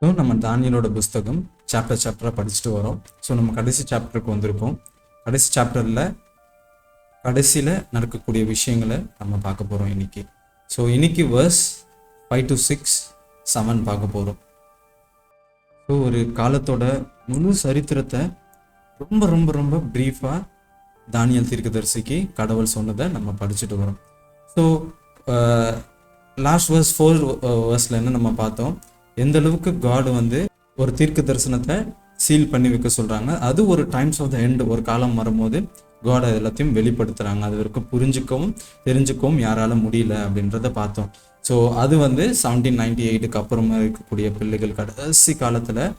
So நம்ம தானியலோட புஸ்தகம் சாப்டராக படிச்சுட்டு வரோம். ஸோ நம்ம கடைசி சாப்டருக்கு வந்திருக்கோம். கடைசி சாப்டரில் கடைசியில் நடக்கக்கூடிய விஷயங்களை நம்ம பார்க்க போகிறோம் இன்னைக்கு. ஸோ இன்னைக்கு verse 5 to 6 7 பார்க்க போகிறோம். ஸோ ஒரு காலத்தோட முழு சரித்திரத்தை ரொம்ப ரொம்ப ரொம்ப ப்ரீஃபாக தானியல் தீர்க்கதரிசிக்கு கடவுள் சொன்னதை நம்ம படிச்சுட்டு வரோம். ஸோ லாஸ்ட் verse 4 verseல என்ன நம்ம பார்த்தோம், எந்த அளவுக்கு காட் வந்து ஒரு தீர்க்க தரிசனத்தை சீல் பண்ணி வைக்க சொல்றாங்க. அது ஒரு டைம்ஸ் ஆஃப் த எண்ட், ஒரு காலம் வரும்போது காட் அது எல்லாத்தையும் வெளிப்படுத்துறாங்க. அது வரைக்கும் புரிஞ்சுக்கவும் தெரிஞ்சுக்கவும் யாரால முடியல அப்படின்றத பார்த்தோம். ஸோ அது வந்து 1798க்கு அப்புறமா இருக்கக்கூடிய பிள்ளைகள், கடைசி காலத்துல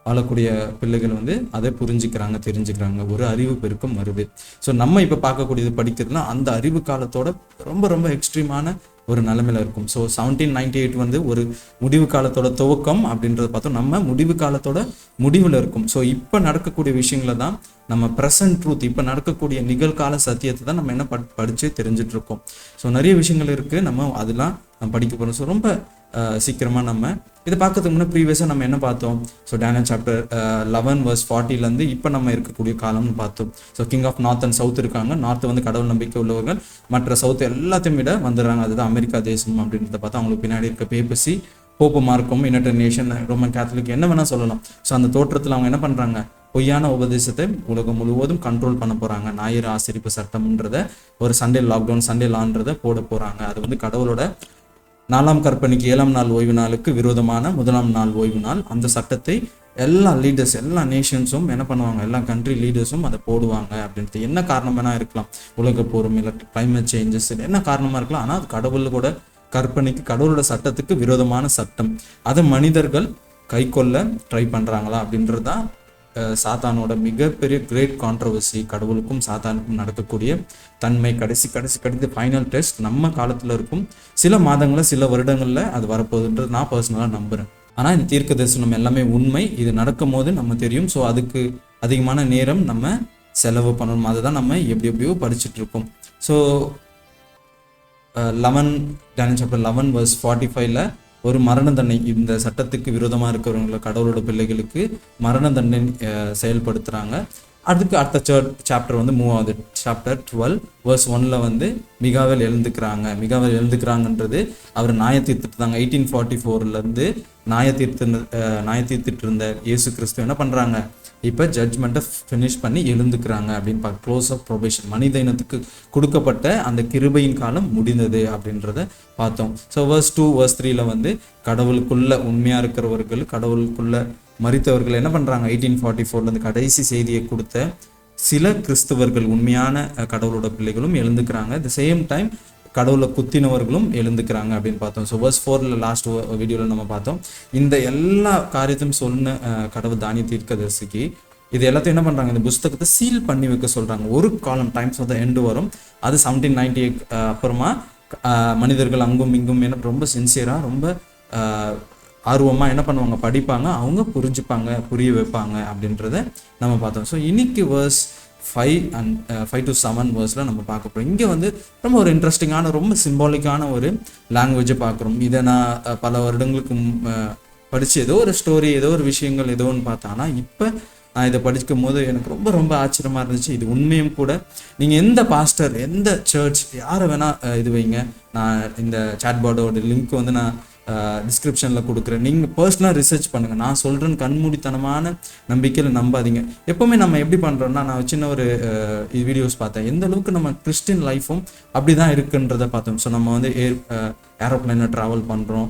வாழக்கூடிய பிள்ளைகள் வந்து அதை புரிஞ்சுக்கிறாங்க, தெரிஞ்சுக்கிறாங்க, ஒரு அறிவு பெருக்கம் வருது. ஸோ நம்ம இப்போ பார்க்கக்கூடியது படிக்கிறதுனா அந்த அறிவு காலத்தோட ரொம்ப ரொம்ப எக்ஸ்ட்ரீமான ஒரு நிலைமையில இருக்கும். ஸோ 1798 வந்து ஒரு முடிவு காலத்தோட துவக்கம் அப்படின்றத பார்த்தோம். நம்ம முடிவு காலத்தோட முடிவில் இருக்கும். ஸோ இப்போ நடக்கக்கூடிய விஷயங்களை தான் நம்ம ப்ரெசன்ட் ட்ரூத், இப்போ நடக்கக்கூடிய நிகழ்கால சத்தியத்தை தான் நம்ம என்ன படித்து தெரிஞ்சுட்டு இருக்கோம். ஸோ நிறைய விஷயங்கள் இருக்குது, நம்ம அதெல்லாம் நம்ம படிக்க போகிறோம். ஸோ ரொம்ப சீக்கிரமாக நம்ம இதை பார்க்கறதுக்கு முன்னே ப்ரீவியஸாக நம்ம என்ன பார்த்தோம், ஸோ டேனியல் சாப்டர் 11 verse 40 இப்போ நம்ம இருக்கக்கூடிய காலம்னு பார்த்தோம். So king of north and south இருக்காங்க. நார்த் வந்து கடவுள் நம்பிக்கை உள்ளவர்கள், மற்ற சவுத் எல்லாத்தையும் விட வந்துடுறாங்க. அதுதான் அமெரிக்கா தேசம் அப்படின்றத பார்த்தா அவங்களுக்கு பின்னாடி இருக்க பேப்பசி, போப்பு மார்க்கம், யுனைடெட் நேஷன், ரோமன் கேத்தலிக், என்ன வேணால் சொல்லலாம். ஸோ அந்த தோற்றத்தில் அவங்க என்ன பண்ணுறாங்க, பொய்யான உபதேசத்தை உலகம் முழுவதும் கண்ட்ரோல் பண்ண போகிறாங்க. ஞாயிறு ஆசரிப்பு சட்டம்ன்றத, ஒரு சண்டே லாக்டவுன், சண்டே லான்றதை போட போகிறாங்க. அது வந்து கடவுளோட 4ஆம் கற்பனைக்கு 7ஆம் நாள் ஓய்வு நாளுக்கு விரோதமான 1ஆம் நாள் ஓய்வு நாள். அந்த சட்டத்தை எல்லா லீடர்ஸ், எல்லா நேஷன்ஸும் என்ன பண்ணுவாங்க, எல்லா கண்ட்ரி லீடர்ஸும் அதை போடுவாங்க. அப்படின்ட்டு என்ன காரணம் வேணா இருக்கலாம், உலக போரும் இல்லை கிளைமேட் சேஞ்சஸ், என்ன காரணமாக இருக்கலாம். ஆனால் அது கடவுளோட கற்பனைக்கு, கடவுளோட சட்டத்துக்கு விரோதமான சட்டம். அதை மனிதர்கள் கை கொள்ள ட்ரை பண்ணுறாங்களா அப்படின்றது தான் சாத்தானோட மிகப்பெரிய கிரேட் கான்ட்ரவர்சி. கடவுளுக்கும் சாத்தானுக்கும் நடக்கக்கூடிய தன்மை கடைசி ஃபைனல் டெஸ்ட் நம்ம காலத்தில் இருக்கும். சில மாதங்களில், சில வருடங்களில் அது வரப்போகுதுன்றது நான் பர்சனலாக நம்புகிறேன். ஆனால் இந்த தீர்க்க தரிசனம் எல்லாமே உண்மை. இது நடக்கும் போது நம்ம தெரியும். ஸோ அதுக்கு அதிகமான நேரம் நம்ம செலவு பண்ணணும். அதை தான் நம்ம எப்படியோ படிச்சுட்டு இருக்கோம். ஸோ 11 டேனியல் சாப்டர் 11 verse 45 ஒரு மரண தண்டனை, இந்த சட்டத்துக்கு விரோதமாக இருக்கிறவங்கள, கடவுளோட பிள்ளைகளுக்கு மரண தண்டனை செயல்படுத்துகிறாங்க. அதுக்கு அடுத்த சாப்டர் வந்து மூவ் ஆகுது. சாப்டர் 12 verse 1 வந்து மிகாவேல் எழுந்துக்கிறாங்கன்றது அவர் நியாய தீர்த்துட்டாங்க. 1844 நியாய தீர்த்துட்டு இருந்த இயேசு கிறிஸ்து என்ன பண்ணுறாங்க, இப்போ ஜட்ஜ்மெண்ட்டை ஃபினிஷ் பண்ணி எழுந்துக்கிறாங்க அப்படின்னு பார்க்க. க்ளோஸ் ஆஃப் ப்ரொபேஷன், மனித இனத்துக்கு கொடுக்கப்பட்ட அந்த கிருபையின் காலம் முடிந்தது அப்படின்றத பார்த்தோம். ஸோ verse 2 verse 3 வந்து கடவுளுக்குள்ள உண்மையாக இருக்கிறவர்கள், கடவுளுக்குள்ள மரித்தவர்கள் என்ன பண்ணுறாங்க, 1844 கடைசி செய்தியை கொடுத்த சில கிறிஸ்தவர்கள், உண்மையான கடவுளோட பிள்ளைகளும் எழுந்துக்கிறாங்க. த சேம் டைம் கடவுளை குத்தினவர்களும் எழுந்துக்கிறாங்க அப்படின்னு பார்த்தோம். ஸோ verse 4 லாஸ்ட் வீடியோவில் நம்ம பார்த்தோம். இந்த எல்லா காரியத்தையும் சொன்ன கடவுள் தானிய தீர்க்கதரிசிக்கு இது எல்லாத்தையும் என்ன பண்ணுறாங்க, இந்த புஸ்தகத்தை சீல் பண்ணி வைக்க சொல்கிறாங்க. ஒரு காலம் டைம்ஸ் ஆஃப் த எண்டு வரும். அது 1798 அப்புறமா மனிதர்கள் அங்கும் இங்கும் என்ன ரொம்ப சின்சியராக, ரொம்ப ஆர்வமாக என்ன பண்ணுவாங்க, படிப்பாங்க, அவங்க புரிஞ்சுப்பாங்க, புரிய வைப்பாங்க அப்படின்றத நம்ம பார்த்தோம். ஸோ இன்னைக்கு verse 5 to 7 verseல நம்ம பார்க்க போகிறோம். இங்கே வந்து ரொம்ப ஒரு இன்ட்ரெஸ்டிங்கான, ரொம்ப சிம்பாலிக்கான ஒரு லாங்குவேஜை பார்க்குறோம். இதை நான் பல வருடங்களுக்கு படித்து ஏதோ ஒரு ஸ்டோரி, ஏதோ ஒரு விஷயங்கள் ஏதோ ஒன்று பார்த்தேன். ஆனால் இப்போ நான் இதை படிக்கும் போது எனக்கு ரொம்ப ரொம்ப ஆச்சரியமாக இருந்துச்சு. இது உண்மையும் கூட. நீங்கள் எந்த பாஸ்டர், எந்த சர்ச், யாரை வேணால் இது வைங்க. நான் இந்த சாட்பாடோட லிங்க் வந்து நான் டிஸ்கிரிப்ஷனில் கொடுக்குறேன். நீங்கள் பர்சனலாக ரிசர்ச் பண்ணுங்கள். நான் சொல்கிறேன்னு கண்மூடித்தனமான நம்பிக்கையில் நம்பாதீங்க. எப்போவுமே நம்ம எப்படி பண்ணுறோம்னா, நான் சின்ன ஒரு வீடியோஸ் பார்த்தேன், எந்த அளவுக்கு நம்ம கிறிஸ்டின் லைஃப்பும் அப்படி தான் இருக்குன்றதை பார்த்தோம். ஸோ நம்ம வந்து ஏரோப்ளைனில் ட்ராவல் பண்ணுறோம்,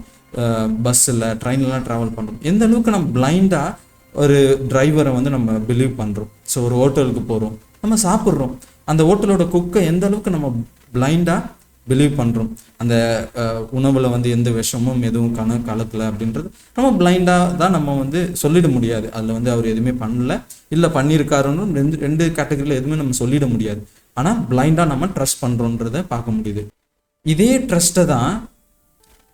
பஸ்ஸில், ட்ரெயின்லாம் ட்ராவல் பண்ணுறோம். எந்த அளவுக்கு நம்ம பிளைண்டாக ஒரு டிரைவரை வந்து நம்ம பிலீவ் பண்ணுறோம். ஸோ ஒரு ஹோட்டலுக்கு போகிறோம், நம்ம சாப்பிட்றோம், அந்த ஹோட்டலோட குக்கை எந்த அளவுக்கு நம்ம பிளைண்டாக பிலீவ் பண்ணுறோம். அந்த உணவில் வந்து எந்த விஷமும் எதுவும் கலக்கலை அப்படின்றது நம்ம பிளைண்டாக தான் நம்ம வந்து சொல்லிட முடியாது. அதில் வந்து அவர் எதுவுமே பண்ணல, இல்லை பண்ணியிருக்காருன்னு ரெண்டு கேட்டகரியில் எதுவுமே நம்ம சொல்லிட முடியாது. ஆனால் பிளைண்டாக நம்ம ட்ரஸ்ட் பண்ணுறோன்றதை பார்க்க முடியுது. இதே ட்ரஸ்ட்டை தான்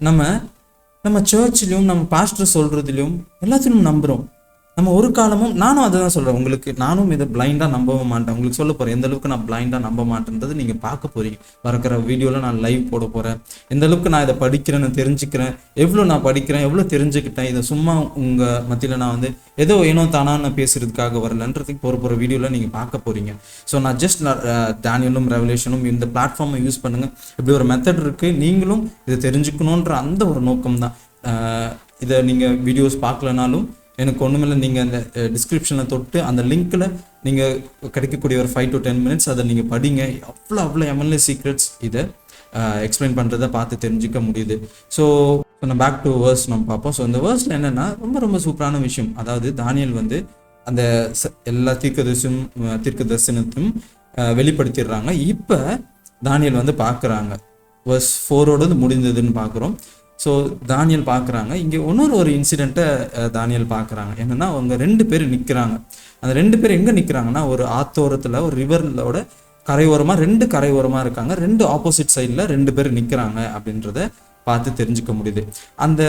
நம்ம சர்ச்லையும், நம்ம பாஸ்டர் சொல்கிறதுலையும் எல்லாத்தையும் நம்புகிறோம். நம்ம ஒரு காலமும், நானும் அதை தான் சொல்கிறேன் உங்களுக்கு, நானும் இதை பிளைண்டாக நம்பவும் மாட்டேன். உங்களுக்கு சொல்ல போகிறேன் எந்த அளவுக்கு நான் பிளைண்டாக நம்ப மாட்டேன்றது நீங்கள் பார்க்க போகிறீங்க. வரக்கிற வீடியோவில் நான் லைவ் போட போகிறேன். எந்த அளவுக்கு நான் இதை படிக்கிறேன்னு தெரிஞ்சுக்கிறேன், எவ்வளோ நான் படிக்கிறேன், எவ்வளோ தெரிஞ்சுக்கிட்டேன். இதை சும்மா உங்கள் மத்தியில் நான் வந்து ஏனோ தானான்னு பேசுறதுக்காக வரலன்றதுக்கு போகிற வீடியோவில் நீங்கள் பார்க்க போகிறீங்க. ஸோ நான் ஜஸ்ட் டேனியலும் ரெவலேஷனும் இந்த பிளாட்ஃபார்மை யூஸ் பண்ணுங்கள். இப்படி ஒரு மெத்தட் இருக்குது, நீங்களும் இதை தெரிஞ்சுக்கணுன்ற அந்த ஒரு நோக்கம் தான். இதை நீங்கள் வீடியோஸ் பார்க்கலனாலும் எனக்கு ஒன்றுமில்லை, நீங்கள் அந்த டிஸ்கிரிப்ஷனில் தொட்டு அந்த லிங்க்கில் நீங்கள் கிடைக்கக்கூடிய ஒரு 5 to 10 minutes அதை நீங்கள் படிங்க. அவ்வளோ எம்எல்ஏ சீக்ரெட்ஸ் இதை எக்ஸ்பிளைன் பண்ணுறதை பார்த்து தெரிஞ்சுக்க முடியுது. ஸோ நம்ம பேக் டு வேர்ஸ் நம்ம பார்ப்போம். ஸோ இந்த வேர்ஸில் என்னென்னா ரொம்ப சூப்பரான விஷயம். அதாவது தானியேல் வந்து அந்த எல்லா தீர்க்க தரிசனத்தையும் வெளிப்படுத்திடுறாங்க. இப்போ தானியேல் வந்து பார்க்குறாங்க, வேர்ஸ் 4 முடிந்ததுன்னு பார்க்குறோம். ஸோ தானியேல் பார்க்குறாங்க. இங்கே ஒரு இன்சிடெண்ட்டை தானியேல் பார்க்குறாங்க. என்னென்னா அவங்க 2 பேர் நிற்கிறாங்க. அந்த 2 பேர் எங்கே நிற்கிறாங்கன்னா, ஒரு ஆத்தோரத்தில் ஒரு ரிவரோட கரையோரமாக 2 கரையோரமாக இருக்காங்க. 2 ஆப்போசிட் சைடில் 2 பேர் நிற்கிறாங்க அப்படின்றத பார்த்து தெரிஞ்சுக்க முடியுது. அந்த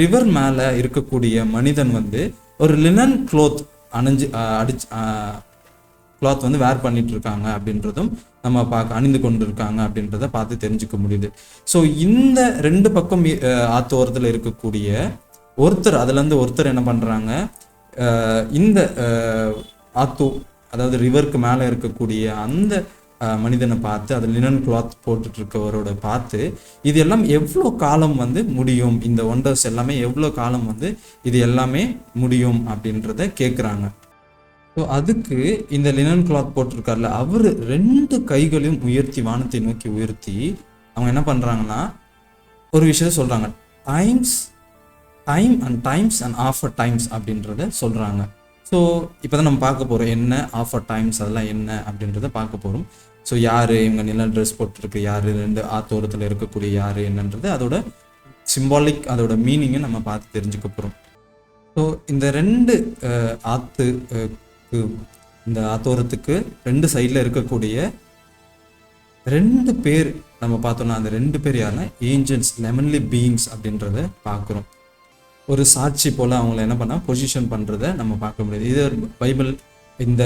ரிவர் மேலே இருக்கக்கூடிய மனிதன் வந்து ஒரு லினன் கிளாத் கிளாத் வந்து வேர் பண்ணிட்டு இருக்காங்க அப்படின்றதும் நம்ம அணிந்து கொண்டு இருக்காங்க அப்படின்றத பார்த்து தெரிஞ்சுக்க முடியுது. ஸோ இந்த 2 பக்கம் ஆத்தோரத்தில் இருக்கக்கூடிய அதுலேருந்து ஒருத்தர் என்ன பண்ணுறாங்க, இந்த அதாவது ரிவருக்கு மேலே இருக்கக்கூடிய அந்த மனிதனை பார்த்து, அது லினன் கிளாத் போட்டுட்டு இருக்கவரோட பார்த்து, இது எல்லாம் எவ்வளோ காலம் வந்து முடியும், இந்த ஒண்டர்ஸ் எல்லாமே எவ்வளோ காலம் வந்து இது எல்லாமே முடியும் அப்படின்றத கேட்குறாங்க. ஸோ அதுக்கு இந்த லினன் கிளாத் போட்டிருக்காருல, அவர் 2 கைகளையும் உயர்த்தி வானத்தை நோக்கி உயர்த்தி அவங்க என்ன பண்ணுறாங்கன்னா ஒரு விஷயத்த சொல்கிறாங்க. டைம் அண்ட் ஆஃபர் டைம்ஸ் அப்படின்றத சொல்கிறாங்க. ஸோ இப்போ தான் நம்ம பார்க்க போகிறோம் என்ன ஆஃபர் டைம்ஸ் அதெல்லாம் என்ன அப்படின்றத பார்க்க போகிறோம். ஸோ யார் இவங்க நில ட்ரெஸ் போட்டிருக்கு, யார் 2 ஆத்தோரத்தில் இருக்கக்கூடிய யார் என்னன்றது, அதோட சிம்பாலிக், அதோட மீனிங்கை நம்ம பார்த்து தெரிஞ்சுக்க போகிறோம். ஸோ இந்த 2 இந்த ஆத்தோரத்துக்கு 2 சைடில் இருக்கக்கூடிய 2 பேர் நம்ம பார்த்தோம்னா, அந்த 2 பேர் யாருன்னா ஏஞ்சல்ஸ், லெமன்லி பீயிங்ஸ் அப்படின்றத பார்க்குறோம். ஒரு சாட்சி போல் அவங்கள என்ன பண்ணால் பொசிஷன் பண்ணுறத நம்ம பார்க்க முடியாது. இது பைபிள், இந்த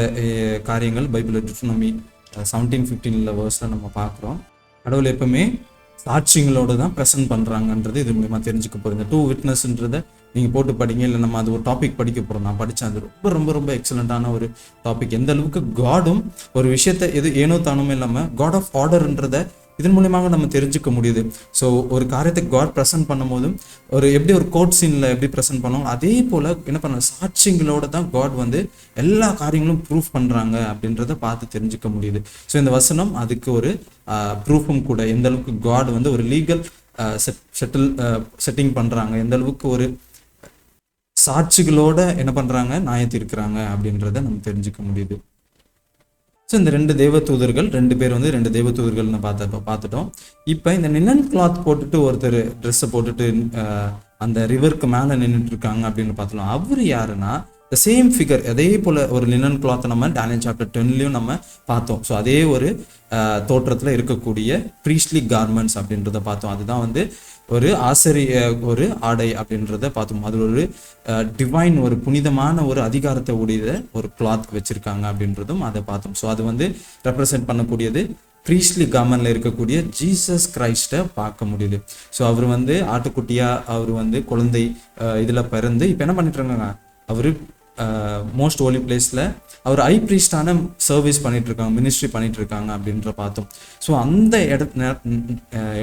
காரியங்கள் பைபிள் டியூட்டோனமி 17:15 வேர்ஸில் நம்ம பார்க்குறோம். கடவுள் எப்பவுமே சாட்சிங்களோடு தான் ப்ரெசென்ட் பண்ணுறாங்கன்றது இது மூலிமா தெரிஞ்சுக்க போகிறோம். இந்த 2 விட்னஸ்ன்றதை நீங்கள் போட்டு படிங்க, இல்லை நம்ம அது ஒரு டாபிக் படிக்க போகிறோம். நான் படித்தேன், அது ரொம்ப எக்ஸலண்ட்டான ஒரு டாபிக். எந்த அளவுக்கு காடும் ஒரு விஷயத்தை ஏனோ தானுமே இல்லாமல் காட் ஆஃப் ஆர்டர்ன்றதை இதன் மூலியமாக நம்ம தெரிஞ்சுக்க முடியுது. ஸோ ஒரு காரியத்தை காட் ப்ரெசென்ட் பண்ணும்போதும் எப்படி ஒரு கோர்ட் சீனில் எப்படி ப்ரெசென்ட் பண்ணோம், அதே போல் என்ன பண்ண சாட்சிங்களோட தான் காட் வந்து எல்லா காரியங்களும் ப்ரூஃப் பண்ணுறாங்க அப்படின்றத பார்த்து தெரிஞ்சுக்க முடியுது. ஸோ இந்த வசனம் அதுக்கு ஒரு ப்ரூஃபும் கூட. எந்த அளவுக்கு காட் வந்து ஒரு லீகல் செட்டிங் பண்ணுறாங்க, எந்த அளவுக்கு ஒரு சாட்சிகளோட என்ன பண்ணுறாங்க, நியாயத்தை இருக்கிறாங்க அப்படின்றத நம்ம தெரிஞ்சுக்க முடியுது. ஸோ இந்த 2 தேவதூதர்கள், 2 பேர் வந்து 2 தேவதூதர்கள்னு பார்த்துட்டோம். இப்போ இந்த லினன் கிளாத் போட்டுட்டு ஒருத்தர் ட்ரெஸ்ஸை போட்டுட்டு அந்த ரிவருக்கு மேலே நின்றுட்டு இருக்காங்க அப்படின்னு பார்த்தலாம். அவர் யாருன்னா த சேம் ஃபிகர், அதே போல் ஒரு லினன் கிளாத்தை நம்ம டேனியல் சாப்டர் 10 நம்ம பார்த்தோம். ஸோ அதே ஒரு தோற்றத்தில் இருக்கக்கூடிய ப்ரீஸ்ட்லி கார்மெண்ட்ஸ் அப்படின்றத பார்த்தோம். அதுதான் வந்து ஒரு ஒரு ஆடை அப்படின்றத பார்த்தோம். அது ஒரு டிவைன், ஒரு புனிதமான ஒரு அதிகாரத்தை உடைய ஒரு கிளாத் வச்சிருக்காங்க அப்படின்றதும் அதை பார்த்தோம். ஸோ அது வந்து ரெப்ரசென்ட் பண்ணக்கூடியது ப்ரீஸ்ட்லி கார்மெண்ட்ல இருக்கக்கூடிய ஜீசஸ் கிரைஸ்டை பார்க்க முடியுது. ஸோ அவர் வந்து ஆட்டுக்குட்டியாக அவர் வந்து குழந்தை இதில் பிறந்து இப்போ என்ன பண்ணிட்டு இருக்காங்க, அவர் மோஸ்ட் ஹோலி பிளேஸில் அவர் ஐ ப்ரீஸ்டான சர்வீஸ் பண்ணிட்டு இருக்காங்க, மினிஸ்ட்ரி பண்ணிட்டு இருக்காங்க அப்படின்ற பார்த்தோம். ஸோ அந்த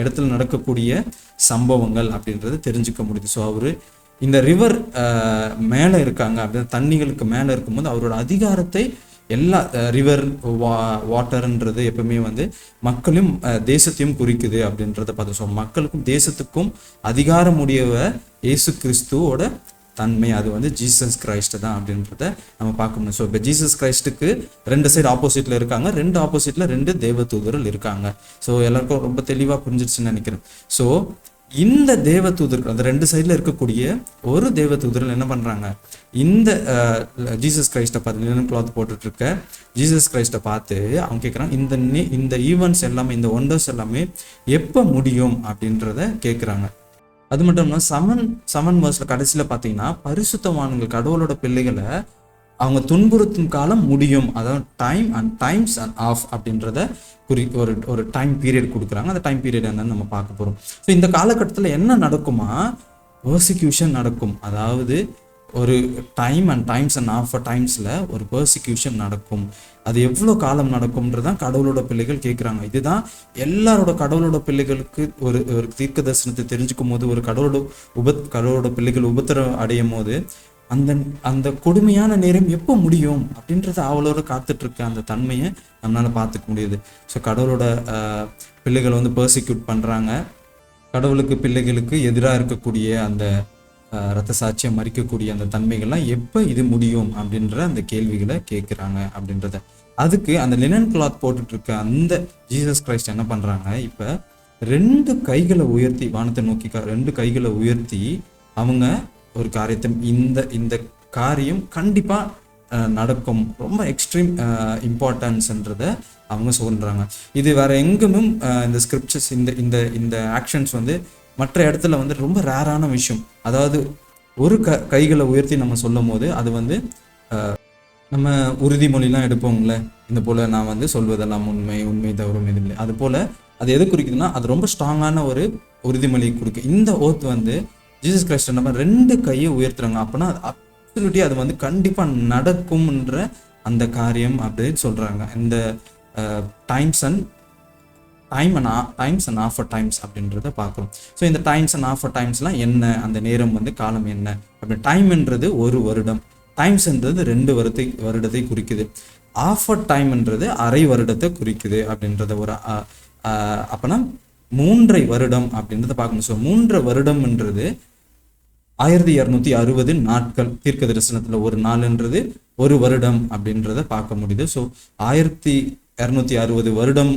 இடத்துல நடக்கக்கூடிய சம்பவங்கள் அப்படின்றத தெரிஞ்சுக்க முடியுது. ஸோ அவர் இந்த ரிவர் மேலே இருக்காங்க அப்படின்னு, தண்ணிகளுக்கு மேலே இருக்கும்போது அவரோட அதிகாரத்தை எல்லா ரிவர் வாட்டர்ன்றது எப்பவுமே வந்து மக்களையும் தேசத்தையும் குறிக்குது அப்படின்றத பார்த்தோம். ஸோ மக்களுக்கும் தேசத்துக்கும் அதிகாரம் உடையவ இயேசு கிறிஸ்துவோட தன்மை, அது வந்து ஜீசஸ் கிரைஸ்ட் தான் அப்படின்றத நம்ம பார்க்க முடியும். ஸோ இப்போ ஜீசஸ் கிரைஸ்டுக்கு 2 சைடு ஆப்போசிட்டில் இருக்காங்க, 2 ஆப்போசிட்டில் 2 தேவதூதர்கள் இருக்காங்க. ஸோ எல்லாருக்கும் ரொம்ப தெளிவாக புரிஞ்சிடுச்சுன்னு நினைக்கிறேன். ஸோ இந்த தேவதூதர்கள், அந்த 2 சைடில் இருக்கக்கூடிய ஒரு தேவதூதர்கள் என்ன பண்ணுறாங்க, இந்த ஜீசஸ் கிரைஸ்ட்டை பார்த்து, லினன் கிளாத் போட்டுட்டு இருக்க ஜீசஸ் கிரைஸ்ட்டை பார்த்து அவங்க கேட்குறாங்க, இந்த ஈவெண்ட்ஸ் எல்லாமே, இந்த ஒண்டர்ஸ் எல்லாமே எப்போ முடியும் அப்படின்றத கேட்குறாங்க. அது மட்டும் இல்லாமல் செவன் வேர்ஸ்ல கடைசியில் பார்த்தீங்கன்னா பரிசுத்தவான்கள் கடவுளோட பிள்ளைகளை அவங்க துன்புறுத்தும் காலம் முடியும், அதாவது time and times and half அப்படின்றத ஒரு டைம் பீரியட் கொடுக்குறாங்க. அந்த டைம் பீரியட் என்னன்னு நம்ம பார்க்க போகிறோம். ஸோ இந்த காலகட்டத்தில் என்ன நடக்குமா, பெர்சிக்யூஷன் நடக்கும். அதாவது ஒரு time and times and half டைம்ஸில் ஒரு பெர்சிக்யூஷன் நடக்கும். அது எவ்வளோ காலம் நடக்கும்ன்றதான் கடவுளோட பிள்ளைகள் கேட்குறாங்க. இதுதான் எல்லாரோட கடவுளோட பிள்ளைகளுக்கு ஒரு தீர்க்க தரிசனத்தை தெரிஞ்சுக்கும் போது, ஒரு கடவுளோட பிள்ளைகள் உபத்திரம் அடையும் போது அந்த கொடுமையான நேரம் எப்போ முடியும் அப்படின்றத அவளோட காத்துட்ருக்க அந்த தன்மையை நம்மளால் பார்த்துக்க முடியுது. ஸோ கடவுளோட பிள்ளைகள் வந்து பெர்சிக்யூட் பண்ணுறாங்க. கடவுளுக்கு பிள்ளைகளுக்கு எதிராக இருக்கக்கூடிய அந்த இரத்த சாட்சியம் மறிக்கக்கூடிய அந்த தன்மைகள்லாம் எப்போ இது முடியும் அப்படின்ற அந்த கேள்விகளை கேட்குறாங்க அப்படின்றத. அதுக்கு அந்த லினன் கிளாத் போட்டுட்ருக்க அந்த ஜீசஸ் கிரைஸ்ட் என்ன பண்ணுறாங்க, இப்போ 2 கைகளை உயர்த்தி வானத்தை நோக்கி 2 கைகளை உயர்த்தி அவங்க ஒரு காரியத்தை இந்த காரியம் கண்டிப்பாக நடக்கும், ரொம்ப எக்ஸ்ட்ரீம் இம்பார்ட்டன்ஸ்ன்றதை அவங்க சொல்கிறாங்க. இது வேற எங்குமே இந்த ஸ்கிரிப்சர்ஸ் இந்த ஆக்ஷன்ஸ் வந்து மற்ற இடத்துல வந்து ரொம்ப ரேரான விஷயம். அதாவது ஒரு கைகளை உயர்த்தி நம்ம சொல்லும் போது அது வந்து நம்ம உறுதிமொழிலாம் எடுப்போங்களே, இந்த போல் நான் வந்து சொல்வதெல்லாம் உண்மை தவறும் எதுவும் இல்லை, அது போல் அது எது குறிக்குதுன்னா அது ரொம்ப ஸ்ட்ராங்கான ஒரு உறுதிமொழி கொடுக்கு. இந்த ஓத் வந்து ஜீசஸ் கிரைஸ்ட் நம்ம 2 கையை உயர்த்துறாங்க. அப்படின்னா அப்சல்யூட்லி அது வந்து கண்டிப்பாக நடக்கும்ன்ற அந்த காரியம் அப்படின்னு சொல்கிறாங்க. இந்த டைம்ஸ் அண்ட் ஆஃப் டைம்ஸ் அப்படின்றத பார்க்குறோம். ஸோ இந்த டைம்ஸ் அண்ட் ஆஃப் டைம்ஸ்லாம் என்ன, அந்த நேரம் வந்து காலம் என்ன அப்படி. டைம்ன்றது 1 வருடம், டைம்ஸ்ன்றது 2 வருடத்தை குறிக்குது, ஆஃப் டைம்ன்றது அரை வருடத்தை குறிக்குது அப்படின்றத ஒரு அப்போனா 3 வருடம் அப்படின்றத பார்க்கணும். ஸோ 3 வருடம்ன்றது 1260 நாட்கள். தீர்க்க தரிசனத்தில் ஒரு நாள்ன்றது 1 வருடம் அப்படின்றத பார்க்க முடியுது. ஸோ 1260 வருடம்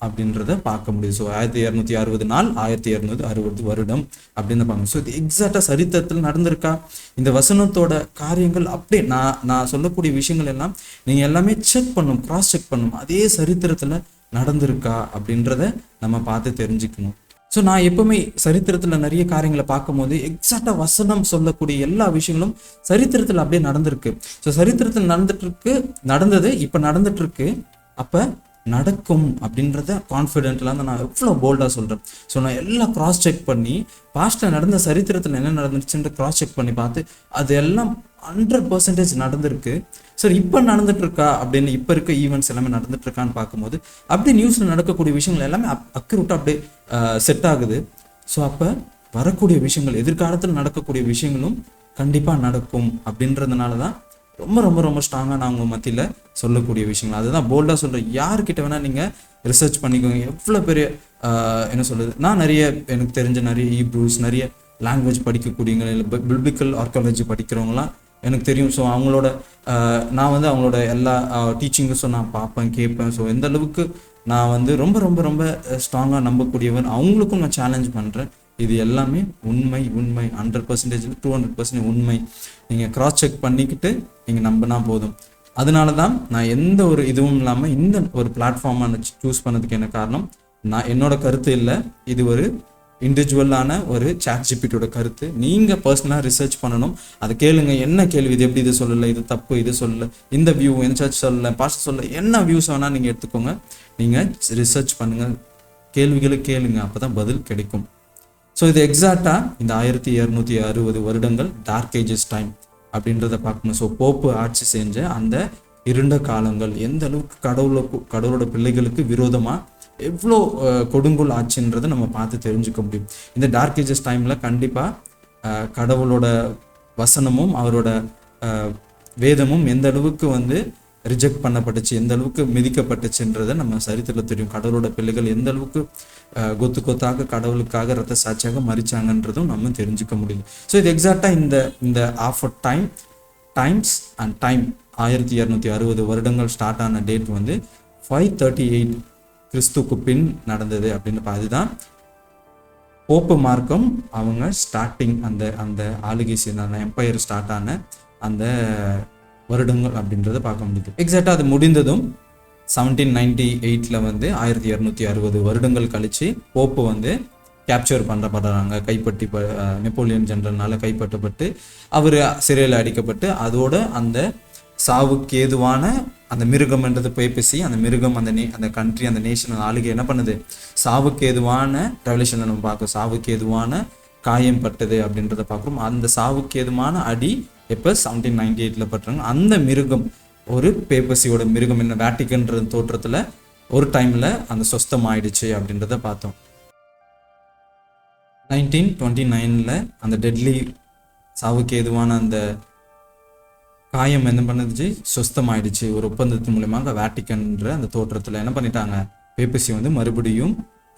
அப்படின்றத பார்க்க முடியுது. ஸோ 1260 நாள் 1260 வருடம் அப்படின்னு பார்க்கணும். ஸோ இது எக்ஸாக்டாக சரித்திரத்தில் நடந்திருக்கா? இந்த வசனத்தோட காரியங்கள் அப்படியே நான் சொல்லக்கூடிய விஷயங்கள் எல்லாம் நீங்கள் எல்லாமே செக் பண்ணும், கிராஸ் செக் பண்ணும், அதே சரித்திரத்தில் நடந்திருக்கா அப்படின்றத நம்ம பார்த்து தெரிஞ்சுக்கணும். ஸோ நான் எப்பவுமே சரித்திரத்தில் நிறைய காரியங்களை பார்க்கும்போது எக்ஸாக்டாக வசனம் சொல்லக்கூடிய எல்லா விஷயங்களும் சரித்திரத்தில் அப்படியே நடந்திருக்கு. ஸோ சரித்திரத்தில் நடந்தது இப்போ நடந்துட்டு இருக்கு, அப்போ நடக்கும் அப்படின்றத கான்ஃபிடென்ட்லாம் நான் எவ்வளோ போல்டாக சொல்கிறேன். ஸோ நான் எல்லாம் கிராஸ் செக் பண்ணி பாஸ்ட்டில் நடந்த சரித்திரத்தில் என்ன நடந்துச்சுன்ற கிராஸ் செக் பண்ணி பார்த்து அது எல்லாம் 100% நடந்திருக்கு. சரி இப்போ நடந்துட்டு இருக்கா அப்படின்னு, இப்போ இருக்க ஈவெண்ட்ஸ் எல்லாமே நடந்துட்டு இருக்கான்னு பார்க்கும்போது அப்படி நியூஸில் நடக்கக்கூடிய விஷயங்கள் எல்லாமே அக்யூரேட்டாக அப்படியே செட் ஆகுது. ஸோ அப்போ வரக்கூடிய விஷயங்கள், எதிர்காலத்தில் நடக்கக்கூடிய விஷயங்களும் கண்டிப்பாக நடக்கும் அப்படின்றதுனால தான் ரொம்ப ரொம்ப ரொம்ப ஸ்ட்ராங்காக நான் உங்கள் மத்தியில் சொல்லக்கூடிய விஷயங்கள். அதுதான் போல்டாக சொல்கிறேன். யார்கிட்ட வேணால் நீங்கள் ரிசர்ச் பண்ணிக்கோங்க. எவ்வளோ பெரிய என்ன சொல்கிறது, நான் எனக்கு தெரிஞ்ச நிறைய ஈப்ரூஸ், நிறைய லாங்குவேஜ் படிக்கக்கூடியவங்க, இல்லை பிபிளிக்கல் ஆர்காலஜி படிக்கிறவங்களாம் எனக்கு தெரியும். ஸோ அவங்களோட நான் வந்து அவங்களோட எல்லா டீச்சிங்ஸும் நான் பார்ப்பேன், கேட்பேன். ஸோ எந்த அளவுக்கு நான் வந்து ரொம்ப ரொம்ப ரொம்ப ஸ்ட்ராங்காக நம்பக்கூடியவன், அவங்களுக்கும் நான் சேலஞ்ச் பண்ணுறேன். இது எல்லாமே உண்மை 100% 200% உண்மை. நீங்கள் கிராஸ் செக் பண்ணிக்கிட்டு நீங்கள் நம்பினா போதும். அதனால தான் நான் எந்த ஒரு இதுவும் இல்லாமல் இந்த ஒரு பிளாட்ஃபார்மை நான் சூஸ் பண்ணதுக்கு என்ன காரணம், நான் என்னோட கருத்து இல்லை, இது ஒரு இண்டிவிஜுவலான ஒரு ChatGPTயோட கருத்து. நீங்கள் பர்சனலாக ரிசர்ச் பண்ணணும். அதை கேளுங்க, என்ன கேள்வி, இது எப்படி, இது சொல்லலை, இது தப்பு, இது சொல்லலை, இந்த வியூ எந்த சர்ச் சொல்லலை, பாஸ்ட் சொல்லலை, என்ன வியூஸ் வேணால் நீங்கள் எடுத்துக்கோங்க. நீங்கள் ரிசர்ச் பண்ணுங்கள், கேள்விகளை கேளுங்க, அப்போ தான் பதில் கிடைக்கும். ஸோ இது எக்ஸாக்டாக இந்த 1260 வருடங்கள் டார்க் ஏஜஸ் டைம் அப்படின்றத பார்க்கணும். ஸோ போப்பு ஆட்சி செஞ்ச அந்த இருண்ட காலங்கள் எந்த அளவுக்கு கடவுளோட பிள்ளைகளுக்கு விரோதமாக எவ்வளோ கொடுங்கோல் ஆச்சுன்றதை நம்ம பார்த்து தெரிஞ்சுக்க முடியும். இந்த டார்க் ஏஜஸ் டைமில் கண்டிப்பாக கடவுளோட வசனமும் அவரோட வேதமும் எந்த அளவுக்கு வந்து ரிஜெக்ட் பண்ணப்பட்டுச்சு, எந்த அளவுக்கு மிதிக்கப்பட்டுச்சுன்றதை நம்ம சரித்திரத்தில் தெரியும். கடவுளோட பிள்ளைகள் எந்த அளவுக்கு கொத்தாக கடவுளுக்காக இரத்த சாட்சியாக மறிச்சாங்கன்றதும் நம்ம தெரிஞ்சுக்க முடியுது. ஸோ இது எக்ஸாக்டாக இந்த ஆஃப் டைம்ஸ் அண்ட் டைம் 1260 வருடங்கள் ஸ்டார்ட் ஆன டேட் வந்து 538 கிறிஸ்துக்கு பின் நடந்தது அப்படின்னு. அதுதான் போப்பு மார்க்கம் அவங்க ஸ்டார்டிங் அந்த ஆளுகை செய்த எம்பையர் ஸ்டார்ட் ஆன அந்த வருடங்கள் அப்படின்றத பார்க்க முடியுது. எக்ஸாக்டாக அது முடிந்ததும் 1798 வந்து 1260 வருடங்கள் கழிச்சு போப்பு வந்து கேப்சர் பண்ணப்படுறாங்க, நெப்போலியன் ஜெனரல்னால கைப்பற்றப்பட்டு அவர் சிறையில் அடிக்கப்பட்டு அதோட அந்த சாவுக்கு ஏதுவான அந்த மிருகம்ன்றது பேசி அந்த மிருகம் அந்த கண்ட்ரி அந்த நேஷன் ஆளுகை என்ன பண்ணுது, சாவுக்கு ஏதுவான ரெவல்யூஷனை நம்ம பார்க்குறோம், சாவுக்கு ஏதுவான காயம் பட்டது அப்படின்றத பார்க்குறோம். அந்த சாவுக்கு ஏதுவான அடி எப்போ 1798 பட்டுறாங்க. அந்த மிருகம் ஒரு பேப்பசியோட மிருகம் என்ன வேட்டிக்கன்ற தோற்றத்தில் ஒரு டைமில் அந்த சொஸ்தம் ஆயிடுச்சு அப்படின்றத பார்த்தோம். 1929 அந்த டெட்லி சாவுக்கு ஏதுவான அந்த காயம் என்ன பண்ணுச்சு, சொஸ்தமாயிடுச்சு. ஒரு ஒப்பந்தத்தின் மூலமாக வேட்டிக்கன்ற அந்த தோற்றத்தில் என்ன பண்ணிட்டாங்க, பேப்பசி மறுபடியும்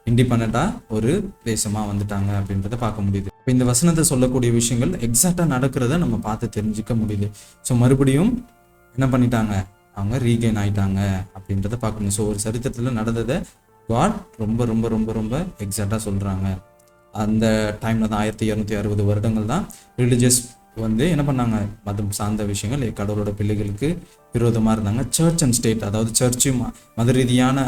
இண்டிபெண்டா ஒரு தேசமா வந்துட்டாங்க அப்படின்றத பார்க்க முடியுது. இப்போ இந்த வசனத்தை சொல்லக்கூடிய விஷயங்கள் எக்ஸாக்டா நடக்கிறத நம்ம பார்த்து தெரிஞ்சுக்க முடியுது. ஸோ மறுபடியும் என்ன பண்ணிட்டாங்க, அவங்க ரீகெயின் ஆயிட்டாங்க அப்படின்றத பார்க்கணும். ஸோ ஒரு சரித்திரத்தில் நடந்ததை காட் ரொம்ப ரொம்ப ரொம்ப ரொம்ப எக்ஸாக்டா சொல்றாங்க. அந்த டைம்ல தான் 1260 வருடங்கள் தான் ரிலிஜியஸ் என்ன பண்ணாங்க, மதம் சார்ந்த விஷயங்கள் கடவுளோட பிள்ளைகளுக்கு விரோதமாக இருந்தாங்க. சர்ச் அண்ட் ஸ்டேட், அதாவது சர்ச்சும் மத ரீதியான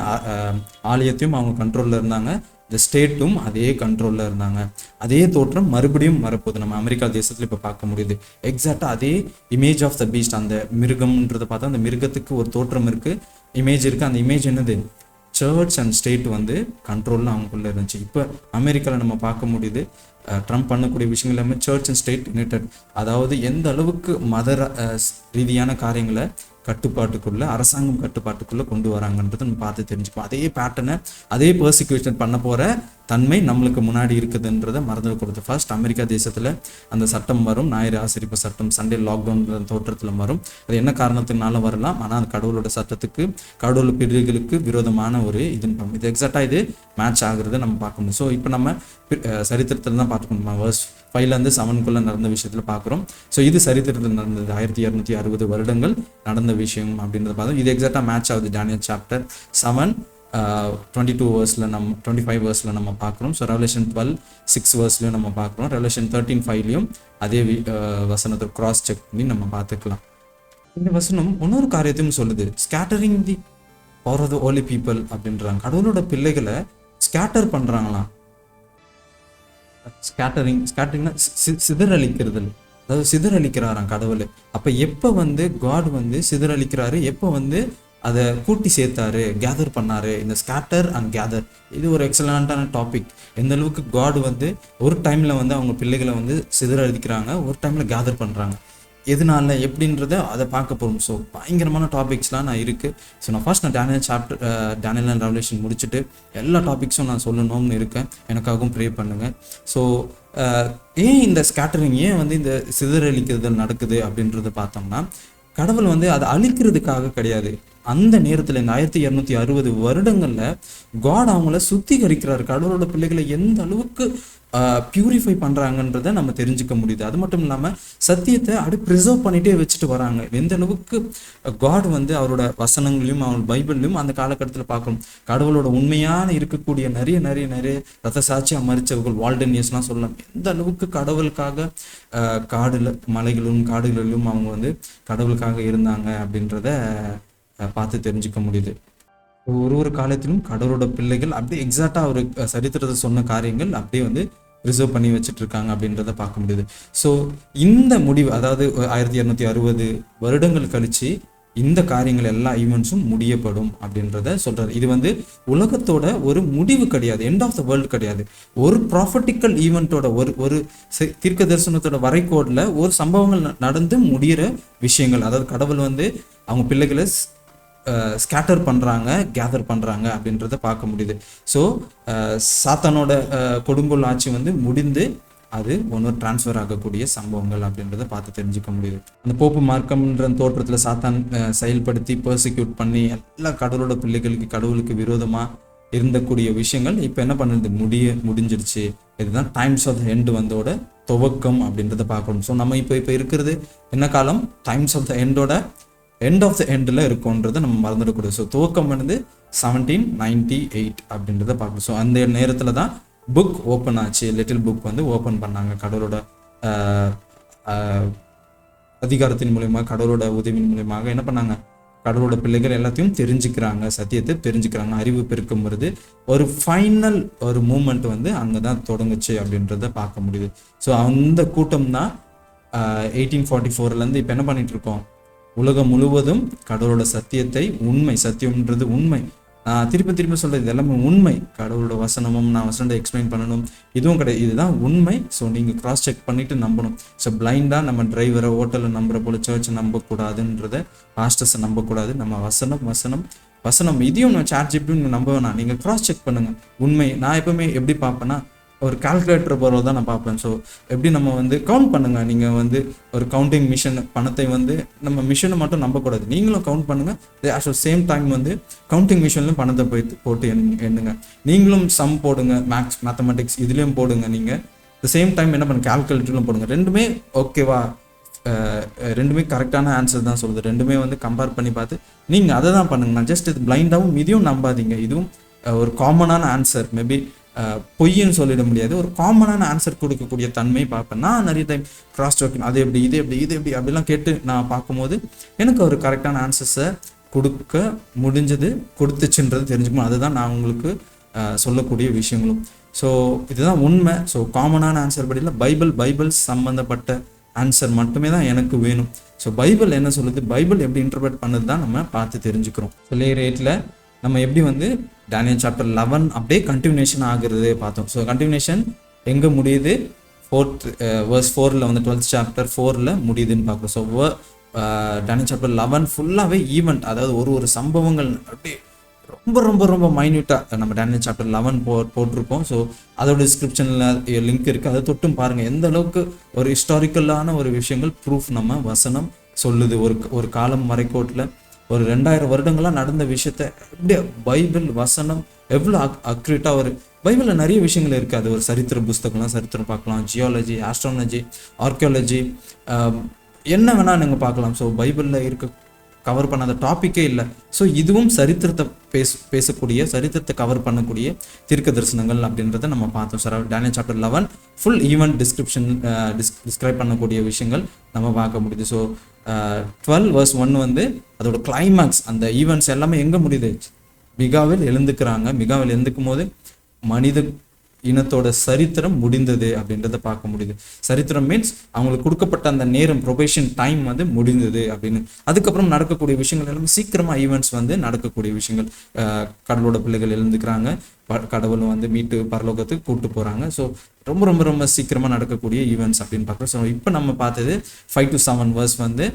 ஆலயத்தையும் அவங்க கண்ட்ரோலில் இருந்தாங்க, இந்த ஸ்டேட்டும் அதே கண்ட்ரோலில் இருந்தாங்க. அதே தோற்றம் மறுபடியும் வரப்போகுது. நம்ம அமெரிக்கா தேசத்தில் இப்போ பார்க்க முடியுது. எக்ஸாக்டாக அதே இமேஜ் ஆஃப் த பீஸ்ட், அந்த மிருகம்ன்றதை பார்த்தா அந்த மிருகத்துக்கு ஒரு தோற்றம் இருக்குது, இமேஜ் இருக்குது. அந்த இமேஜ் என்னது, சர்ச் அண்ட் ஸ்டேட் கண்ட்ரோலில் அவங்களுக்குள்ள இருந்துச்சு. இப்போ அமெரிக்காவில் நம்ம பார்க்க முடியுது, ட்ரம்ப் பண்ணக்கூடிய விஷயங்கள் எல்லாமே சர்ச் அண்ட் ஸ்டேட் யுனைடெட், அதாவது எந்த அளவுக்கு மத ரீதியான காரியங்களை கட்டுப்பாட்டுக்குள்ள அரசாங்கம் கட்டுப்பாட்டுக்குள்ள கொண்டு வராங்கன்றது நம்ம பார்த்து தெரிஞ்சுப்போம். அதே பேட்டர்னை அதே பர்சிக்யூஷன் பண்ண போற தன்மை நம்மளுக்கு முன்னாடி இருக்குதுன்றதை மறந்து கொடுத்து ஃபர்ஸ்ட் அமெரிக்கா தேசத்துல அந்த சட்டம் வரும், ஞாயிறு ஆசிரிப்பு சட்டம், சண்டே லாக்டவுன் தோற்றத்துல வரும். அது என்ன காரணத்தினால வரலாம், ஆனால் அந்த கடவுளோட சட்டத்துக்கு கடவுள் பிரிவுகளுக்கு விரோதமான ஒரு இது எக்ஸாக்டா இது மேட்ச் ஆகுறத நம்ம பார்க்க முடியும். ஸோ இப்போ நம்ம சரித்திரத்தில் தான் பார்த்துக்கணும். வர்ஸ் 5 7 நடந்த விஷயத்துல பார்க்குறோம். ஸோ இது சரித்திரத்தில் நடந்தது, 1260 வருடங்கள் நடந்த விஷயம் அப்படின்றத பார்த்தோம். இது எக்ஸாக்டா மேட்ச் ஆகுது Daniel chapter 7 22 verseல நம்ம 25 verseல நம்ம பார்க்குறோம். ஸோ Revelation 12 6 verseலையும் நம்ம பார்க்குறோம். Revelation 13 5லையும் அதே வசனத்தை கிராஸ் செக் பண்ணி நம்ம பார்த்துக்கலாம். இந்த வசனம் இன்னொரு காரியத்தையும் சொல்லுது, scattering the power of the holy people அப்படின்றாங்க. கடவுளோட பிள்ளைகளை ஸ்கேட்டர் பண்றாங்களாம். ஸ்கேட்டரிங்னா சிதறளிக்கிறது, அதாவது சிதறளிக்கிறாராம் கடவுள். அப்ப எப்ப காட் சிதறளிக்கிறாரு, எப்ப அதை கூட்டி சேர்த்தாரு, கேதர் பண்ணாரு. இந்த ஸ்கேட்டர் அண்ட் கேதர் இது ஒரு எக்ஸலண்டான டாபிக். எந்த அளவுக்கு காட் ஒரு டைம்ல அவங்க பிள்ளைகளை சிதறடிக்கிறாங்க, ஒரு டைம்ல கேதர் பண்றாங்க, எதனால எப்படின்றத அதை பார்க்க போகிறோம். ஸோ பயங்கரமான டாபிக்ஸ்லாம் நான் இருக்குது. ஸோ நான் ஃபர்ஸ்ட் டேனியல் அண்ட் ரெவலேஷன் முடிச்சுட்டு எல்லா டாபிக்ஸும் நான் சொல்லணும்னு இருக்கேன். எனக்காகவும் ப்ரே பண்ணுங்கள். ஸோ ஏன் இந்த ஸ்கேட்டரிங், ஏன் இந்த சிதறளிக்கிறது நடக்குது அப்படின்றத பார்த்தோம்னா, கடவுள் அதை அழிக்கிறதுக்காக கிடையாது. அந்த நேரத்தில் இந்த 1260 வருடங்களில் காட் அவங்கள சுத்திகரிக்கிறார். கடவுளோட பிள்ளைகளை எந்த அளவுக்கு பியூரிஃபை பண்ணுறாங்கன்றதை நம்ம தெரிஞ்சுக்க முடியுது. அது மட்டும் இல்லாமல் சத்தியத்தை அப்படியே ப்ரிசர்வ் பண்ணிகிட்டே வச்சுட்டு வராங்க. எந்த அளவுக்கு காட் அவரோட வசனங்களையும் அவரோட பைபிள்லையும் அந்த காலகட்டத்தில் பார்க்கணும். கடவுளோட உண்மையான இருக்கக்கூடிய நிறைய நிறைய நிறைய ரத்த சாட்சியாக மரிச்சவர்கள் வால்டனியர்ஸ்லாம் சொல்லலாம். எந்த அளவுக்கு கடவுளுக்காக மலைகளிலும் காடுகளிலும் அவங்க கடவுளுக்காக இருந்தாங்க அப்படின்றத பார்த்து தெரிஞ்சுக்க முடியுது. ஒரு காலத்திலும் கடவுளோட பிள்ளைகள் அப்படியே எக்ஸாக்டா ஒரு சரித்திரத்தை சொன்ன காரியங்கள் அப்படியே ரிசர்வ் பண்ணி வச்சுட்டு இருக்காங்க அப்படின்றத பார்க்க முடியுது. ஸோ இந்த முடிவு, அதாவது 1260 வருடங்கள் கழிச்சு இந்த காரியங்கள் எல்லா ஈவெண்ட்ஸும் முடியப்படும் அப்படின்றத சொல்றாரு. இது உலகத்தோட ஒரு முடிவு கிடையாது, எண்ட் ஆஃப் த வேர்ல்டு கிடையாது. ஒரு ப்ராஃபட்டிக்கல் ஈவெண்ட்டோட ஒரு தீர்க்க தரிசனத்தோட வரைகோடில் ஒரு சம்பவங்கள் நடந்து முடிகிற விஷயங்கள். அதாவது கடவுள் அவங்க பிள்ளைகளை ஸ்கேட்டர் பண்ணுறாங்க, கேதர் பண்ணுறாங்க அப்படின்றத பார்க்க முடியுது. ஸோ சாத்தானோட கொடுங்கோல் ஆட்சி முடிந்து அது டிரான்ஸ்ஃபர் ஆகக்கூடிய சம்பவங்கள் அப்படின்றத பார்த்து தெரிஞ்சுக்க முடியுது. அந்த போப்பு மார்க்கம்ன்ற தோற்றத்தில் சாத்தான் செயல்படுத்தி பர்சிக்யூட் பண்ணி எல்லா கடவுளோட பிள்ளைகளுக்கு கடவுளுக்கு விரோதமாக இருந்தக்கூடிய விஷயங்கள் இப்போ என்ன பண்ணுறது, முடிஞ்சிருச்சு. இதுதான் டைம்ஸ் ஆஃப் த எண்ட் துவக்கம் அப்படின்றத பார்க்கணும். ஸோ நம்ம இப்போ இருக்கிறது என்ன காலம், times of the end of the எண்டில் இருக்கும்ன்றதை நம்ம மறந்துடக்கூடாது. ஸோ துவக்கம் 1798 அப்படின்றத பார்க்கணும். ஸோ அந்த நேரத்தில் தான் புக் ஓப்பன் ஆச்சு, லிட்டில் புக் ஓப்பன் பண்ணாங்க. கடவுளோட அதிகாரத்தின் மூலியமாக, கடவுளோட உதவியின் மூலியமாக என்ன பண்ணாங்க, கடவுளோட பிள்ளைகள் எல்லாத்தையும் தெரிஞ்சுக்கிறாங்க, சத்தியத்தை தெரிஞ்சுக்கிறாங்க. அறிவு பெருக்கம் வருது. ஒரு ஃபைனல் ஒரு மூமெண்ட் வந்து அங்கே தான் தொடங்குச்சு அப்படின்றத பார்க்க முடியுது. ஸோ அந்த கூட்டம் தான் 1844 இப்போ என்ன பண்ணிட்டு இருக்கோம், உலகம் முழுவதும் கடவுளோட சத்தியத்தை, உண்மை, சத்தியம்ன்றது உண்மை. திரும்ப சொல்றது இது எல்லாமே உண்மை. கடவுளோட வசனமும் நான் வசனத்தை எக்ஸ்பிளைன் பண்ணணும், இதுவும் கிடையாது, இதுதான் உண்மை. ஸோ நீங்கள் கிராஸ் செக் பண்ணிட்டு நம்பணும். ஸோ பிளைண்டாக நம்ம டிரைவரை ஹோட்டலில் நம்புற போல சர்ச்சை நம்பக்கூடாதுன்றத, பாஸ்டர்ஸை நம்பக்கூடாது. நம்ம வசனம் இதையும் நான் சார்ஜிப்டும் நம்ப வேணாம். நீங்கள் கிராஸ் செக் பண்ணுங்க. உண்மை நான் எப்பவுமே எப்படி பார்ப்பேன்னா, ஒரு கால்குலேட்டர் போகிறத தான் நான் பார்ப்பேன். ஸோ எப்படி நம்ம வந்து கவுண்ட் பண்ணுங்கள். நீங்கள் வந்து ஒரு கவுண்டிங் மிஷின், பணத்தை வந்து நம்ம மிஷினை மட்டும் நம்பக்கூடாது, நீங்களும் கவுண்ட் பண்ணுங்கள். அட் சேம் டைம் வந்து கவுண்டிங் மிஷின்லையும் பணத்தை போட்டு எண்ணுங்க. நீங்களும் சம் போடுங்க, மேத்தமெட்டிக்ஸ் இதுலேயும் போடுங்க. நீங்கள் சேம் டைம் என்ன பண்ணுங்க, கால்குலேட்டர்லையும் போடுங்க. ரெண்டுமே ஓகேவா, ரெண்டுமே கரெக்டான ஆன்சர் தான் சொல்லுது. ரெண்டுமே வந்து கம்பேர் பண்ணி பார்த்து நீங்கள் அதை தான் பண்ணுங்க. நான் ஜஸ்ட் இது பிளைண்டாகவும் இதையும் நம்பாதீங்க. இதுவும் ஒரு காமனான ஆன்சர், மேபி பொய்ன்னு சொல்லிட முடியாது, ஒரு காமனான ஆன்சர் கொடுக்கக்கூடிய தன்மை பார்ப்பேன். நான் நிறைய டைம் கிராஸ் செக், அது எப்படி, இது எப்படி அப்படிலாம் கேட்டு நான் பார்க்கும்போது எனக்கு ஒரு கரெக்டான ஆன்சர்ஸை கொடுத்துச்சுன்றது தெரிஞ்சுக்கணும். அதுதான் நான் உங்களுக்கு சொல்லக்கூடிய விஷயங்களும். ஸோ இதுதான் உண்மை. ஸோ காமனான ஆன்சர் படியில் பைபிள் சம்மந்தப்பட்ட ஆன்சர் மட்டுமே தான் எனக்கு வேணும். ஸோ பைபிள் என்ன சொல்லுது, பைபிள் எப்படி இன்டர்பிரட் பண்ணது தான் நம்ம பார்த்து தெரிஞ்சுக்கிறோம். ஸோ ரேட்டில் நம்ம எப்படி வந்து டேனியல் சாப்டர் 11 அப்படியே கண்டினியூஷன் ஆகுறது பார்த்தோம். ஸோ கண்டினியூஷன் எங்கே முடியுது, 4th verse 4 வந்து 12th chapter 4 முடியுதுன்னு பார்க்குறோம். ஸோ டேனியல் சாப்டர் 11 ஃபுல்லாகவே ஈவெண்ட், அதாவது ஒரு சம்பவங்கள் அப்படியே ரொம்ப மைன்யூட்டாக நம்ம டேனியல் சாப்டர் 11 போட்டிருக்கோம். ஸோ அதோட டிஸ்கிரிப்ஷனில் லிங்க் இருக்குது, அதை தொட்டும் பாருங்கள். எந்த அளவுக்கு ஒரு ஹிஸ்டாரிக்கலான ஒரு விஷயங்கள் ப்ரூஃப் நம்ம வசனம் சொல்லுது. ஒரு காலம் வரைக்கோட்டில் ஒரு 2000 வருடங்களாக நடந்த விஷயத்த எப்படியே பைபிள் வசனம் எவ்வளோ அக்யூரேட்டாக ஒரு பைபிளில் நிறைய விஷயங்கள் இருக்குது. அது ஒரு சரித்திர புஸ்தகம்லாம் சரித்திரம் பார்க்கலாம், ஜியாலஜி, ஆஸ்ட்ராலஜி, ஆர்கியாலஜி, என்ன வேணால் நீங்கள் பார்க்கலாம். ஸோ பைபிளில் இருக்க கவர் பண்ணாத டாப்பிக்கே இல்லை. ஸோ இதுவும் சரித்திரத்தை பேசக்கூடிய, சரித்திரத்தை கவர் பண்ணக்கூடிய தீர்க்க தரிசனங்கள் அப்படின்றத நம்ம பார்த்தோம். Sir Daniel chapter 11 full event describe பண்ணக்கூடிய விஷயங்கள் நம்ம பார்க்க முடியுது. ஸோ 12 verse 1 வந்து அதோட கிளைமேக்ஸ், அந்த ஈவெண்ட்ஸ் எல்லாமே எங்கே முடியுது, மிகாவில் எழுந்துக்கிறாங்க. மிகாவில் எழுந்துக்கும் போது மனித இனத்தோட சரித்திரம் முடிந்தது அப்படின்றத பார்க்க முடியுது. சரித்திரம் மீன்ஸ் அவங்களுக்கு கொடுக்கப்பட்ட அந்த நேரம், ப்ரொபேஷன் டைம் வந்து முடிந்தது அப்படின்னு. அதுக்கப்புறம் நடக்கக்கூடிய விஷயங்கள் எல்லாமே சீக்கிரமாக ஈவெண்ட்ஸ் வந்து நடக்கக்கூடிய விஷயங்கள். கடவுளோட பிள்ளைகள் எழுந்துக்கிறாங்க, கடவுளை வந்து மீட்டு பரலோகத்துக்கு கூப்பிட்டு போகிறாங்க. ஸோ ரொம்ப சீக்கிரமாக நடக்கக்கூடிய ஈவெண்ட்ஸ் அப்படின்னு பார்க்குறோம். ஸோ இப்போ நம்ம பார்த்தது 5 to 7 verse வந்து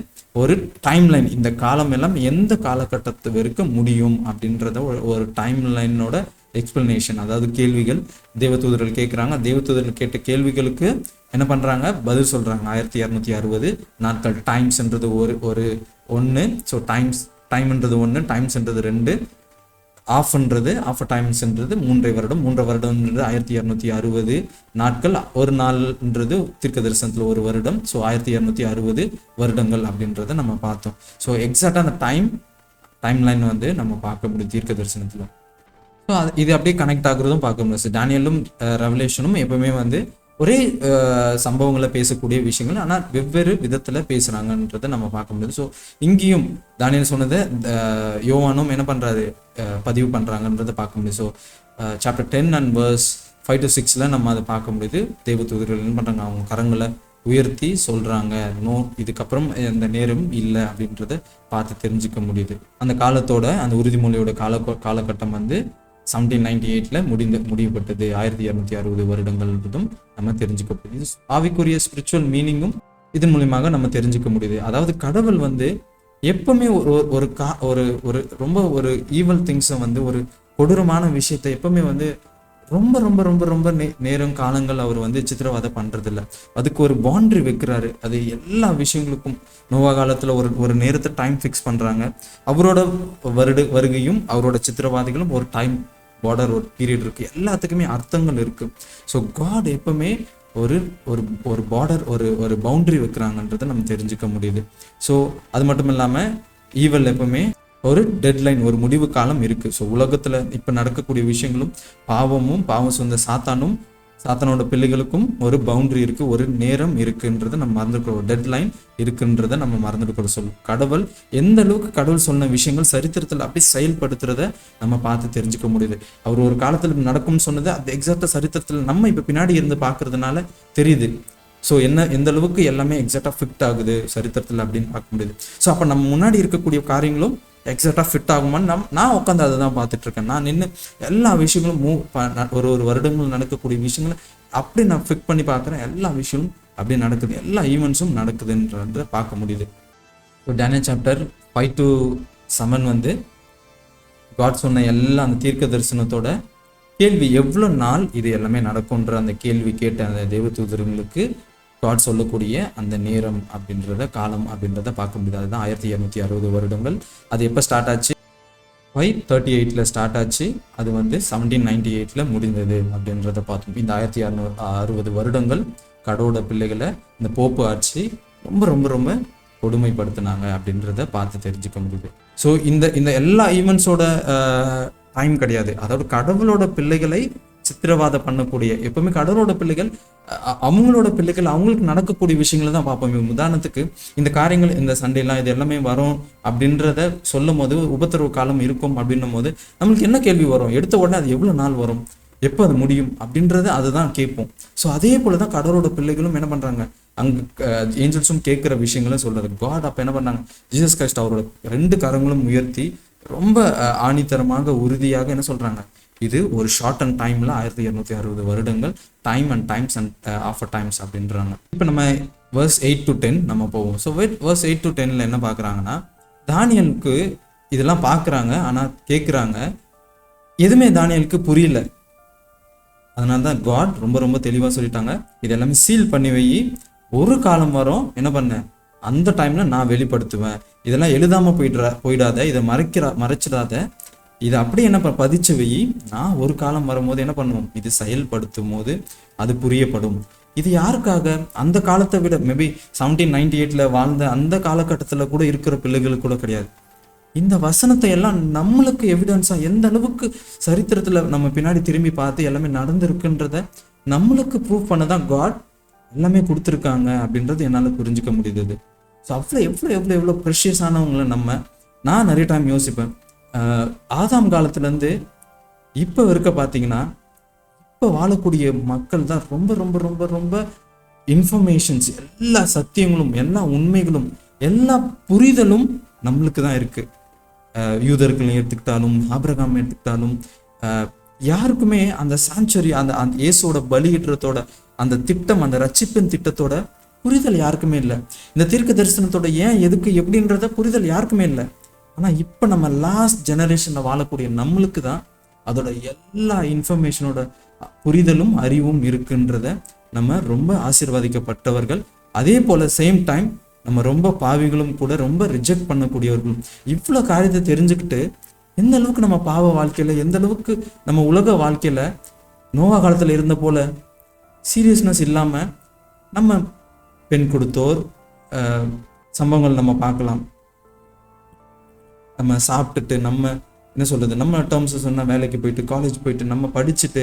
ஒரு டைம் லைன், இந்த காலம் எல்லாம் எந்த காலகட்டத்து வரைக்கும் முடியும் அப்படின்றத ஒரு டைம் லைனோட எக்ஸ்பிளனேஷன். அதாவது கேள்விகள் தேவதூதர்கள் கேட்குறாங்க, தேவதூதர்கள் கேட்ட கேள்விகளுக்கு என்ன பண்ணுறாங்க, பதில் சொல்கிறாங்க. 1260 நாட்கள். டைம்ஸ்ன்றது ஒரு 1. ஸோ டைம்ன்றது 1, டைம்ஸ்ன்றது 2, ஆஃப் டைம்ஸ்ன்றது 3 வருடம். 3 வருடம்ன்றது 1260 நாட்கள். ஒரு நாள்ன்றது தீர்க்க தரிசனத்தில் ஒரு வருடம். ஸோ 1260 வருடங்கள் அப்படின்றத நம்ம பார்த்தோம். ஸோ எக்ஸாக்டாக அந்த டைம் லைன் வந்து நம்ம பார்க்க முடியும் தீர்க்க தரிசனத்தில். ஸோ இது அப்படியே கனெக்ட் ஆகுறதும் பார்க்க முடியும். டேனியலும் ரெவலேஷனும் எப்பவுமே வந்து ஒரே சம்பவங்களை பேசக்கூடிய விஷயங்கள், ஆனால் வெவ்வேறு விதத்தில் பேசுகிறாங்கன்றதை நம்ம பார்க்க முடியுது. ஸோ இங்கேயும் தானியல் சொன்னதை யோவானும் என்ன பண்ணுறாரு, பதிவு பண்ணுறாங்கன்றதை பார்க்க முடியுது. So chapter 10 and verse 5 to 6 நம்ம அதை பார்க்க முடியுது. தேவதூதர்கள் என்ன பண்ணுறாங்க, அவங்க கரங்களை உயர்த்தி சொல்கிறாங்க, நோ, இதுக்கப்புறம் அந்த நேரம் இல்லை அப்படின்றத பார்த்து தெரிஞ்சுக்க முடியுது. அந்த காலத்தோட அந்த உறுதிமொழியோட காலகட்டம் வந்து 1798 முடிவுபட்டது. 1260 வருடங்கள்ன்றதும் நம்ம தெரிஞ்சுக்க முடியுது. ஆவிக்குரிய ஸ்பிரிச்சுவல் மீனிங்கும் இதன் மூலியமாக நம்ம தெரிஞ்சுக்க முடியுது. அதாவது கடவுள் வந்து எப்பவுமே ஒரு ரொம்ப ஒரு ஈவல் திங்ஸை வந்து, ஒரு கொடூரமான விஷயத்தை எப்பவுமே வந்து ரொம்ப நேரம் காலங்கள் அவர் வந்து சித்திரவதை பண்றதில்ல. அதுக்கு ஒரு பவுண்டரி வைக்கிறாரு. அது எல்லா விஷயங்களுக்கும் நோவா காலத்துல ஒரு நேரத்தை டைம் ஃபிக்ஸ் பண்றாங்க. அவரோட வருகையும் அவரோட சித்திரவாதிகளும் ஒரு டைம் பார்டர், ஒரு பீரியட் இருக்கு. எல்லாத்துக்குமே அர்த்தங்கள் இருக்கு. ஸோ காட் எப்பவுமே ஒரு பார்டர், ஒரு பவுண்டரி வைக்கிறாங்கன்றதை நம்ம தெரிஞ்சுக்க முடியுது. ஸோ அது மட்டும் இல்லாமல் ஈவல் எப்பவுமே ஒரு டெட்லைன், ஒரு முடிவு காலம் இருக்கு. ஸோ உலகத்துல இப்ப நடக்கக்கூடிய விஷயங்களும் பாவம் சொந்த சாத்தானும் சாத்தானோட பிள்ளைகளுக்கும் ஒரு பவுண்டரி இருக்குது, ஒரு நேரம் இருக்குன்றதை நம்ம மறந்துருக்கிறோம், ஒரு டெட்லைன் இருக்குன்றதை நம்ம மறந்துருக்கிறோம். கடவுள் எந்த அளவுக்கு கடவுள் சொன்ன விஷயங்கள் சரித்திரத்தில் அப்படி செயல்படுத்துறத நம்ம பார்த்து தெரிஞ்சுக்க முடியுது. அவர் ஒரு காலத்தில் நடக்கும்னு சொன்னது அது எக்ஸாக்டாக சரித்திரத்தில் நம்ம இப்போ பின்னாடி இருந்து பார்க்கறதுனால தெரியுது. ஸோ எந்த அளவுக்கு எல்லாமே எக்ஸாக்டாக ஃபிட் ஆகுது சரித்திரத்தில் அப்படின்னு பார்க்க முடியுது. ஸோ அப்போ நம்ம முன்னாடி இருக்கக்கூடிய காரியங்களும் எக்ஸாக்டாக ஃபிட் ஆகுமான்னு நான் உட்காந்து அதை தான் பார்த்துட்டு இருக்கேன். நான் நின்று எல்லா விஷயங்களும் ஒரு வருடங்கள் நடக்கக்கூடிய விஷயங்களை அப்படி நான் ஃபிட் பண்ணி பார்க்குறேன். எல்லா விஷயமும் அப்படி நடக்குது, எல்லா ஈவெண்ட்ஸும் நடக்குதுன்றத பார்க்க முடியுது. இப்போ டேனியல் சாப்டர் 5-7 வந்து காட் சொன்ன எல்லா அந்த தீர்க்க தரிசனத்தோட கேள்வி எவ்வளோ நாள் இது எல்லாமே நடக்கும்ன்ற அந்த கேள்வி கேட்ட அந்த தேவதூதர்களுக்கு காட் சொல்லக்கூடிய அந்த நேரம் அப்படின்றத காலம் அப்படின்றத பார்க்க முடியாது. அதுதான் 1260 வருடங்கள். அது எப்போ ஸ்டார்ட் ஆச்சு? 538 ஸ்டார்ட் ஆச்சு. அது வந்து 1798 முடிந்தது அப்படின்றத பார்த்தோம். இந்த 1660 வருடங்கள் கடவுளோட பிள்ளைகளை இந்த போப்பு ஆட்சி ரொம்ப ரொம்ப ரொம்ப கொடுமைப்படுத்தினாங்க அப்படின்றத பார்த்து தெரிஞ்சுக்க முடியுது. ஸோ இந்த எல்லா ஈவெண்ட்ஸோட டைம் கிடையாது. அதாவது கடவுளோட பிள்ளைகளை சித்திரவாதம் பண்ணக்கூடிய, எப்பவுமே கடவுளோட பிள்ளைகள் அவங்களோட பிள்ளைகள் அவங்களுக்கு நடக்கக்கூடிய விஷயங்களை தான் பார்ப்போம். உதாரணத்துக்கு இந்த காரியங்கள், இந்த சண்டைலாம் இது எல்லாமே வரும் அப்படின்றத சொல்லும் போது, உபத்திரவு காலம் இருக்கும் அப்படின்னும் போது நம்மளுக்கு என்ன கேள்வி வரும்? எடுத்த உடனே அது எவ்வளோ நாள் வரும், எப்போ அது முடியும் அப்படின்றத அதுதான் கேட்போம். ஸோ அதே போல தான் கடவுளோட பிள்ளைகளும் என்ன பண்ணுறாங்க, அங்கே ஏஞ்சல்ஸும் கேட்குற விஷயங்களும் சொல்றது. காட் அப்போ என்ன பண்ணாங்க, ஜீசஸ் கிரைஸ்ட் அவரோட 2 கரங்களும் உயர்த்தி ரொம்ப ஆணித்தரமாக உறுதியாக என்ன சொல்றாங்க, இது ஒரு ஷார்ட் அண்ட் டைம்ல 1260 வருடங்கள், time and times and offer times அப்படின்றாங்க. இப்போ நம்ம verse 8-10 நம்ம போவோம். ஸோ verse 8-10 என்ன பார்க்குறாங்கன்னா, தானியலுக்கு இதெல்லாம் பார்க்குறாங்க, ஆனால் கேட்குறாங்க, எதுவுமே தானியலுக்கு புரியல. அதனால தான் காட் ரொம்ப ரொம்ப தெளிவாக சொல்லிட்டாங்க, இது எல்லாமே சீல் பண்ணி வை, ஒரு காலம் வரும் என்ன பண்ண அந்த டைம்ல நான் வெளிப்படுத்துவேன், இதெல்லாம் எழுதாம போயிடாத, இதை மறைச்சிடாத, இதை அப்படியே என்ன பதிச்சு வை, நான் ஒரு காலம் வரும்போது என்ன பண்ணுவோம், இது செயல்படுத்தும் போது அது புரியப்படும். இது யாருக்காக? அந்த காலத்தை விட மேபி 1798 வாழ்ந்த அந்த காலகட்டத்தில் கூட இருக்கிற பிள்ளைகளுக்கு கூட கிடையாது. இந்த வசனத்தை எல்லாம் நம்மளுக்கு எவிடன்ஸா எந்த அளவுக்கு சரித்திரத்துல நம்ம பின்னாடி திரும்பி பார்த்து எல்லாமே நடந்திருக்குன்றத நம்மளுக்கு ப்ரூவ் பண்ணதான் காட் எல்லாமே கொடுத்துருக்காங்க அப்படின்றது என்னால் புரிஞ்சுக்க முடியுது. ஸோ எவ்வளோ ப்ரெஷியஸானவங்களை நான் நிறைய டைம் யோசிப்பேன். ஆதாம் காலத்துலேருந்து இப்போ இருக்க பார்த்தீங்கன்னா, இப்போ வாழக்கூடிய மக்கள் தான் ரொம்ப ரொம்ப ரொம்ப ரொம்ப இன்ஃபர்மேஷன்ஸ், எல்லா சத்தியங்களும், எல்லா உண்மைகளும், எல்லா புரிதலும் நம்மளுக்கு தான் இருக்குது. யூதர்கள் எடுத்துக்கிட்டாலும், ஆபிரகாம் எடுத்துக்கிட்டாலும், யாருக்குமே அந்த சாங்சுரி, அந்த இயேசுவோட பலியிடுறதோட அந்த திட்டம், அந்த ரட்சிப்பின் திட்டத்தோட புரிதல் யாருக்குமே இல்லை. இந்த தீர்க்க தரிசனத்தோட ஏன், எதுக்கு, எப்படின்றத புரிதல் யாருக்குமே இல்லை. ஆனால் இப்போ நம்ம லாஸ்ட் ஜெனரேஷனில் வாழக்கூடிய நம்மளுக்கு தான் அதோட எல்லா இன்ஃபர்மேஷனோட புரிதலும் அறிவும் இருக்குன்றத நம்ம ரொம்ப ஆசீர்வதிக்கப்பட்டவர்கள். அதே போல் சேம் டைம் நம்ம ரொம்ப பாவிகளும் கூட, ரொம்ப ரிஜெக்ட் பண்ணக்கூடியவர்களும். இவ்வளோ காரியத்தை தெரிஞ்சுக்கிட்டு எந்த அளவுக்கு நம்ம பாவ வாழ்க்கையில், எந்த அளவுக்கு நம்ம உலக வாழ்க்கையில் நோவா காலத்தில் இருந்த போல சீரியஸ்னஸ் இல்லாமல் நம்ம பெண் கொடுத்தோர் சம்பவங்கள் நம்ம பார்க்கலாம். நம்ம சாப்பிட்டுட்டு, நம்ம என்ன சொல்கிறது, நம்ம டேர்ம்ஸ் சொன்னால் வேலைக்கு போயிட்டு, காலேஜ் போயிட்டு, நம்ம படிச்சுட்டு,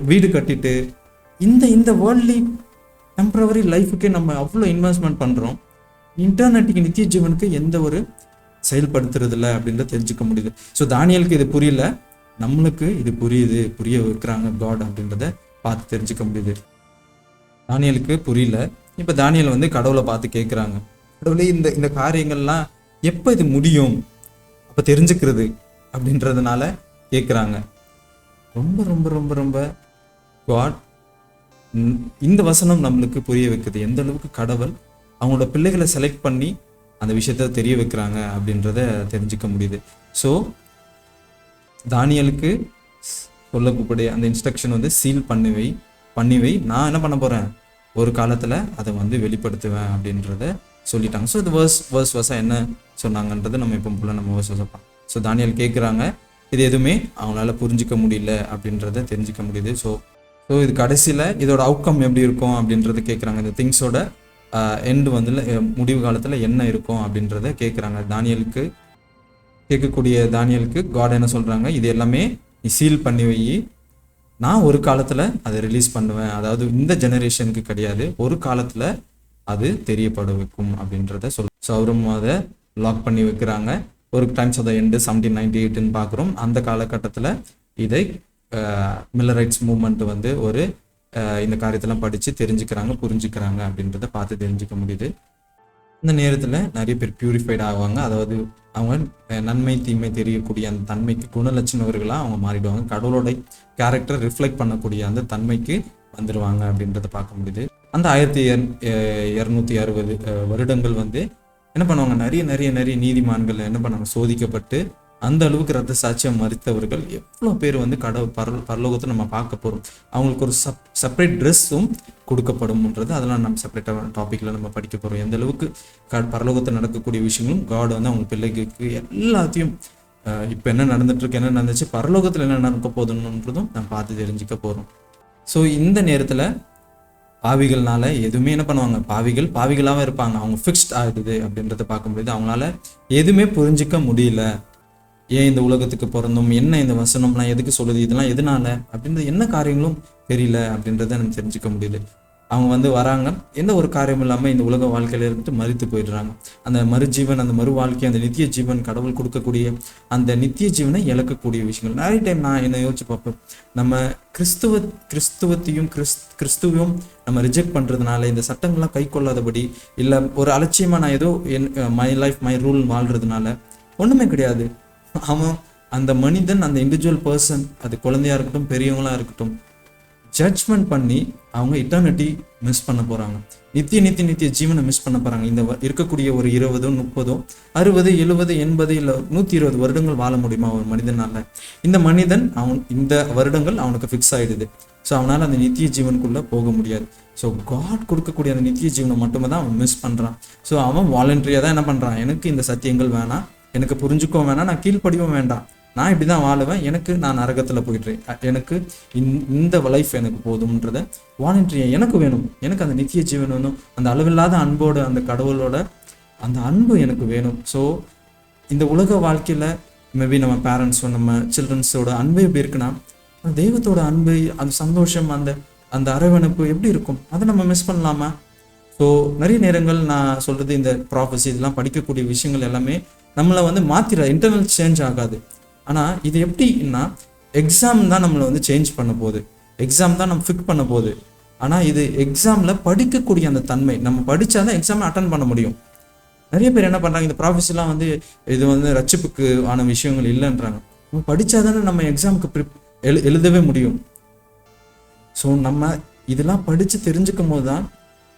வீடு கட்டிட்டு, இந்த வேர்ல்ட்லி டெம்பரவரி லைஃபுக்கே நம்ம அவ்வளோ இன்வெஸ்ட்மெண்ட் பண்ணுறோம். இன்டர்நெட்டுக்கு, நித்திய ஜீவனுக்கு எந்த ஒரு செயல்படுத்துறது இல்லை அப்படின்றத தெரிஞ்சுக்க முடியுது. ஸோ தானியலுக்கு இது புரியல, நம்மளுக்கு இது புரியுது, புரிய வைக்கிறாங்க காட் அப்படின்றத பார்த்து தெரிஞ்சுக்க முடியுது. தானியலுக்கு புரியல. இப்போ தானியல் வந்து கடவுளை பார்த்து கேட்குறாங்க, கடவுளே இந்த காரியங்கள்லாம் எப்போ இது முடியும், அப்போ தெரிஞ்சுக்கிறது அப்படின்றதுனால கேட்குறாங்க. ரொம்ப ரொம்ப ரொம்ப ரொம்ப காட் இந்த வசனம் நம்மளுக்கு புரிய வைக்குது, எந்த அளவுக்கு கடவுள் அவங்களோட பிள்ளைகளை செலக்ட் பண்ணி அந்த விஷயத்த தெரிய வைக்கிறாங்க அப்படின்றத தெரிஞ்சுக்க முடியுது. ஸோ தானியலுக்கு சொல்லக்கூடிய அந்த இன்ஸ்ட்ரக்ஷன் வந்து சீல் பண்ணி வை, நான் என்ன பண்ண போகிறேன், ஒரு காலத்தில் அதை வந்து வெளிப்படுத்துவேன் அப்படின்றத சொல்லிட்டாங்க. ஸோ இது வேர்ஸ் என்ன சொன்னாங்கன்றதை நம்ம இப்போ போல நம்ம வேர்ஸ் பார்ப்போம். ஸோ தானியல் கேட்குறாங்க, இது எதுவுமே அவங்களால புரிஞ்சிக்க முடியல அப்படின்றத தெரிஞ்சிக்க முடியுது. ஸோ இது கடைசியில் இதோட அவுட்கம் எப்படி இருக்கும் அப்படின்றத கேட்குறாங்க. இந்த திங்ஸோட எண்டு வந்து முடிவு காலத்தில் என்ன இருக்கும் அப்படின்றத கேட்குறாங்க. கேட்கக்கூடிய தானியலுக்கு காட் என்ன சொல்கிறாங்க, இது எல்லாமே நீ சீல் பண்ணி வை, நான் ஒரு காலத்தில் அதை ரிலீஸ் பண்ணுவேன், அதாவது இந்த ஜெனரேஷனுக்கு கிடையாது, ஒரு காலத்தில் அது தெரியப்பட வைக்கும் அப்படின்றத ஸோ அவரும் அதை லாக் பண்ணி வைக்கிறாங்க. ஒரு டைம்ஸ் ஆஃப் த எண்டு 1798ன்னு பார்க்குறோம். அந்த காலகட்டத்தில் இதை மில்லரைட்ஸ் மூவ்மெண்ட் வந்து ஒரு இந்த காரியத்தெல்லாம் படித்து தெரிஞ்சுக்கிறாங்க, புரிஞ்சுக்கிறாங்க அப்படின்றத பார்த்து தெரிஞ்சுக்க முடியுது. இந்த நேரத்தில் நிறைய பேர் பியூரிஃபைட் ஆவாங்க, அதாவது அவங்க நன்மை தீமை தெரியக்கூடிய அந்த தன்மைக்கு குணலட்சணவர்களாக அவங்க மாறிடுவாங்க, கடவுளோட கேரக்டர் ரிஃப்ளெக்ட் பண்ணக்கூடிய அந்த தன்மைக்கு வந்துடுவாங்க அப்படின்றத பார்க்க முடியுது. அந்த 1260 வருடங்கள் வந்து என்ன பண்ணுவாங்க, நிறைய நிறைய நிறைய நீதிமான்கள் என்ன பண்ணாங்க, சோதிக்கப்பட்டு அந்த அளவுக்கு ரத்த சாட்சியம் மறித்தவர்கள் எவ்வளோ பேர் வந்து பரலோகத்தை நம்ம பார்க்க போகிறோம். அவங்களுக்கு ஒரு செப்பரேட் ட்ரெஸ்ஸும் கொடுக்கப்படும்ன்றது அதெல்லாம் நம்ம செப்பரேட்டாக டாப்பிக்கில் நம்ம படிக்க போகிறோம். எந்த அளவுக்கு பரலோகத்தில் நடக்கக்கூடிய விஷயங்களும் காட் வந்து அவங்க பிள்ளைகளுக்கு எல்லாத்தையும் இப்போ என்ன நடந்துட்டுருக்கு, என்ன நடந்துச்சு, பரலோகத்தில் என்ன நடக்க போகுதுன்றதும் நம்ம பார்த்து தெரிஞ்சுக்க போகிறோம். ஸோ இந்த நேரத்தில் பாவிகள்னால எதுவுமே என்ன பண்ணுவாங்க, பாவிகளாக இருப்பாங்க, அவங்க ஃபிக்ஸ்ட் ஆகிடுது அப்படின்றத பார்க்க முடியுது. அவங்களால எதுவுமே புரிஞ்சிக்க முடியல. ஏன் இந்த உலகத்துக்கு பிறந்தோம், என்ன இந்த வசனம்லாம் எதுக்கு சொல்லுது, இதெல்லாம் எதனால அப்படின்றது என்ன காரியங்களும் தெரியல அப்படின்றத நம்ம தெரிஞ்சுக்க முடியுது. அவங்க வந்து வராங்க, எந்த ஒரு காரியம் இல்லாமல் இந்த உலக வாழ்க்கையில இருந்துட்டு மறித்து போயிடுறாங்க. அந்த மறுஜீவன், அந்த மறு வாழ்க்கை, அந்த நித்திய ஜீவன், கடவுள் கொடுக்கக்கூடிய அந்த நித்திய ஜீவனை இழக்கக்கூடிய விஷயங்கள் நிறைய டைம் நான் என்ன யோசிச்சு பார்ப்பேன். நம்ம கிறிஸ்துவையும் நம்ம ரிஜெக்ட் பண்ணுறதுனால, இந்த சட்டங்கள்லாம் கை கொள்ளாதபடி, இல்லை ஒரு அலட்சியமாக நான் ஏதோ மை லைஃப் மை ரூல் வாழ்றதுனால ஒன்றுமே கிடையாது. அவன் அந்த மனிதன், அந்த இண்டிவிஜுவல் பர்சன், அது குழந்தையா இருக்கட்டும் பெரியவங்களா இருக்கட்டும், ஜட்ஜ்மெண்ட் பண்ணி அவங்க இட்டர்னிட்டி மிஸ் பண்ண போறாங்க, நித்திய ஜீவனை மிஸ் பண்ண போறாங்க. இந்த இருக்கக்கூடிய ஒரு 20, 30, 60, 70, 80 இல்லை 120 வருடங்கள் வாழ முடியுமா ஒரு மனிதனால? இந்த மனிதன் இந்த வருடங்கள் அவனுக்கு ஃபிக்ஸ் ஆயிடுது. ஸோ அவனால் அந்த நித்திய ஜீவனுக்குள்ள போக முடியாது. ஸோ காட் கொடுக்கக்கூடிய அந்த நித்திய ஜீவனை மட்டுமே தான் அவன் மிஸ் பண்றான். ஸோ அவன் வாலண்டரியா தான் என்ன பண்றான், எனக்கு இந்த சத்தியங்கள் வேணாம், எனக்கு புரிஞ்சுக்கவும் வேணாம், நான் கீழ்ப்படியவும் வேண்டாம், நான் இப்படி தான் வாழுவேன், எனக்கு நான் நரகத்தில் போயிடுறேன், எனக்கு இந்த லைஃப் எனக்கு போதும்ன்றத வாலண்டரியா எனக்கு வேணும், எனக்கு அந்த நித்திய ஜீவன் வேணும், அந்த அளவில்லாத அன்போட, அந்த கடவுளோட அந்த அன்பு எனக்கு வேணும். ஸோ இந்த உலக வாழ்க்கையில் மேபி நம்ம பேரண்ட்ஸோ நம்ம சில்ட்ரன்ஸோட அன்பு எப்படி இருக்குன்னா, தெய்வத்தோட அன்பு, அந்த சந்தோஷம், அந்த அரவணைப்பு எப்படி இருக்கும், அதை நம்ம மிஸ் பண்ணலாமா? ஸோ நிறைய நேரங்கள் நான் சொல்கிறது, இந்த ப்ராஃபஸி இதெல்லாம் படிக்கக்கூடிய விஷயங்கள் எல்லாமே நம்மளை வந்து மாற்றிட, இன்டர்னல் சேஞ்ச் ஆகாது. ஆனால் இது எப்படின்னா, எக்ஸாம் தான் நம்மளை வந்து சேஞ்ச் பண்ண போகுது, எக்ஸாம் தான் நம்ம ஃபிக்ஸ் பண்ண போகுது. ஆனால் இது எக்ஸாமில் படிக்கக்கூடிய அந்த தன்மை, நம்ம படித்தாதான் எக்ஸாமை அட்டன் பண்ண முடியும். நிறைய பேர் என்ன பண்ணுறாங்க, இந்த ப்ராஃபஸிலாம் வந்து இது வந்து ரட்சிப்புக்கு ஆன விஷயங்கள் இல்லைன்றாங்க. நம்ம படித்தாதானே நம்ம எக்ஸாமுக்கு எழுதவே முடியும். ஸோ நம்ம இதெல்லாம் படித்து தெரிஞ்சுக்கும் போது தான்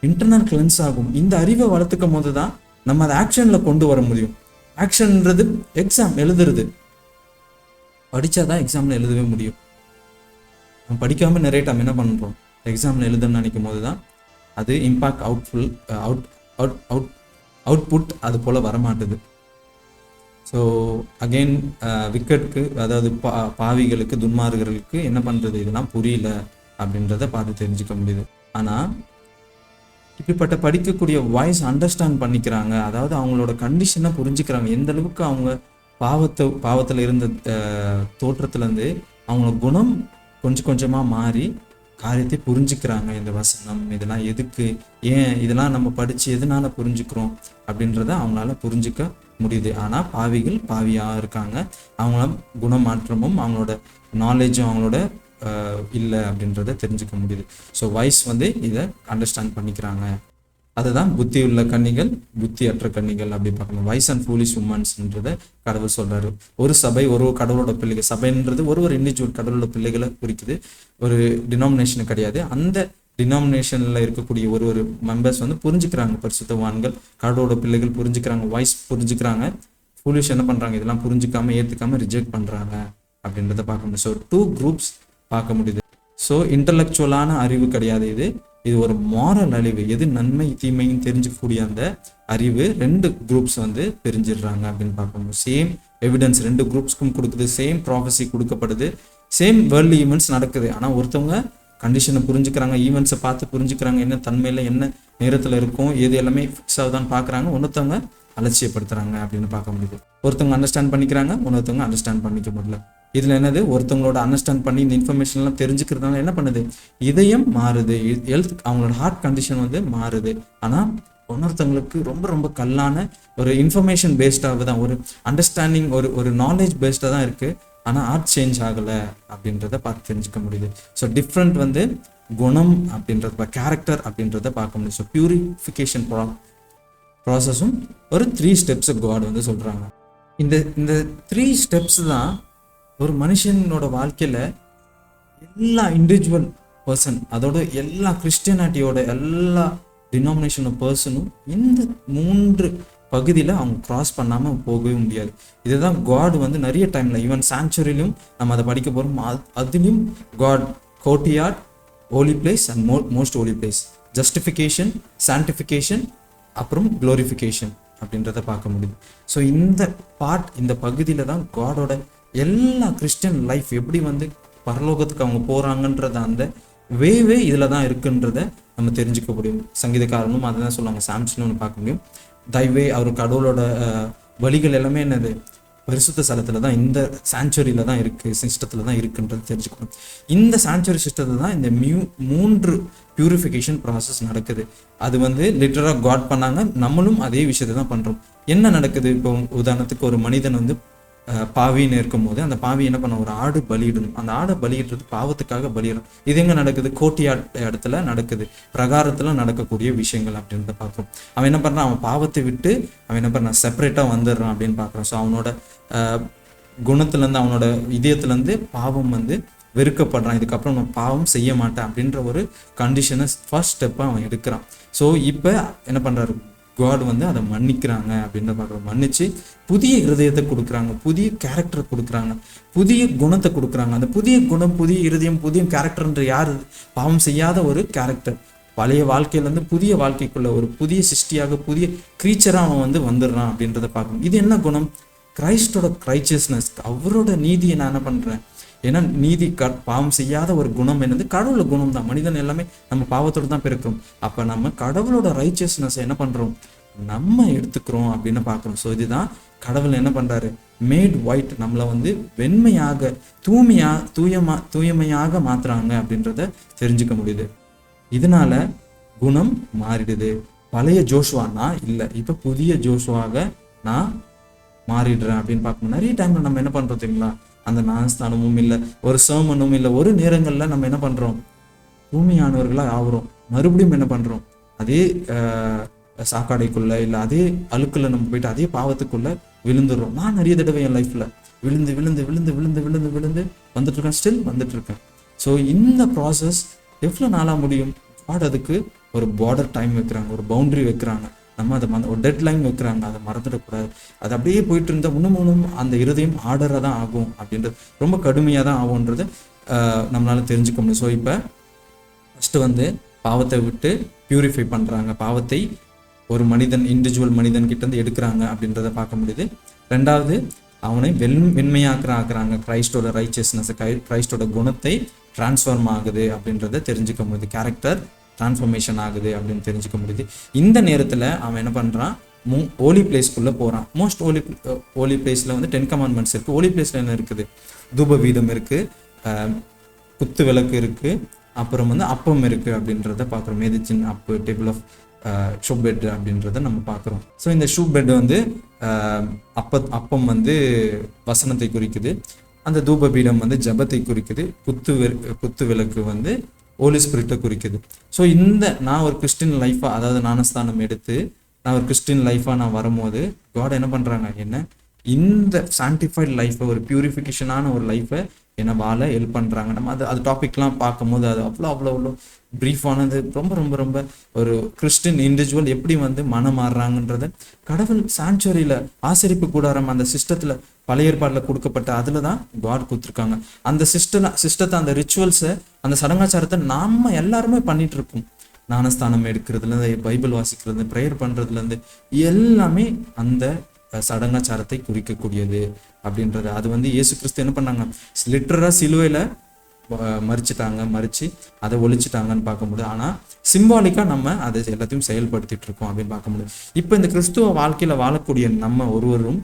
இன்டர்னல் கிளென்ஸ் ஆகும். இந்த அறிவை வளர்த்துக்கும் போது தான் நம்ம அதை ஆக்ஷனில் கொண்டு வர முடியும். ஆக்ஷன்ன்றது எக்ஸாம் எழுதுறது, படித்தாதான் எக்ஸாமில் எழுதவே முடியும். நம்ம படிக்காமல் நிறைய டைம் என்ன பண்ணுறோம், எக்ஸாமில் எழுதுன்னு நினைக்கும் போது தான் அது இம்பாக்ட் அவுட்புட் அது போல் வரமாட்டுது. ஸோ அகெயின் விக்கெட்டுக்கு, அதாவது பாவிகளுக்கு, துன்மார்களுக்கு என்ன பண்ணுறது, இதெல்லாம் புரியல அப்படின்றத பார்த்து தெரிஞ்சுக்க முடியுது. ஆனால் இப்படிப்பட்ட படிக்கக்கூடிய வாய்ஸ் அண்டர்ஸ்டாண்ட் பண்ணிக்கிறாங்க, அதாவது அவங்களோட கண்டிஷனை புரிஞ்சுக்கிறாங்க. எந்த அளவுக்கு அவங்க பாவத்தில் இருந்த தோற்றத்துலேருந்து அவங்களோட குணம் கொஞ்சம் கொஞ்சமாக மாறி காரியத்தை புரிஞ்சுக்கிறாங்க. இந்த வசனம் இதெல்லாம் எதுக்கு, ஏன் இதெல்லாம் நம்ம படித்து எதனால புரிஞ்சுக்கிறோம் அப்படின்றத அவங்களால புரிஞ்சுக்க முடியுது. ஆனால் பாவிகள் பாவியாக இருக்காங்க, அவங்கள குணமாற்றமும் அவங்களோட நாலேஜும் அவங்களோட இல்லை அப்படின்றத தெரிஞ்சுக்க முடியுது. ஸோ வாய்ஸ் வந்து இதை அண்டர்ஸ்டாண்ட் பண்ணிக்கிறாங்க. அதுதான் புத்தி உள்ள கன்னிகள், புத்தி அற்ற கன்னிகள் அப்படி பார்க்கணும். வைஸ் அண்ட் ஃபூலிஷ் உமன்ஸ்ன்றதை கடவுள் சொல்றாரு. ஒரு சபை, ஒரு கடவுளோட பிள்ளைகள், சபைன்றது ஒரு இண்டிவிஜுவல் கடவுளோட பிள்ளைகளை குறிக்குது, ஒரு டினாமினேஷன் கிடையாது. அந்த டினாமினேஷன்ல இருக்கக்கூடிய ஒரு மெம்பர்ஸ் வந்து புரிஞ்சுக்கிறாங்க, பரிசுத்தவான்கள் கடவுளோட பிள்ளைகள் புரிஞ்சுக்கிறாங்க, வாய்ஸ் புரிஞ்சுக்கிறாங்க. ஃபூலிஷ் என்ன பண்றாங்க, இதெல்லாம் புரிஞ்சுக்காம ஏத்துக்காம ரிஜெக்ட் பண்றாங்க அப்படின்றத பார்க்க முடியும். ஸோ 2 groups பார்க்க முடியுது. ஸோ இன்டலெக்சுவலான அறிவு கிடையாது இது ஒரு மாரல் அறிவு. எது நன்மை தீமைன்னு தெரிஞ்சுக்கக்கூடிய அந்த அறிவு 2 groups வந்து தெரிஞ்சிடுறாங்க அப்படின்னு பார்க்கணும். சேம் எவிடன்ஸ் 2 groups-க்கும் கொடுக்குது, சேம் ப்ராஃபஸி கொடுக்கப்படுது, சேம் வேர்ல்டு ஈவெண்ட்ஸ் நடக்குது. ஆனால் ஒருத்தவங்க கண்டிஷனை புரிஞ்சுக்கிறாங்க, ஈவெண்ட்ஸை பார்த்து புரிஞ்சுக்கிறாங்க, என்ன தன்மையில் என்ன நேரத்தில் இருக்கும், எது எல்லாமே ஃபிக்ஸ் ஆகுதான்னு பார்க்குறாங்க. ஒருத்தவங்க அலட்சியப்படுத்துறாங்க அப்படின்னு பார்க்க முடியுது. ஒருத்தவங்க அண்டர்ஸ்டாண்ட் பண்ணிக்கிறாங்க, இன்னொருத்தவங்க அண்டர்ஸ்டாண்ட் பண்ணிக்க முடியல. இதுல என்னது, ஒருத்தவங்களோட அண்டர்ஸ்டாண்ட் பண்ணி இந்த இன்ஃபர்மேஷன்லாம் தெரிஞ்சுக்கிறதுனால என்ன பண்ணுது, இதயம் மாறுது, ஹெல்த் அவங்களோட ஹார்ட் கண்டிஷன் வந்து மாறுது. ஆனா இன்னொருத்தவங்களுக்கு ரொம்ப ரொம்ப கல்லான ஒரு இன்ஃபர்மேஷன் பேஸ்டாக தான், ஒரு அண்டர்ஸ்டாண்டிங், ஒரு நாலேஜ் பேஸ்டாக தான் இருக்கு. ஆனால் ஹார்ட் சேஞ்ச் ஆகலை அப்படின்றத பார்த்து தெரிஞ்சுக்க முடியுது. ஸோ டிஃப்ரெண்ட் வந்து குணம் அப்படின்றத, கேரக்டர் அப்படின்றத பார்க்க முடியும். ஸோ பியூரிஃபிகேஷன் ப்ராசஸும் ஒரு 3 ஸ்டெப்ஸ் காட் வந்து சொல்கிறாங்க. இந்த 3 ஸ்டெப்ஸ் தான் ஒரு மனுஷனோட வாழ்க்கையில் எல்லா இண்டிவிஜுவல் பர்சன், அதோட எல்லா கிறிஸ்டியானிட்டியோட எல்லா டினாமினேஷன் பர்சனும் இந்த 3 பகுதியில் அவங்க கிராஸ் பண்ணாமல் போகவே முடியாது. இதுதான் காட் வந்து நிறைய டைமில், ஈவன் சாங்சுரியிலும் நம்ம அதை படிக்க போகிறோம், அதுலேயும் God courtyard, holy place and most holy place, justification, sanctification, அப்புறம் க்ளோரிஃபிகேஷன் அப்படின்றத பார்க்க முடியுது. ஸோ இந்த இந்த பகுதியில் தான் காடோட எல்லா கிறிஸ்டியன் லைஃப் எப்படி வந்து பரலோகத்துக்கு அவங்க போகிறாங்கன்றத அந்த வேவே இதில் தான் இருக்குன்றத நம்ம தெரிஞ்சுக்க முடியும். சங்கீதக்காரனும் அதை தான் சொல்லுவாங்க, சாம்சன் ஒன்று பார்க்க முடியும். தைவே அவர் கடவுளோட வழிகள் எல்லாமே என்னது, பரிசுத்த ஸ்தலத்தில் தான், இந்த சாங்சுரியில் தான் இருக்குது, சிஸ்டத்தில் தான் இருக்குன்றது தெரிஞ்சுக்கணும். இந்த சாங்சுரி சிஸ்டத்தில் தான் இந்த 3 பியூரிஃபிகேஷன் ப்ராசஸ் நடக்குது. அது வந்து லிட்டராக காட் பண்ணாங்க, நம்மளும் அதே விஷயத்தை தான் பண்ணுறோம். என்ன நடக்குது, இப்போ உதாரணத்துக்கு ஒரு மனிதன் வந்து பாவின்னு இருக்கும்போது அந்த பாவி என்ன பண்ண, ஒரு ஆடு பலியிடணும். அந்த ஆடை பலியிடுறது பாவத்துக்காக பலியிடும். இது எங்கே நடக்குது, கோர்ட்யார்ட் இடத்துல நடக்குது, பிரகாரத்தில் நடக்கக்கூடிய விஷயங்கள் அப்படின்றத பார்க்குறோம். அவன் என்ன பண்ணுறான், அவன் பாவத்தை விட்டு அவன் என்ன பண்ணுறான், செப்பரேட்டாக வந்துடுறான் அப்படின்னு பார்க்குறான். ஸோ அவனோட குணத்துலேருந்து, அவனோட இதயத்துலேருந்து பாவம் வந்து வெறுக்கப்படுறான். இதுக்கப்புறம் நான் பாவம் செய்ய மாட்டேன் அப்படின்ற ஒரு கண்டிஷனை ஃபர்ஸ்ட் ஸ்டெப்பாக அவன் எடுக்கிறான். ஸோ இப்போ என்ன பண்ணுறாரு, காட் வந்து அதை மன்னிக்கிறாங்க அப்படின்ற பார்க்குறோம். மன்னிச்சு புதிய இருதயத்தை கொடுக்குறாங்க, புதிய கேரக்டரை கொடுக்குறாங்க, புதிய குணத்தை கொடுக்குறாங்க. அந்த புதிய குணம், புதிய இருதயம், புதிய கேரக்டர்ன்ற யார், பாவம் செய்யாத ஒரு கேரக்டர். பழைய வாழ்க்கையிலேருந்து புதிய வாழ்க்கைக்குள்ள ஒரு புதிய சிருஷ்டியாக, புதிய க்ரீச்சராக அவன் வந்து வந்துடுறான் அப்படின்றத பார்க்கணும். இது என்ன குணம், கிரைஸ்டோட ரைச்சியஸ்னஸ், அவரோட நீதியை நான் என்ன பண்ணுறேன். ஏன்னா நீதி பாவம் செய்யாத ஒரு குணம் என்னது, கடவுளோட குணம் தான். மனிதன் எல்லாமே நம்ம பாவத்தோடு தான் பிறக்கிறோம். அப்போ நம்ம கடவுளோட ரைச்சியஸ்னஸ் என்ன பண்ணுறோம், நம்ம எடுத்துக்கிறோம் அப்படின்னு பார்க்குறோம். ஸோ இதுதான் கடவுள் என்ன பண்ணுறாரு, மேட் ஒயிட், நம்மளை வந்து வெண்மையாக, தூய்மையாக மாற்றுறாங்க அப்படின்றத தெரிஞ்சுக்க முடியுது. இதனால குணம் மாறிடுது. பழைய ஜோஷுவானா இல்லை, இப்போ புதிய ஜோஷுவாக நான் மாறிடுறேன் அப்படின்னு பார்க்கணும். நிறைய டைம்ல நம்ம என்ன பண்ணுறோம் தெரியுங்களா, அந்த ஞானஸ்தானமும் இல்லை, ஒரு சர்மனும் இல்லை, ஒரு நேரங்களில் நம்ம என்ன பண்ணுறோம், தூய்மையானவர்களாக ஆகுறோம். மறுபடியும் என்ன பண்ணுறோம், அதே சாக்காடைக்குள்ள இல்லை அதே அழுக்குள்ள நம்ம போயிட்டு அதே பாவத்துக்குள்ள விழுந்துடுறோம். நான் நிறைய தடவை என் லைஃப்ல விழுந்து விழுந்து விழுந்து விழுந்து விழுந்து விழுந்து வந்துட்டு இருக்கேன், ஸ்டில் வந்துட்டு இருக்கேன். ஸோ இந்த ப்ராசஸ் எவ்வளோ நாளாக முடியும், காட் அதுக்கு ஒரு பார்டர் டைம் வைக்கிறாங்க, ஒரு பவுண்டரி வைக்கிறாங்க. நம்ம அதை ஒரு டெட் லைன் வைக்கிறாங்க, அதை மறந்துடக்கூடாது. அது அப்படியே போயிட்டு இருந்தால் இன்னும் அந்த இருதயம் ஆர்டராக தான் ஆகும் அப்படின்றது, ரொம்ப கடுமையாக தான் ஆகும்ன்றது நம்மளால தெரிஞ்சுக்க முடியும். ஸோ இப்போ ஃபஸ்ட்டு வந்து பாவத்தை விட்டு பியூரிஃபை பண்ணுறாங்க, பாவத்தை ஒரு மனிதன், இண்டிவிஜுவல் மனிதன் கிட்டேருந்து எடுக்கிறாங்க அப்படின்றத பார்க்க முடியுது. ரெண்டாவது, அவனை வெண்மையாக்குறாங்க, கிரைஸ்டோட ரைச்சியஸ்னஸ், கிரைஸ்டோட குணத்தை டிரான்ஸ்ஃபார்ம் ஆகுது அப்படின்றத தெரிஞ்சுக்க முடியுது, கேரக்டர் டிரான்ஸ்ஃபர்மேஷன் ஆகுது அப்படின்னு தெரிஞ்சுக்க முடியுது. இந்த நேரத்தில் அவன் என்ன பண்ணுறான், ஹோலி பிளேஸ்க்குள்ளே போகிறான். மோஸ்ட் ஹோலி பிளேஸில் வந்து 10 கமாண்ட்மெண்ட்ஸ் இருக்குது. ஹோலி பிளேஸில் என்ன இருக்குது, தூப வீதம் இருக்குது, குத்து விளக்கு இருக்குது, அப்புறம் வந்து அப்பம் இருக்குது அப்படின்றத பார்க்குறோம். மேதிச்சின் அப்பு, டேபிள் ஆஃப் ஷூ பெட் அப்படின்றத நம்ம பார்க்குறோம். ஸோ இந்த ஷூ பெட் வந்து அப்பம் வந்து வசனத்தை குறிக்குது, அந்த தூப பீடம் வந்து ஜபத்தை குறிக்குது, குத்து விளக்கு வந்து ஹோலி ஸ்பிரிட்டை குறிக்குது. ஸோ நான் ஒரு கிறிஸ்டின் லைஃபாக, அதாவது ஞானஸ்தானம் எடுத்து நான் ஒரு கிறிஸ்டின் லைஃபாக நான் வரும்போது காட் என்ன பண்ணுறாங்க, என்ன இந்த சான்டிஃபைட் லைஃப்பை, ஒரு பியூரிஃபிகேஷனான ஒரு லைஃப்பை என்னை வாழ ஹெல்ப் பண்ணுறாங்க. நம்ம அது டாபிக்லாம் பார்க்கும்போது அது அவ்வளோ ப்ரீஃபானது, ரொம்ப ரொம்ப ரொம்ப ஒரு கிறிஸ்டின் இண்டிவிஜுவல் எப்படி வந்து மனம் மாறுறாங்கன்றத கடவுள் சாங்சுரியில், ஆசரிப்பு கூடாரம், அந்த சிஸ்டத்தில், பழைய ஏற்பாட்டில் கொடுக்கப்பட்ட அதில் தான் காட் கொடுத்துருக்காங்க. அந்த சிஸ்டத்தை, அந்த ரிச்சுவல்ஸை, அந்த சடங்காச்சாரத்தை நாம் எல்லாருமே பண்ணிட்டு இருக்கோம். ஞானஸ்தானம் எடுக்கிறதுலேருந்து, பைபிள் வாசிக்கிறது, ப்ரேயர் பண்ணுறதுலேருந்து எல்லாமே அந்த சடங்காச்சாரத்தை குறிக்கக்கூடியது அப்படின்றது. அது வந்து இயேசு கிறிஸ்து என்ன பண்ணாங்க, லிட்டராக சிலுவையில் மறிச்சு அதை ஒழிச்சிட்டாங்கன்னு பார்க்க முடியும். ஆனால் சிம்பாலிக்காக நம்ம அதை எல்லாத்தையும் செயல்படுத்திட்டு இருக்கோம் அப்படின்னு பார்க்க முடியும். இப்போ இந்த கிறிஸ்துவ வாழ்க்கையில் வாழக்கூடிய நம்ம ஒருவரும்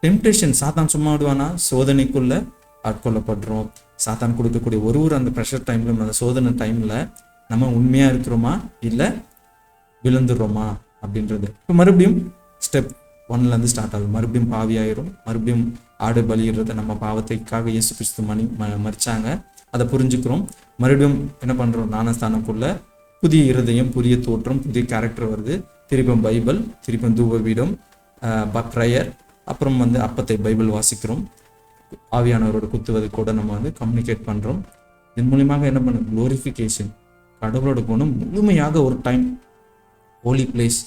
டெம்டேஷன், சாத்தான் சும்மா விடுவானா, சோதனைக்குள்ள ஆட்கொள்ளப்படுறோம். சாத்தான் கொடுக்கக்கூடிய ஒரு அந்த ப்ரெஷர் டைம்ல, அந்த சோதனை டைம்ல நம்ம உண்மையா இருக்கிறோமா இல்லை விழுந்துடுறோமா அப்படின்றது. இப்போ மறுபடியும் ஸ்டெப் 1லேருந்து ஸ்டார்ட் ஆகுது. மறுபடியும் பாவியாயிரும். மறுபடியும் ஆடு பலியிடுறத நம்ம பாவத்தைக்காக இயேசு கிறிஸ்து மறிச்சாங்க, அதை புரிஞ்சுக்கிறோம். மறுபடியும் என்ன பண்ணுறோம், ஞானஸ்தானக்குள்ள புதிய இருதயம், புதிய தோற்றம், புதிய கேரக்டர் வருது. திருப்பியும் பைபிள், திருப்பியும் தூப வீடம், ப்ரேயர், அப்புறம் அப்பத்தை பைபிள் வாசிக்கிறோம். ஆவியானவரோட குத்துவது கூட நம்ம கம்யூனிகேட் பண்ணுறோம். இதன் மூலியமாக என்ன பண்ணும், குளோரிஃபிகேஷன், கடவுளோட குணம் முழுமையாக ஒரு டைம் ஹோலி பிளேஸ்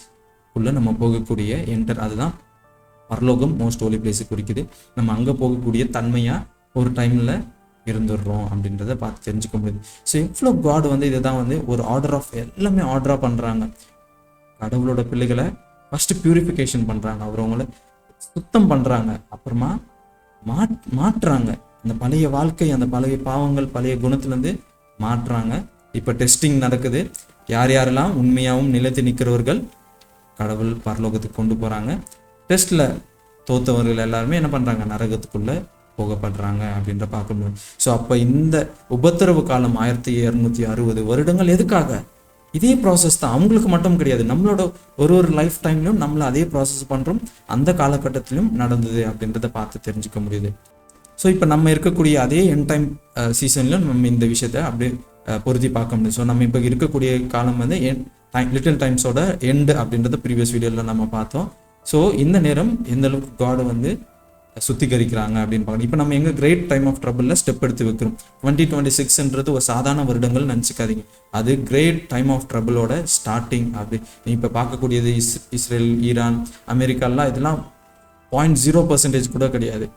உள்ள நம்ம போகக்கூடிய என்டர், அதுதான் பரலோகம் மோஸ்ட் ஹோலி பிளேஸை குறிக்குது. நம்ம அங்கே போகக்கூடிய தன்மையாக ஒரு டைமில் இருந்துடுறோம் அப்படின்றத பார்த்து தெரிஞ்சுக்க முடியுது. ஸோ எவ்வளோ காட் இதை தான் ஒரு ஆர்டர் ஆஃப் எல்லாமே ஆர்டராக பண்ணுறாங்க. கடவுளோட பிள்ளைகளை ஃபஸ்ட்டு பியூரிஃபிகேஷன் பண்ணுறாங்க, அவங்கள சுத்தம் பண்ணுறாங்க, அப்புறமா மாற்றுறாங்க. அந்த பழைய வாழ்க்கை, அந்த பழைய பாவங்கள், பழைய குணத்துலேருந்து மாற்றுறாங்க. இப்போ டெஸ்டிங் நடக்குது. யார் யாரெல்லாம் உண்மையாகவும் நிலைத்து நிற்கிறவர்கள் கடவுள் பரலோகத்துக்கு கொண்டு போகிறாங்க. டெஸ்ட்டில் தோத்தவர்கள் எல்லாருமே என்ன பண்ணுறாங்க, நரகத்துக்குள்ளே போகப்படுறாங்க அப்படின்ற பார்க்க முடியும். ஸோ அப்போ இந்த உபத்திரவு காலம் 1260 வருடங்கள் எதுக்காக? இதே ப்ராசஸ் தான். அவங்களுக்கு மட்டும் கிடையாது, நம்மளோட ஒரு லைஃப் டைம்லையும் நம்மளை அதே ப்ராசஸ் பண்ணுறோம். அந்த காலகட்டத்திலும் நடந்தது அப்படின்றத பார்த்து தெரிஞ்சுக்க முடியுது. ஸோ இப்போ நம்ம இருக்கக்கூடிய அதே என் டைம் சீசன்லையும் நம்ம இந்த விஷயத்த அப்படியே பொருத்தி பார்க்க முடியும். ஸோ நம்ம இப்போ இருக்கக்கூடிய காலம் லிட்டில் டைம்ஸோட எண்டு அப்படின்றத ப்ரீவியஸ் வீடியோவில் நம்ம பார்த்தோம். ஸோ இந்த நேரம் எந்த அளவுக்கு காடு சுத்திகரிக்கிறாங்க அப்படின்னு பார்க்கணும். இப்போ நம்ம எங்கள் கிரேட் டைம் ஆஃப் ட்ரபிளில் ஸ்டெப் எடுத்து வைக்கிறோம். 2026ன்றது ஒரு சாதாரண வருடங்கள் நினச்சிக்காதீங்க. அது கிரேட் டைம் ஆஃப் ட்ரபிளோட ஸ்டார்டிங். அப்படி இப்போ பார்க்கக்கூடியது இஸ்ரேல், ஈரான், அமெரிக்காலாம் இதெல்லாம் 0.0% கூட கிடையாது.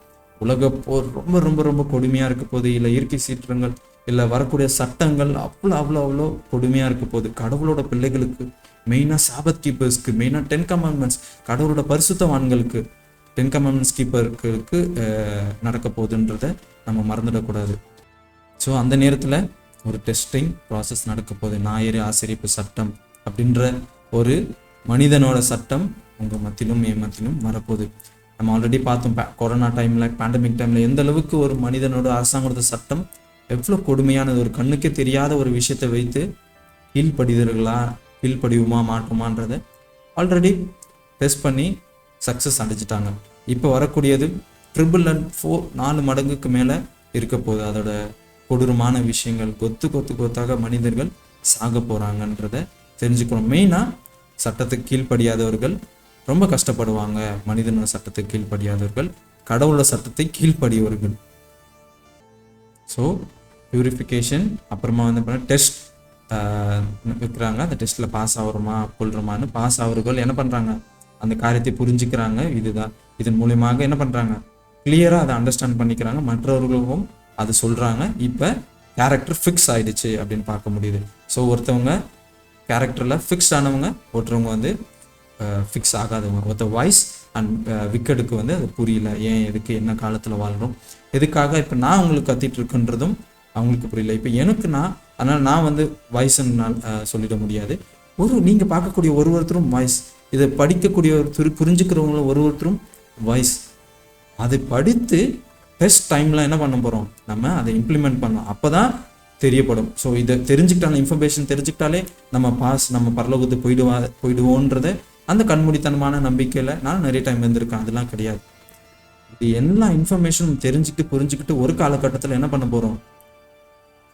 உலக போர் ரொம்ப ரொம்ப ரொம்ப கொடுமையாக இருக்க போகுது. இல்லை இயற்கை சீற்றங்கள், இல்லை வரக்கூடிய சட்டங்கள் அவ்வளோ கொடுமையாக இருக்க போகுது. கடவுளோட பிள்ளைகளுக்கு, மெயினாக சாபத் கீப்பர்ஸ்க்கு, மெயினாக 10 கமாண்ட்மெண்ட்ஸ், கடவுளோட பரிசுத்தவான்களுக்கு 10 கமாண்ட்மெண்ட்ஸ் கீப்பருக்கு நடக்க போகுதுன்றதை நம்ம மறந்துடக்கூடாது. ஸோ அந்த நேரத்தில் ஒரு டெஸ்டிங் ப்ராசஸ் நடக்க போகுது. ஞாயிறு ஆசிரியப்பு சட்டம் அப்படின்ற ஒரு மனிதனோட சட்டம் உங்கள் மத்தியிலும் என் மத்தியிலும் வரப்போகுது. நம்ம ஆல்ரெடி பார்த்தோம், கொரோனா டைமில், பேண்டமிக் டைமில் எந்த அளவுக்கு ஒரு மனிதனோட அரசாங்கத்தோட சட்டம் எவ்வளோ கொடுமையானது. ஒரு கண்ணுக்கே தெரியாத ஒரு விஷயத்தை வைத்து கீழ்ப்படிவுமா மாட்டோமான்றதை ஆல்ரெடி டெஸ்ட் பண்ணி சக்ஸஸ் அடைஞ்சிட்டாங்க. இப்போ வரக்கூடியது 4 மடங்குக்கு மேலே இருக்க போகுது. அதோட கொடூரமான விஷயங்கள், கொத்தாக மனிதர்கள் சாக போகிறாங்கன்றத தெரிஞ்சுக்கணும். மெயினாக சட்டத்துக்கு கீழ்ப்படியாதவர்கள் ரொம்ப கஷ்டப்படுவாங்க. மனிதனோட சட்டத்துக்கு கீழ்ப்படியாதவர்கள், கடவுளோட சட்டத்தை கீழ்ப்படியவர்கள். ஸோ பியூரிஃபிகேஷன், அப்புறமா டெஸ்ட் வைக்கிறாங்க. அந்த டெஸ்ட்டில் பாஸ் ஆகிறோமா கொள்கிறோமான்னு பாஸ் ஆகிறவர்கள் என்ன பண்ணுறாங்க, அந்த காரியத்தை புரிஞ்சுக்கிறாங்க. இதன் மூலியமாக என்ன பண்ணுறாங்க, கிளியராக அதை அண்டர்ஸ்டாண்ட் பண்ணிக்கிறாங்க. மற்றவர்களும் அது சொல்கிறாங்க. இப்போ கேரக்டர் ஃபிக்ஸ் ஆகிடுச்சு அப்படின்னு பார்க்க முடியுது. ஸோ ஒருத்தவங்க கேரக்டரில் ஃபிக்ஸ் ஆனவங்க, ஒருத்தவங்க ஃபிக்ஸ் ஆகாதவங்க. ஒருத்த வாய்ஸ் அண்ட் விக்கெட்டுக்கு அது புரியல. ஏன், எதுக்கு, என்ன காலத்தில் வாழ்கிறோம், எதுக்காக இப்போ நான் உங்களுக்கு கத்திட்டு இருக்குன்றதும் அவங்களுக்கு புரியல. இப்போ எனக்கு அதனால் நான் வாய்ஸ்ன்னு சொல்லிட முடியாது. நீங்கள் பார்க்கக்கூடிய ஒருத்தரும் வாய்ஸ், இதை படிக்கக்கூடிய புரிஞ்சுக்கிறவங்களும் ஒருத்தரும் வாய்ஸ். அதை படித்து டெஸ்ட் டைமில் என்ன பண்ண போகிறோம், நம்ம அதை இம்ப்ளிமெண்ட் பண்ணோம். அப்போ தான் தெரியப்படும். ஸோ இதை தெரிஞ்சுக்கிட்டாலே, இன்ஃபர்மேஷன் தெரிஞ்சுக்கிட்டாலே நம்ம பரலோகத்துக்கு போயிடுவோன்றதை அந்த கண்மூடித்தனமான நம்பிக்கையில் நான் நிறைய டைம் வந்திருக்கேன். அதெல்லாம் கிடையாது. இது எல்லா இன்ஃபர்மேஷனும் தெரிஞ்சுக்கிட்டு புரிஞ்சுக்கிட்டு ஒரு காலகட்டத்தில் என்ன பண்ண போகிறோம்,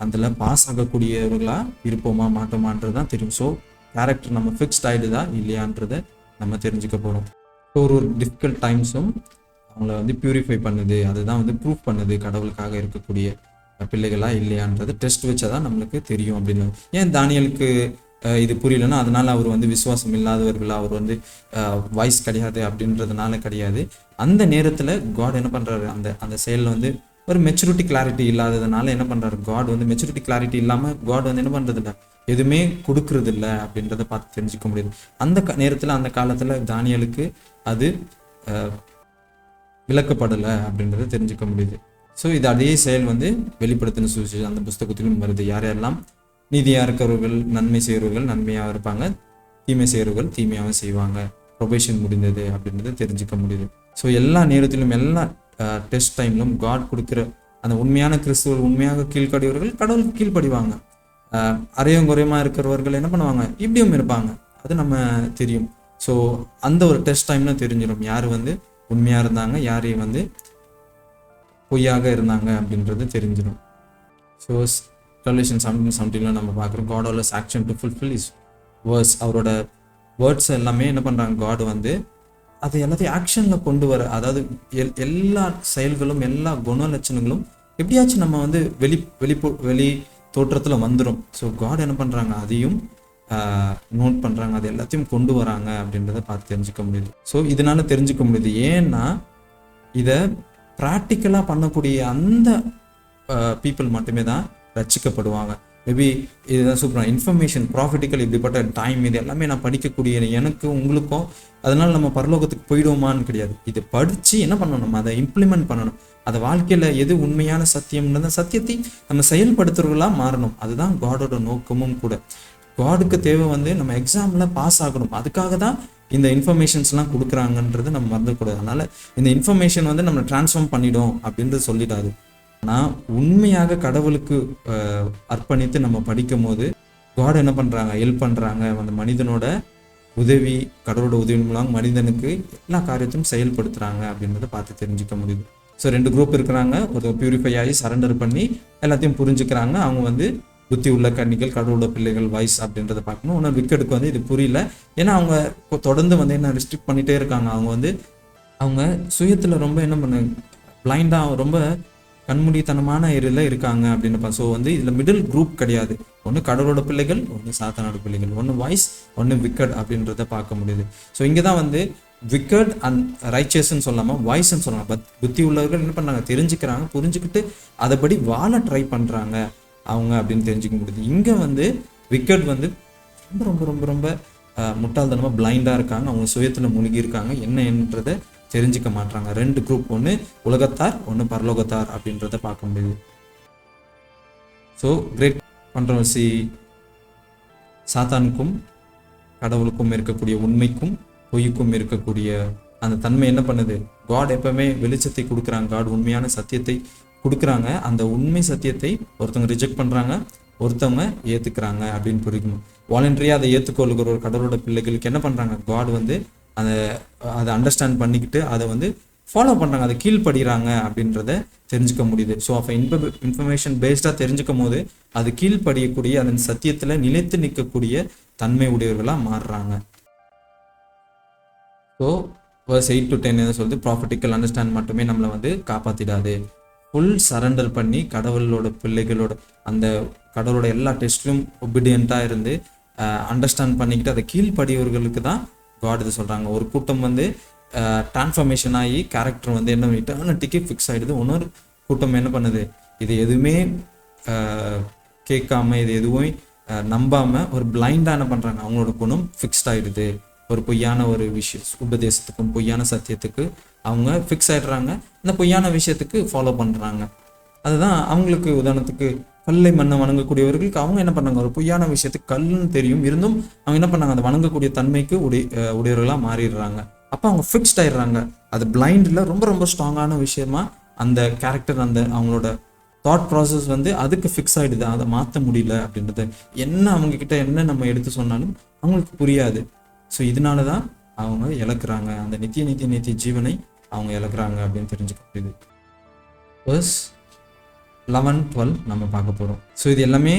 அதில் பாஸ் ஆகக்கூடியவர்களா இருப்போமா மாட்டோமான்றது தான் தெரியும். ஸோ கேரக்டர் நம்ம ஃபிக்ஸ்ட் ஆகிடுதா இல்லையான்றதை நம்ம தெரிஞ்சுக்க போகிறோம். ஸோ ஒரு டிஃபிகல்ட் டைம்ஸும் அவங்கள பியூரிஃபை பண்ணுது. அதுதான் ப்ரூஃப் பண்ணுது கடவுளுக்காக இருக்கக்கூடிய பிள்ளைகளா இல்லையான்றது டெஸ்ட் வச்சா தான் நம்மளுக்கு தெரியும் அப்படின்னு. ஏன் தானியலுக்கு இது புரியலன்னா அதனால அவர் விசுவாசம் இல்லாதவர்களா, அவர் வாய்ஸ் கிடையாது அப்படின்றதுனால கிடையாது. அந்த நேரத்தில் காட் என்ன பண்ணுறாரு, அந்த செயலில் ஒரு மெச்சூரிட்டி கிளாரிட்டி இல்லாததுனால என்ன பண்ணுறாரு, காட் மெச்சூரிட்டி கிளாரிட்டி இல்லாமல் காட் என்ன பண்ணுறது இல்லை, எதுவுமே கொடுக்கறது இல்லை அப்படின்றத பார்த்து தெரிஞ்சுக்க முடியுது. அந்த நேரத்தில், அந்த காலத்தில் தானியலுக்கு அது விளக்கப்படலை அப்படின்றத தெரிஞ்சுக்க முடியுது. ஸோ இது அதே செயல் வெளிப்படுத்தின சுவிசேஷம் அந்த புஸ்தகத்திலும் வருது. யாரெல்லாம் நீதியாக இருக்கிறவர்கள் நன்மை செய்கிறவர்கள் நன்மையாக இருப்பாங்க, தீமை செய்கிறவர்கள் தீமையாகவும் செய்வாங்க, ப்ரொபேஷன் முடிந்தது அப்படின்றத தெரிஞ்சுக்க முடியுது. ஸோ எல்லா நேரத்திலும், எல்லா டெஸ்ட் டைம்லும் காட் கொடுக்குற அந்த உண்மையான கிறிஸ்துவர்கள், உண்மையாக கீழ்ப்படியவர்கள் கடவுளுக்கு கீழ்ப்படிவாங்க. அரையும் குறையுமா இருக்கிறவர்கள் என்ன பண்ணுவாங்க, இப்படியும் இருப்பாங்க. அது நம்ம தெரியும். ஸோ அந்த ஒரு டெஸ்ட் டைம்ல தெரிஞ்சிடும் யார் வந்து உண்மையாக இருந்தாங்க, யாரையும் வந்து பொய்யாக இருந்தாங்க அப்படின்றது தெரிஞ்சிடும். ஸோ Revelation 17:17 நம்ம பார்க்குறோம், God always action to fulfill his words. அவரோட வேர்ட்ஸ் எல்லாமே என்ன பண்ணுறாங்க, காட் வந்து அதை எல்லாத்தையும் ஆக்ஷனில் கொண்டு வர, அதாவது எல்லா செயல்களும் எல்லா குணலட்சணங்களும் எப்படியாச்சும் நம்ம வந்து வெளி தோற்றத்தில் வந்துடும். ஸோ காட் என்ன பண்ணுறாங்க, அதையும் நோட் பண்ணுறாங்க, அது எல்லாத்தையும் கொண்டு வராங்க அப்படின்றத பார்த்து தெரிஞ்சுக்க முடியுது. ஸோ இதனால தெரிஞ்சுக்க முடியுது. ஏன்னா இதை ப்ராக்டிக்கலாக பண்ணக்கூடிய அந்த பீப்புள் மட்டுமே தான் ரட்சிக்கப்படுவாங்க. மேபி இதுதான் சூப்பராக இன்ஃபர்மேஷன், ப்ராஃபிட்டிக்கல், இப்படிப்பட்ட டைம், இது எல்லாமே நான் படிக்கக்கூடிய எனக்கு உங்களுக்கும், அதனால நம்ம பரலோகத்துக்கு போயிடுவோமான்னு கிடையாது. இது படித்து என்ன பண்ணணும், அதை இம்ப்ளிமெண்ட் பண்ணணும். அதை வாழ்க்கையில் எது உண்மையான சத்தியம்ன்ற சத்தியத்தை நம்ம செயல்படுத்துறவர்களாக மாறணும். அதுதான் காடோட நோக்கமும் கூட. காடுக்கு தேவை வந்து நம்ம எக்ஸாமில் பாஸ் ஆகணும். அதுக்காக தான் இந்த இன்ஃபர்மேஷன்ஸ்லாம் கொடுக்குறாங்கன்றது நம்ம மறந்துக்கூடாது. அதனால் இந்த இன்ஃபர்மேஷன் வந்து நம்ம டிரான்ஸ்ஃபார்ம் பண்ணிடும் அப்படின்றது சொல்லிடாது. ஆனால் உண்மையாக கடவுளுக்கு அர்ப்பணித்து நம்ம படிக்கும் போது காட் என்ன பண்ணுறாங்க, ஹெல்ப் பண்ணுறாங்க. அந்த மனிதனோட உதவி, கடவுளோட உதவி மூலம் மனிதனுக்கு எல்லா காரியத்தையும் செயல்படுத்துகிறாங்க அப்படின்றத பார்த்து தெரிஞ்சுக்க முடியுது. ஸோ 2 குரூப் இருக்கிறாங்க. ஒரு பியூரிஃபை ஆகி சரண்டர் பண்ணி எல்லாத்தையும் புரிஞ்சுக்கிறாங்க. அவங்க வந்து புத்தி உள்ள கன்னிகள், கடவுளோட பிள்ளைகள், வாய்ஸ் அப்படின்றத பார்க்கணும். இன்னொரு விக்கெட்டுக்கு வந்து இது புரியல. ஏன்னா அவங்க தொடர்ந்து வந்து என்ன ரெஸ்ட்ரிக்ட் பண்ணிகிட்டே இருக்காங்க. அவங்க சுயத்தில் ரொம்ப என்ன பண்ண பிளைண்டாக, ரொம்ப கண்மூடித்தனமான இதில் இருக்காங்க அப்படின்னு. ஸோ வந்து இதில் மிடில் குரூப் கிடையாது. ஒன்று கடவுளோட பிள்ளைகள், ஒன்று சாத்தானோட பிள்ளைகள், ஒன்று வாய்ஸ், ஒன்று விக்கெட் அப்படின்றத பார்க்க முடியுது. ஸோ இங்கே தான் வந்து விக்கெட் அண்ட் ரைச்சஸ்ன்னு சொல்லாமல் வாய்ஸ்ன்னு சொல்லலாம். புத்தி உள்ளவர்கள் என்ன பண்ணுறாங்க, தெரிஞ்சுக்கிறாங்க, புரிஞ்சுக்கிட்டு அதைப்படி வாழ ட்ரை பண்ணுறாங்க அவங்க அப்படின்னு தெரிஞ்சுக்க முடியுது. இங்கே வந்து விக்கெட் வந்து ரொம்ப ரொம்ப ரொம்ப ரொம்ப முட்டாள்தனமாக பிளைண்டாக இருக்காங்க. அவங்க சுயத்தில் மூழ்கி இருக்காங்க. என்னன்றதை தெரிஞ்சுக்க மாட்டாங்க. 2 குரூப், ஒன்று உலகத்தார், ஒன்று பரலோகத்தார் அப்படின்றத பார்க்க முடியுது. ஸோ கிரேட் கான்ட்ரோவர்சி சாத்தானுக்கும் கடவுளுக்கும் இருக்கக்கூடிய உண்மைக்கும் பொய்க்கும் இருக்கக்கூடிய அந்த தன்மை என்ன பண்ணுது, காட் எப்பவுமே வெளிச்சத்தை கொடுக்குறாங்க. காட் உண்மையான சத்தியத்தை கொடுக்குறாங்க. அந்த உண்மை சத்தியத்தை ஒருத்தவங்க ரிஜெக்ட் பண்ணுறாங்க, ஒருத்தவங்க ஏற்றுக்கிறாங்க அப்படின்னு புரியும். வாலண்டரியாக அதை ஏற்றுக்கொள்கிற ஒரு கடவுளோட பிள்ளைகளுக்கு என்ன பண்ணுறாங்க, காட் வந்து அதை அண்டர்ஸ்டாண்ட் பண்ணிக்கிட்டு அதை வந்து ஃபாலோ பண்ணுறாங்க, அதை கீழ்ப்படுகிறாங்க அப்படின்றத தெரிஞ்சுக்க முடியுது. ஸோ அப்போ இன்ஃபர்மேஷன் பேஸ்டாக தெரிஞ்சுக்கும் போது அது கீழ்ப்படியக்கூடிய அதன் சத்தியத்தில் நிலைத்து நிற்கக்கூடிய தன்மை உடையவர்களாக மாறுறாங்க. ஸோ verse 8 to 10 என்ன சொல்லுது, ப்ராஃபிட்டிக்கல் அண்டர்ஸ்டாண்ட் மட்டுமே நம்மளை வந்து காப்பாற்றிடாது. ஃபுல் சரண்டர் பண்ணி கடவுளோட பிள்ளைகளோட அந்த கடவுளோட எல்லா டெஸ்ட்லையும் ஒபீடியண்ட்டாக இருந்து அண்டர்ஸ்டாண்ட் பண்ணிக்கிட்டு அதை கீழ்ப்படியவர்களுக்கு தான் காட் இது சொல்கிறாங்க. ஒரு கூட்டம் வந்து டிரான்ஸ்ஃபர்மேஷன் ஆகி கேரக்டர் வந்து என்ன இட்டர்னிட்டிக்கு ஃபிக்ஸ் ஆகிடுது. இன்னொரு கூட்டம் என்ன பண்ணுது, இது எதுவுமே கேட்காம, இது எதுவும் நம்பாமல் ஒரு பிளைண்டாக என்ன பண்ணுறாங்க, அவங்களோட குணம் ஃபிக்ஸ்ட் ஆகிடுது. ஒரு பொய்யான ஒரு விஷயம், உபதேசத்துக்கும் பொய்யான சத்தியத்துக்கு அவங்க ஃபிக்ஸ் ஆகிடுறாங்க. இந்த பொய்யான விஷயத்துக்கு ஃபாலோ பண்ணுறாங்க. அதுதான் அவங்களுக்கு உதாரணத்துக்கு கல்லை மண்ணை வணங்கக்கூடியவர்களுக்கு அவங்க என்ன பண்ணாங்க, ஒரு பொய்யான விஷயத்துக்கு கல்லுன்னு தெரியும், இருந்தும் அவங்க என்ன பண்ணாங்க, அந்த வணங்கக்கூடிய தன்மைக்கு உடையவர்களாக மாறிடுறாங்க. அப்போ அவங்க ஃபிக்ஸ்ட் ஆயிடுறாங்க. அது பிளைண்டில் ரொம்ப ரொம்ப ஸ்ட்ராங்கான விஷயமா அந்த கேரக்டர், அந்த அவங்களோட தாட் ப்ராசஸ் வந்து அதுக்கு ஃபிக்ஸ் ஆகிடுது. அதை மாற்ற முடியல அப்படின்றது. என்ன அவங்கக்கிட்ட என்ன நம்ம எடுத்து சொன்னாலும் அவங்களுக்கு புரியாது. ஸோ இதனால தான் அவங்க இழக்கிறாங்க, அந்த நித்திய ஜீவனை அவங்க இழக்கிறாங்க அப்படின்னு தெரிஞ்சுக்க முடியுது. verse 11-12 நம்ம பார்க்க போகிறோம். ஸோ இது எல்லாமே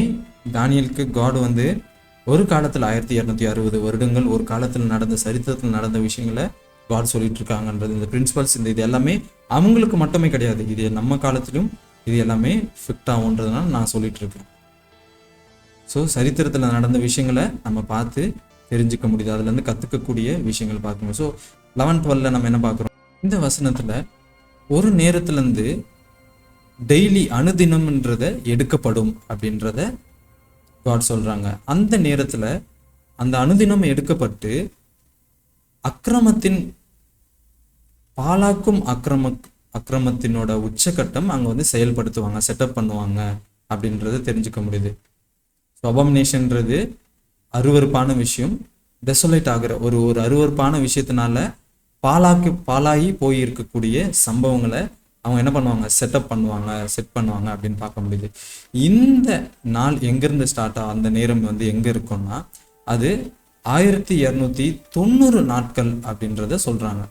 தானியலுக்கு காட் வந்து ஒரு காலத்தில் 1260 வருடங்கள் ஒரு காலத்தில் நடந்த சரித்திரத்தில் நடந்த விஷயங்களை காட் சொல்லிட்டு இருக்காங்கன்றது, இந்த பிரின்சிபல்ஸ், இது எல்லாமே அவங்களுக்கு மட்டுமே கிடையாது, இது நம்ம காலத்திலும் இது எல்லாமே ஃபிட் ஆகுன்றதுனால நான் சொல்லிட்டு இருக்கேன். ஸோ சரித்திரத்தில் நடந்த விஷயங்களை நம்ம பார்த்து தெரிஞ்சுக்க முடியுது, அதுலேருந்து கற்றுக்கக்கூடிய விஷயங்கள் பார்க்கணும். ஸோ 11-12 நம்ம என்ன பார்க்குறோம், இந்த வசனத்தில் ஒரு நேரத்துலேருந்து டெய்லி அனுதினம்ன்றத எடுக்கப்படும் அப்படின்றத காட் சொல்கிறாங்க. அந்த நேரத்தில் அந்த அனுதினம் எடுக்கப்பட்டு அக்கிரமத்தின் பாலாக்கும் அக்கிரமத்தினோட உச்சகட்டம் அங்கே வந்து செயல்படுத்துவாங்க, செட்டப் பண்ணுவாங்க அப்படின்றத தெரிஞ்சுக்க முடியுது. அபாமினேஷன்றது அருவருப்பான விஷயம், டெசோலேட் ஆகிற ஒரு அருவருப்பான விஷயத்தினால பாலாகி போயிருக்கக்கூடிய சம்பவங்களை அவங்க என்ன பண்ணுவாங்க, செட் பண்ணுவாங்க அப்படின்னு பார்க்க முடியுது. இந்த நாள் எங்கேருந்து ஸ்டார்ட் ஆகும், அந்த நேரம் வந்து எங்கே இருக்கும்னா அது 1290 நாட்கள் அப்படின்றத சொல்கிறாங்க.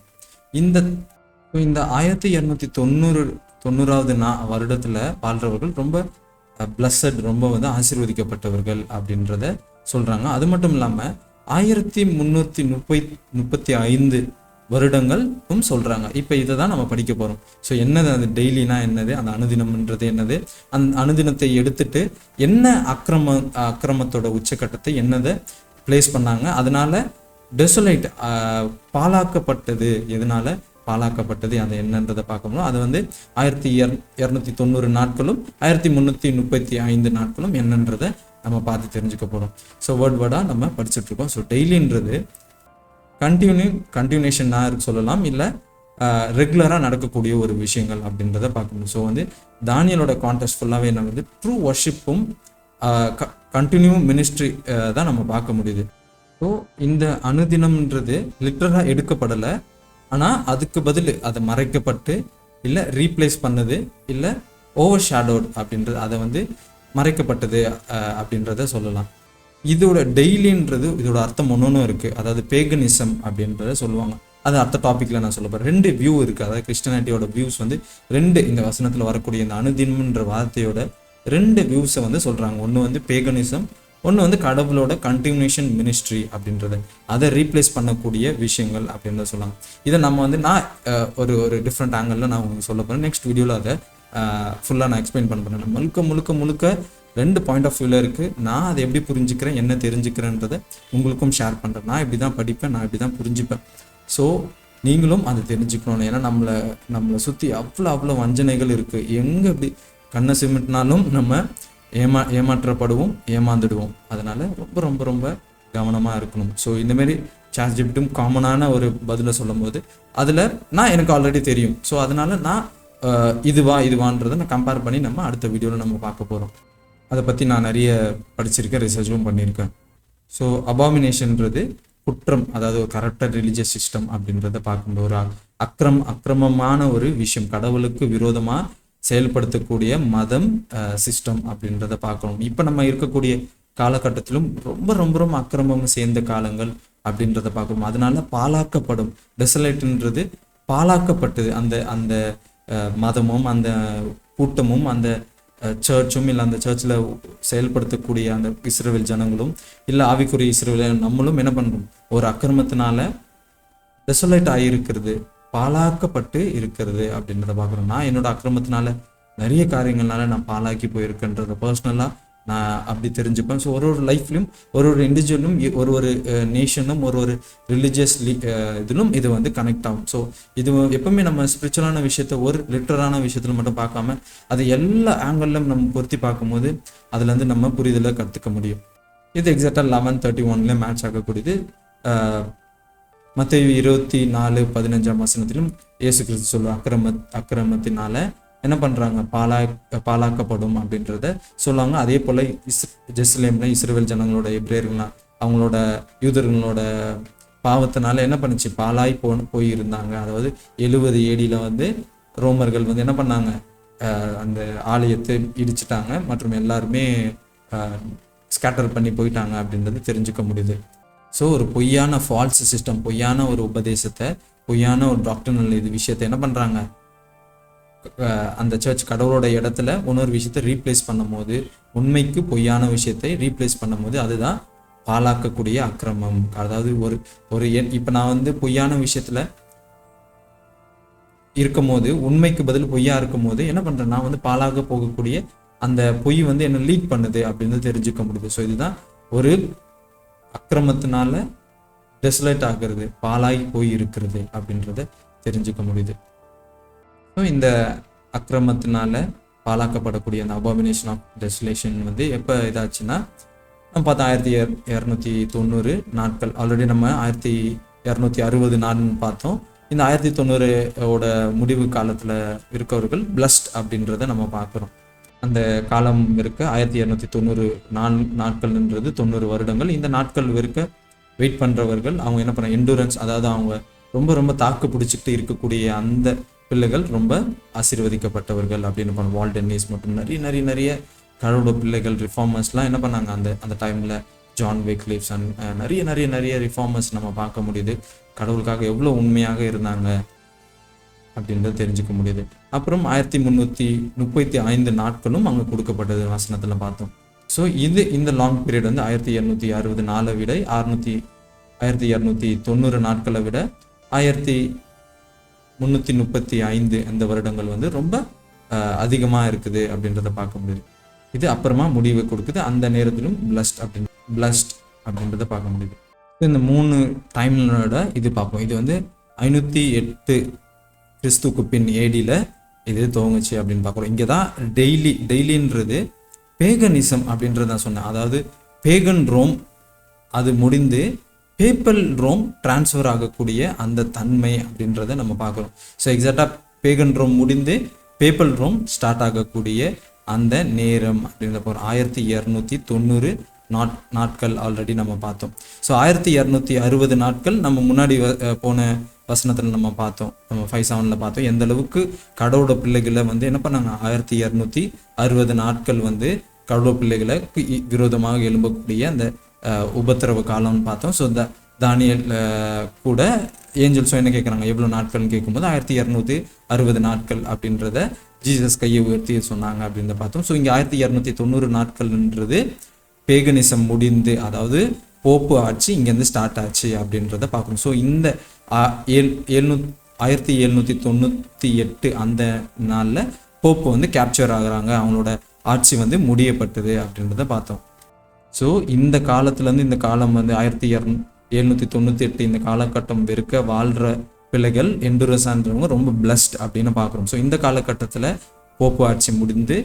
இந்த 1290வது வருடத்தில் வாழ்கிறவர்கள் ரொம்ப பிளஸட், ரொம்ப வந்து ஆசீர்வதிக்கப்பட்டவர்கள் அப்படின்றத சொல்கிறாங்க. அது மட்டும் இல்லாமல் 1335 வருடங்களும் சொல்கிறாங்க. இப்போ இதை தான் நம்ம படிக்க போகிறோம். ஸோ என்னது அது டெய்லினா என்னது, அந்த அனுதினம்ன்றது என்னது, அந்த அனுதினத்தை எடுத்துட்டு என்ன அக்கிரமத்தோட உச்சக்கட்டத்தை என்னதை பிளேஸ் பண்ணாங்க, அதனால டெசோலைட் பாழாக்கப்பட்டது, எதனால பாழாக்கப்பட்டது அது என்னன்றதை பார்க்கணும். அது வந்து 1290 நாட்களும் 1335 நாட்களும் என்னன்றதை நம்ம பார்த்து தெரிஞ்சுக்க போகிறோம். ஸோ வேர்டாக நம்ம படிச்சுட்டு இருக்கோம். ஸோ டெய்லின்றது கண்டினியூஷனாக சொல்லலாம், இல்லை ரெகுலராக நடக்கக்கூடிய ஒரு விஷயங்கள் அப்படின்றத பார்க்கணும். ஸோ வந்து தானியலோட கான்டெக்ஸ்ட் ஃபுல்லாகவே என்ன வந்து ட்ரூ வர்ஷிப்பும் கண்டினியூ மினிஸ்ட்ரி தான் நம்ம பார்க்க முடியுது. ஸோ இந்த அனுதினம்ன்றது லிட்டரலாக எடுக்கப்படலை, ஆனால் அதுக்கு பதில் அதை மறைக்கப்பட்டு இல்லை ரீப்ளேஸ் பண்ணது இல்லை ஓவர் ஷேடோட் அப்படின்றது, அதை வந்து மறைக்கப்பட்டது அப்படின்றத சொல்லலாம். இதோட டெய்லின்றது இதோட அர்த்தம் ஒன்று இருக்குது. அதாவது பேகனிசம் அப்படின்றத சொல்லுவாங்க. அது அடுத்த டாப்பிக்கில் நான் சொல்ல போகிறேன். 2 வியூ இருக்குது. அதாவது கிறிஸ்டியானிட்டியோட வியூஸ் வந்து 2, இந்த வசனத்தில் வரக்கூடிய இந்த அனுதினம்ன்ற வார்த்தையோட 2 வியூஸை வந்து சொல்கிறாங்க. ஒன்று வந்து பேகனிசம், ஒன்று வந்து கடவுளோட கண்டினியூஷன் மினிஸ்ட்ரி அப்படின்றது, அதை ரீப்ளேஸ் பண்ணக்கூடிய விஷயங்கள் அப்படின்றத சொல்லலாம். இதை நம்ம வந்து நான் ஒரு டிஃப்ரெண்ட் ஆங்கிளில் நான் உங்களுக்கு சொல்ல போகிறேன். நெக்ஸ்ட் வீடியோவில் அதை ஃபுல்லாக நான் எக்ஸ்பிளைன் பண்ண போகிறேன். முழுக்க 2 பாயிண்ட் ஆஃப் வியூவில் இருக்குது. நான் அதை எப்படி புரிஞ்சுக்கிறேன், என்ன தெரிஞ்சுக்கிறேன்றதை உங்களுக்கும் ஷேர் பண்ணுறேன். நான் இப்படி தான் படிப்பேன், நான் இப்படி தான் புரிஞ்சுப்பேன். ஸோ நீங்களும் அதை தெரிஞ்சுக்கணும். ஏன்னா நம்மளை சுற்றி அவ்வளோ வஞ்சனைகள் இருக்குது. எங்கே இப்படி கண்ணை சிமிட்டினாலும் நம்ம ஏமாற்றப்படுவோம், ஏமாந்துடுவோம். அதனால் ரொம்ப கவனமாக இருக்கணும். ஸோ இந்தமாரி சாட்ஜிபிட்டும் காமனான ஒரு பதிலை சொல்லும் போது அதில் எனக்கு ஆல்ரெடி தெரியும். ஸோ அதனால் நான் இதுவான்றதை நான் கம்பேர் பண்ணி நம்ம அடுத்த வீடியோவில் நம்ம பார்க்க போகிறோம். அதை பற்றி நான் நிறைய படிச்சிருக்கேன், ரிசர்ச்சும் பண்ணியிருக்கேன். ஸோ அபாமினேஷன்ன்றது குற்றம், அதாவது ஒரு கரப்டட் ரிலீஜியஸ் சிஸ்டம் அப்படின்றத பார்க்கும்போது ஒரு அக்கிரமமான ஒரு விஷயம், கடவுளுக்கு விரோதமாக செயல்படுத்தக்கூடிய மதம் சிஸ்டம் அப்படின்றத பார்க்கணும். இப்போ நம்ம இருக்கக்கூடிய காலகட்டத்திலும் ரொம்ப அக்கிரமம் சேர்ந்த காலங்கள் அப்படின்றத பார்க்கணும். அதனால பாழாக்கப்படும், டெசலைட்ன்றது பாழாக்கப்பட்டது. அந்த மதமும் அந்த கூட்டமும் அந்த சர்ச்சும் இல்லை அந்த சர்ச்சில் செயல்படுத்தக்கூடிய அந்த இஸ்ரவேல் ஜனங்களும் இல்லை ஆவிக்குரிய இஸ்ரவேல் நம்மளும் என்ன பண்ணுறோம், ஒரு அக்கிரமத்தினால டெசலைட் ஆகியிருக்கிறது, பாழாக்கப்பட்டு இருக்கிறது அப்படின்றத பார்க்குறோம். நான் என்னோட அக்கிரமத்தினால நிறைய காரியங்கள்னால நான் பாழாக்கி போயிருக்கேன்றத பர்சனலாக நான் அப்படி தெரிஞ்சுப்பேன். ஸோ ஒரு லைஃப்லையும் ஒரு இண்டிவிஜுவலும் ஒரு நேஷனும் ஒரு ரிலீஜியஸ் இதிலும் இது வந்து கனெக்ட் ஆகும். ஸோ இது எப்பவுமே நம்ம ஸ்பிரிச்சுவலான விஷயத்த ஒரு லிட்டரான விஷயத்தில் மட்டும் பார்க்காம அது எல்லா ஆங்கிள்லையும் நம்ம பொருத்தி பார்க்கும்போது அதுலேருந்து நம்ம புரிதலை கற்றுக்க முடியும். இது எக்ஸாக்டாக 11:31 மேட்ச் ஆகக்கூடியது. மத்தேயு 24:15 இயேசு கிறிஸ்து சொல்லுவாங்க, அக்கிரமத்தினால என்ன பண்ணுறாங்க, பாழாக்கப்படும் அப்படின்றத சொல்லுவாங்க. அதே போல் ஜெருசலேம்ல இஸ்ரவேல் ஜனங்களோட எபிரேயர்கள்லாம் அவங்களோட யூதர்களோட பாவத்தினால என்ன பண்ணுச்சு, பாழாய் போயிருந்தாங்க. அதாவது 70 AD வந்து ரோமர்கள் வந்து என்ன பண்ணாங்க, அந்த ஆலயத்தை இடிச்சிட்டாங்க மற்றும் எல்லாருமே ஸ்கேட்டர் பண்ணி போயிட்டாங்க அப்படின்றது தெரிஞ்சுக்க முடியுது. ஸோ ஒரு பொய்யான ஃபால்ஸ் சிஸ்டம், பொய்யான ஒரு உபதேசத்தை, பொய்யான ஒரு டாக்டர்னல் இது விஷயத்தை என்ன பண்ணுறாங்க, அந்த சர்ச் கடவுளோட இடத்துல இன்னொரு விஷயத்தை ரீப்ளேஸ் பண்ணும் போது, உண்மைக்கு பொய்யான விஷயத்தை ரீப்ளேஸ் பண்ணும் போது அதுதான் பாழாக்கக்கூடிய அக்கிரமம். அதாவது ஒரு இப்போ நான் வந்து பொய்யான விஷயத்துல இருக்கும் போது, உண்மைக்கு பதில் பொய்யா இருக்கும் போது என்ன பண்றேன், நான் வந்து பாழாக போகக்கூடிய அந்த பொய் வந்து என்ன லீட் பண்ணுது அப்படின்னு தெரிஞ்சுக்க முடியுது. ஸோ இதுதான் ஒரு அக்கிரமத்தினால டெசலேட் ஆகிறது, பாழாகி போய் இருக்கிறது அப்படின்றத தெரிஞ்சுக்க முடியுது. ஸோ இந்த அக்கிரமத்தினால பாழாக்கப்படக்கூடிய அந்த அபாமினேஷன் ஆஃப் டெசலேஷன் வந்து எப்போ இதாச்சுன்னா நம்ம பார்த்தா 1290 நாட்கள். ஆல்ரெடி நம்ம 1260 நாள்னு பார்த்தோம். இந்த 1090 முடிவு காலத்தில் இருக்கவர்கள் பிளஸ்ட் அப்படின்றத நம்ம பார்க்குறோம். அந்த காலம் இருக்க 1290 நாட்கள்ன்றது 90 வருடங்கள். இந்த நாட்கள் இருக்க வெயிட் பண்ணுறவர்கள் அவங்க என்ன பண்ண எண்டூரன்ஸ், அதாவது அவங்க ரொம்ப தாக்கு பிடிச்சிக்கிட்டு இருக்கக்கூடிய அந்த பிள்ளைகள் ரொம்ப ஆசீர்வதிக்கப்பட்டவர்கள் அப்படின்னு பண்ண வால் டென்னிஸ் மற்றும் நிறைய நிறைய நிறைய கடவுளோட பிள்ளைகள் ரிஃபார்மர்ஸ்லாம் என்ன பண்ணாங்க அந்த டைமில். ஜான் விக்லிஃப்ஸ் அண்ட் நிறைய நிறைய நிறைய ரிஃபார்மர்ஸ் நம்ம பார்க்க முடியுது. கடவுளுக்காக எவ்வளோ உண்மையாக இருந்தாங்க அப்படின்றத தெரிஞ்சுக்க முடியுது. அப்புறம் 1335 நாட்களும் அங்கே கொடுக்கப்பட்டது வசனத்தில் பார்த்தோம். ஸோ இந்த லாங் பீரியட் வந்து 1764 விட 1290 நாட்களை விட 1335 இந்த வருடங்கள் வந்து ரொம்ப அதிகமாக இருக்குது அப்படின்றத பார்க்க முடியுது. இது அப்புறமா முடிவை கொடுக்குது. அந்த நேரத்திலும் பிளஸ்ட் அப்படின்றத பார்க்க முடியுது. இந்த 3 டைம்லோட இது பார்ப்போம். இது வந்து 508 கிறிஸ்துக்கு பின் ஏடியில் இது துவங்குச்சு அப்படின்னு பார்க்குறோம். இங்கே தான் டெய்லின்றது பேகனிசம் அப்படின்றத நான் சொன்னேன். அதாவது பேகன் ரோம் அது முடிந்து பேப்பல் ரோம் டிரான்ஸ்ஃபர் ஆகக்கூடிய அந்த தன்மை அப்படின்றத நம்ம பார்க்குறோம். ஸோ எக்ஸாக்டாக பேகன் ரோம் முடிந்து பேப்பல் ரோம் ஸ்டார்ட் ஆகக்கூடிய அந்த நேரம் அப்படின்ற போகிறோம். 1290 நாட்கள் ஆல்ரெடி நம்ம பார்த்தோம். ஸோ 1260 நாட்கள் நம்ம முன்னாடி போன வசனத்தில் நம்ம பார்த்தோம். நம்ம 5:7 பார்த்தோம் எந்த அளவுக்கு கடவுளோட பிள்ளைகளை வந்து என்ன பண்ணாங்க. 1260 நாட்கள் வந்து கடவுளோட பிள்ளைகளை விரோதமாக எழும்பக்கூடிய அந்த உபத்திரவ காலம்னு பார்த்தோம். ஸோ தானியல் கூட ஏஞ்சல்ஸும் என்ன கேட்குறாங்க, எவ்வளோ நாட்கள்னு கேட்கும்போது 1260 நாட்கள் அப்படின்றத ஜீசஸ் கையை உயர்த்தி சொன்னாங்க அப்படின்றத பார்த்தோம். ஸோ இங்கே 1290 நாட்கள்ன்றது பேகனிசம் முடிந்து, அதாவது போப்பு ஆட்சி இங்கேருந்து ஸ்டார்ட் ஆச்சு அப்படின்றத பார்க்கணும். ஸோ இந்த 1798 அந்த நாளில் போப்பு வந்து கேப்சர் ஆகுறாங்க, அவங்களோட ஆட்சி வந்து முடியப்பட்டது அப்படின்றத பார்த்தோம். ஸோ இந்த காலத்துலேருந்து இந்த காலம் வந்து 1798 இந்த காலகட்டம் வெறுக்க வாழ்கிற பிள்ளைகள் எண்டுரஸான்றவங்க ரொம்ப பிளஸ்ட் அப்படின்னு பார்க்குறோம். ஸோ இந்த காலகட்டத்தில் போப்பு ஆட்சி முடிந்து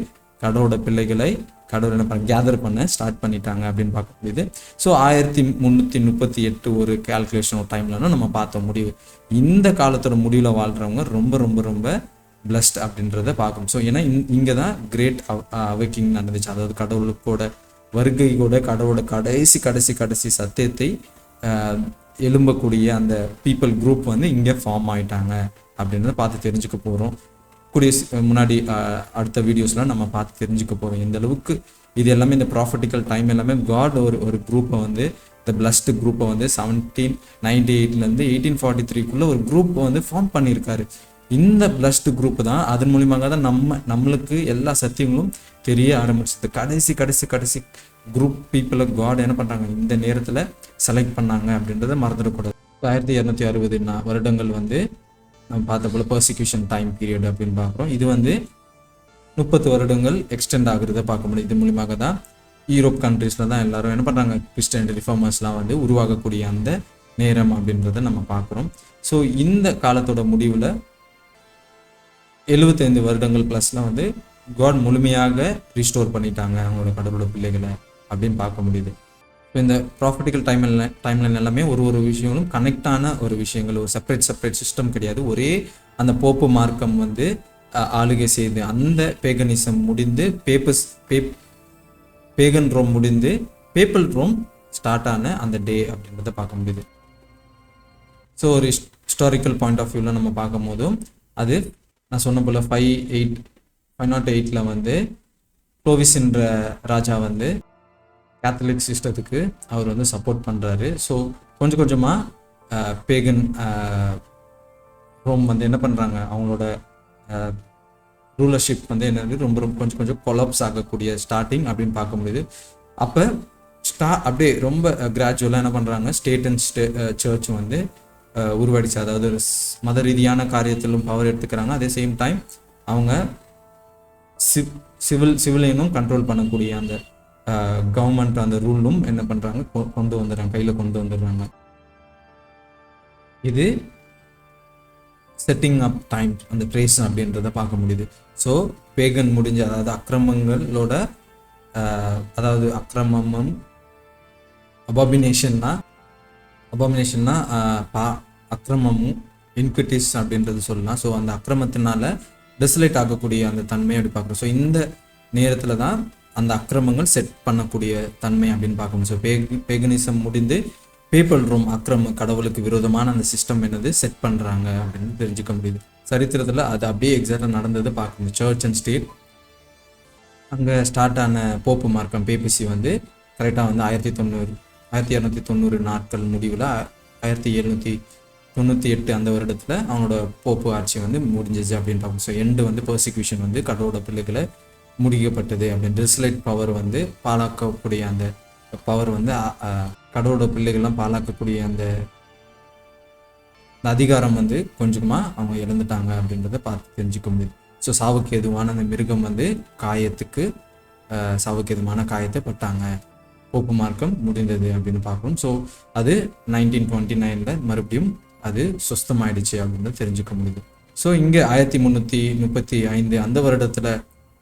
கடவுளோட பிள்ளைகளை கடவுள் என்ன பண்ண கேதர் பண்ண ஸ்டார்ட் பண்ணிட்டாங்க அப்படின்னு பார்க்க முடியுது. ஸோ 1338 ஒரு கேல்குலேஷன் ஒரு டைம்லன்னா நம்ம பார்த்த முடிவு. இந்த காலத்தோட முடிவில் வாழ்கிறவங்க ரொம்ப ரொம்ப ரொம்ப பிளஸ்ட் அப்படின்றத பார்க்கணும். ஸோ ஏன்னா இங்கே தான் கிரேட் அவேக்கிங் நடந்துச்சு. அதாவது கடவுளுக்கோட வருகை கூட கடவுளோட கடைசி சத்தியத்தை எழும்பக்கூடிய அந்த பீப்புள் குரூப் வந்து இங்கே ஃபார்ம் ஆகிட்டாங்க அப்படின்றத பார்த்து தெரிஞ்சுக்க போகிறோம். முன்னாடி அடுத்த வீடியோஸ்லாம் நம்ம பார்த்து தெரிஞ்சுக்க போகிறோம் எந்த அளவுக்கு இது எல்லாமே இந்த ப்ராஃபட்டிக்கல் டைம் எல்லாமே காட் ஒரு குரூப்பை வந்து இந்த பிளஸ்டு குரூப்பை வந்து 1798 1843 ஒரு குரூப்பை வந்து ஃபார்ம் பண்ணியிருக்காரு. இந்த பிளஸ்டு குரூப் தான் அதன் மூலியமாக தான் நம்மளுக்கு எல்லா சத்தியங்களும் தெரிய ஆரம்பிச்சது. கடைசி குரூப் பீப்புளை காட் என்ன பண்ணுறாங்க இந்த நேரத்தில் செலக்ட் பண்ணாங்க அப்படின்றத மறந்துடக்கூடாது. 1260 வருடங்கள் வந்து நம்ம பார்த்த போல பர்சிக்யூஷன் டைம் பீரியட் அப்படின்னு பார்க்குறோம். இது வந்து 30 வருடங்கள் எக்ஸ்டெண்ட் ஆகுறத பார்க்க முடியும். இது மூலியமாக தான் யூரோப் கண்ட்ரீஸில் தான் எல்லாரும் என்ன பண்ணுறாங்க கிறிஸ்டியன் ரிஃபார்மர்ஸ்லாம் வந்து உருவாகக்கூடிய அந்த நேரம் அப்படின்றத நம்ம பார்க்குறோம். ஸோ இந்த காலத்தோட முடிவில் 75 வருடங்கள் ப்ளஸ்லாம் வந்து காட் முழுமையாக ரீஸ்டோர் பண்ணிட்டாங்க அவங்களோட கடவுளோட பிள்ளைகளை அப்படின்னு பார்க்க முடியுது. இப்போ இந்த ப்ராஃபிட்டிக்கல் டைம்லைன் எல்லாமே ஒரு விஷயங்களும் கனெக்டான ஒரு விஷயங்கள், ஒரு செப்பரேட் சிஸ்டம் கிடையாது. ஒரே அந்த போப்பு மார்க்கம் வந்து ஆளுகை செய்து அந்த பேகனிசம் முடிந்து பேகன் ரோம் முடிந்து பேப்பல் ரோம் ஸ்டார்ட் ஆன அந்த டே அப்படின்றத பார்க்க முடியுது. ஸோ ஒரு ஹிஸ்டாரிக்கல் பாயிண்ட் ஆஃப் வியூவில் நம்ம பார்க்கும் போதும் அது நான் சொன்ன போல் 508 வந்து குளோவிஸ்ன்ற ராஜா வந்து கேத்தலிக் சிஸ்டத்துக்கு அவர் வந்து சப்போர்ட் பண்ணுறாரு. ஸோ கொஞ்சமாக பேகன் ரோம் வந்து என்ன பண்ணுறாங்க அவங்களோட ரூலர்ஷிப் வந்து என்னது ரொம்ப கொஞ்சம் கொலாப்ஸ் ஆகக்கூடிய ஸ்டார்டிங் அப்படின்னு பார்க்க முடியுது. அப்போ அப்படியே ரொம்ப கிராஜுவலாக என்ன பண்ணுறாங்க ஸ்டேட் அண்ட் சர்ச் வந்து உருவாடிச்சு. அதாவது மத ரீதியான காரியத்திலும் பவர் எடுத்துக்கிறாங்க. அதே சேம் டைம் அவங்க சிவிலைனும் கண்ட்ரோல் பண்ணக்கூடிய அந்த கவர்மெண்ட் அந்த ரூலும் என்ன பண்ணுறாங்க கையில் கொண்டு வந்துடுறாங்க. இது செட்டிங் அப் டைம் அந்த ட்ரேஸ் அப்படின்றத பார்க்க முடியுது. ஸோ பேகன் முடிஞ்ச அதாவது அக்கிரமங்களோட அதாவது அக்கிரமமும் அபாமினேஷன்னா அக்கிரமமும் இன்குவிட்டிஸ் அப்படின்றது சொல்லலாம். ஸோ அந்த அக்கிரமத்தினால டெசலேட் ஆகக்கூடிய அந்த தன்மை அப்படி பார்க்குறோம். ஸோ இந்த நேரத்தில் தான் அந்த அக்கிரமங்கள் செட் பண்ணக்கூடிய தன்மை அப்படின்னு பார்க்கணும். ஸோ பேகனிசம் முடிந்து பேப்பல் ரோம் அக்ரம் கடவுளுக்கு விரோதமான அந்த சிஸ்டம் என்னது செட் பண்ணுறாங்க அப்படின்னு தெரிஞ்சுக்க முடியுது. சரித்திரத்தில் அது அப்படியே எக்ஸாக்டாக நடந்தது பார்க்க முடியும். சர்ச் அண்ட் ஸ்டேட் அங்கே ஸ்டார்ட் ஆன போப்பு மார்க்கம் பேபிசி வந்து கரெக்டாக வந்து 1290 நாட்கள் முடிவில் 1798 அந்த வருடத்தில் அவனோட போப்பு ஆட்சி வந்து முடிஞ்சிச்சு அப்படின்னு பார்க்கணும். ஸோ எண்டு வந்து பர்சிக்யூஷன் வந்து கடவுளோட பிள்ளைகளை முடிக்கப்பட்டது அப்படின்னு ரிஸ்லைட் பவர் வந்து பாலாக்கக்கூடிய அந்த பவர் வந்து கடவுளோட பிள்ளைகள்லாம் பாலாக்கக்கூடிய அந்த அதிகாரம் வந்து கொஞ்சமாக அவங்க இழந்துட்டாங்க அப்படின்றத பார்த்து தெரிஞ்சுக்க முடியுது. ஸோ சாவுக்கு எதுவான அந்த மிருகம் வந்து சாவுக்கு எதுவான காயத்தை பட்டாங்க, போப்பு மார்க்கம் முடிந்தது அப்படின்னு பார்க்கணும். ஸோ அது 1929 மறுபடியும் அது சுஸ்தமாயிடுச்சு அப்படின்னு தெரிஞ்சுக்க முடியுது. ஸோ இங்கே 1335 அந்த வருடத்தில்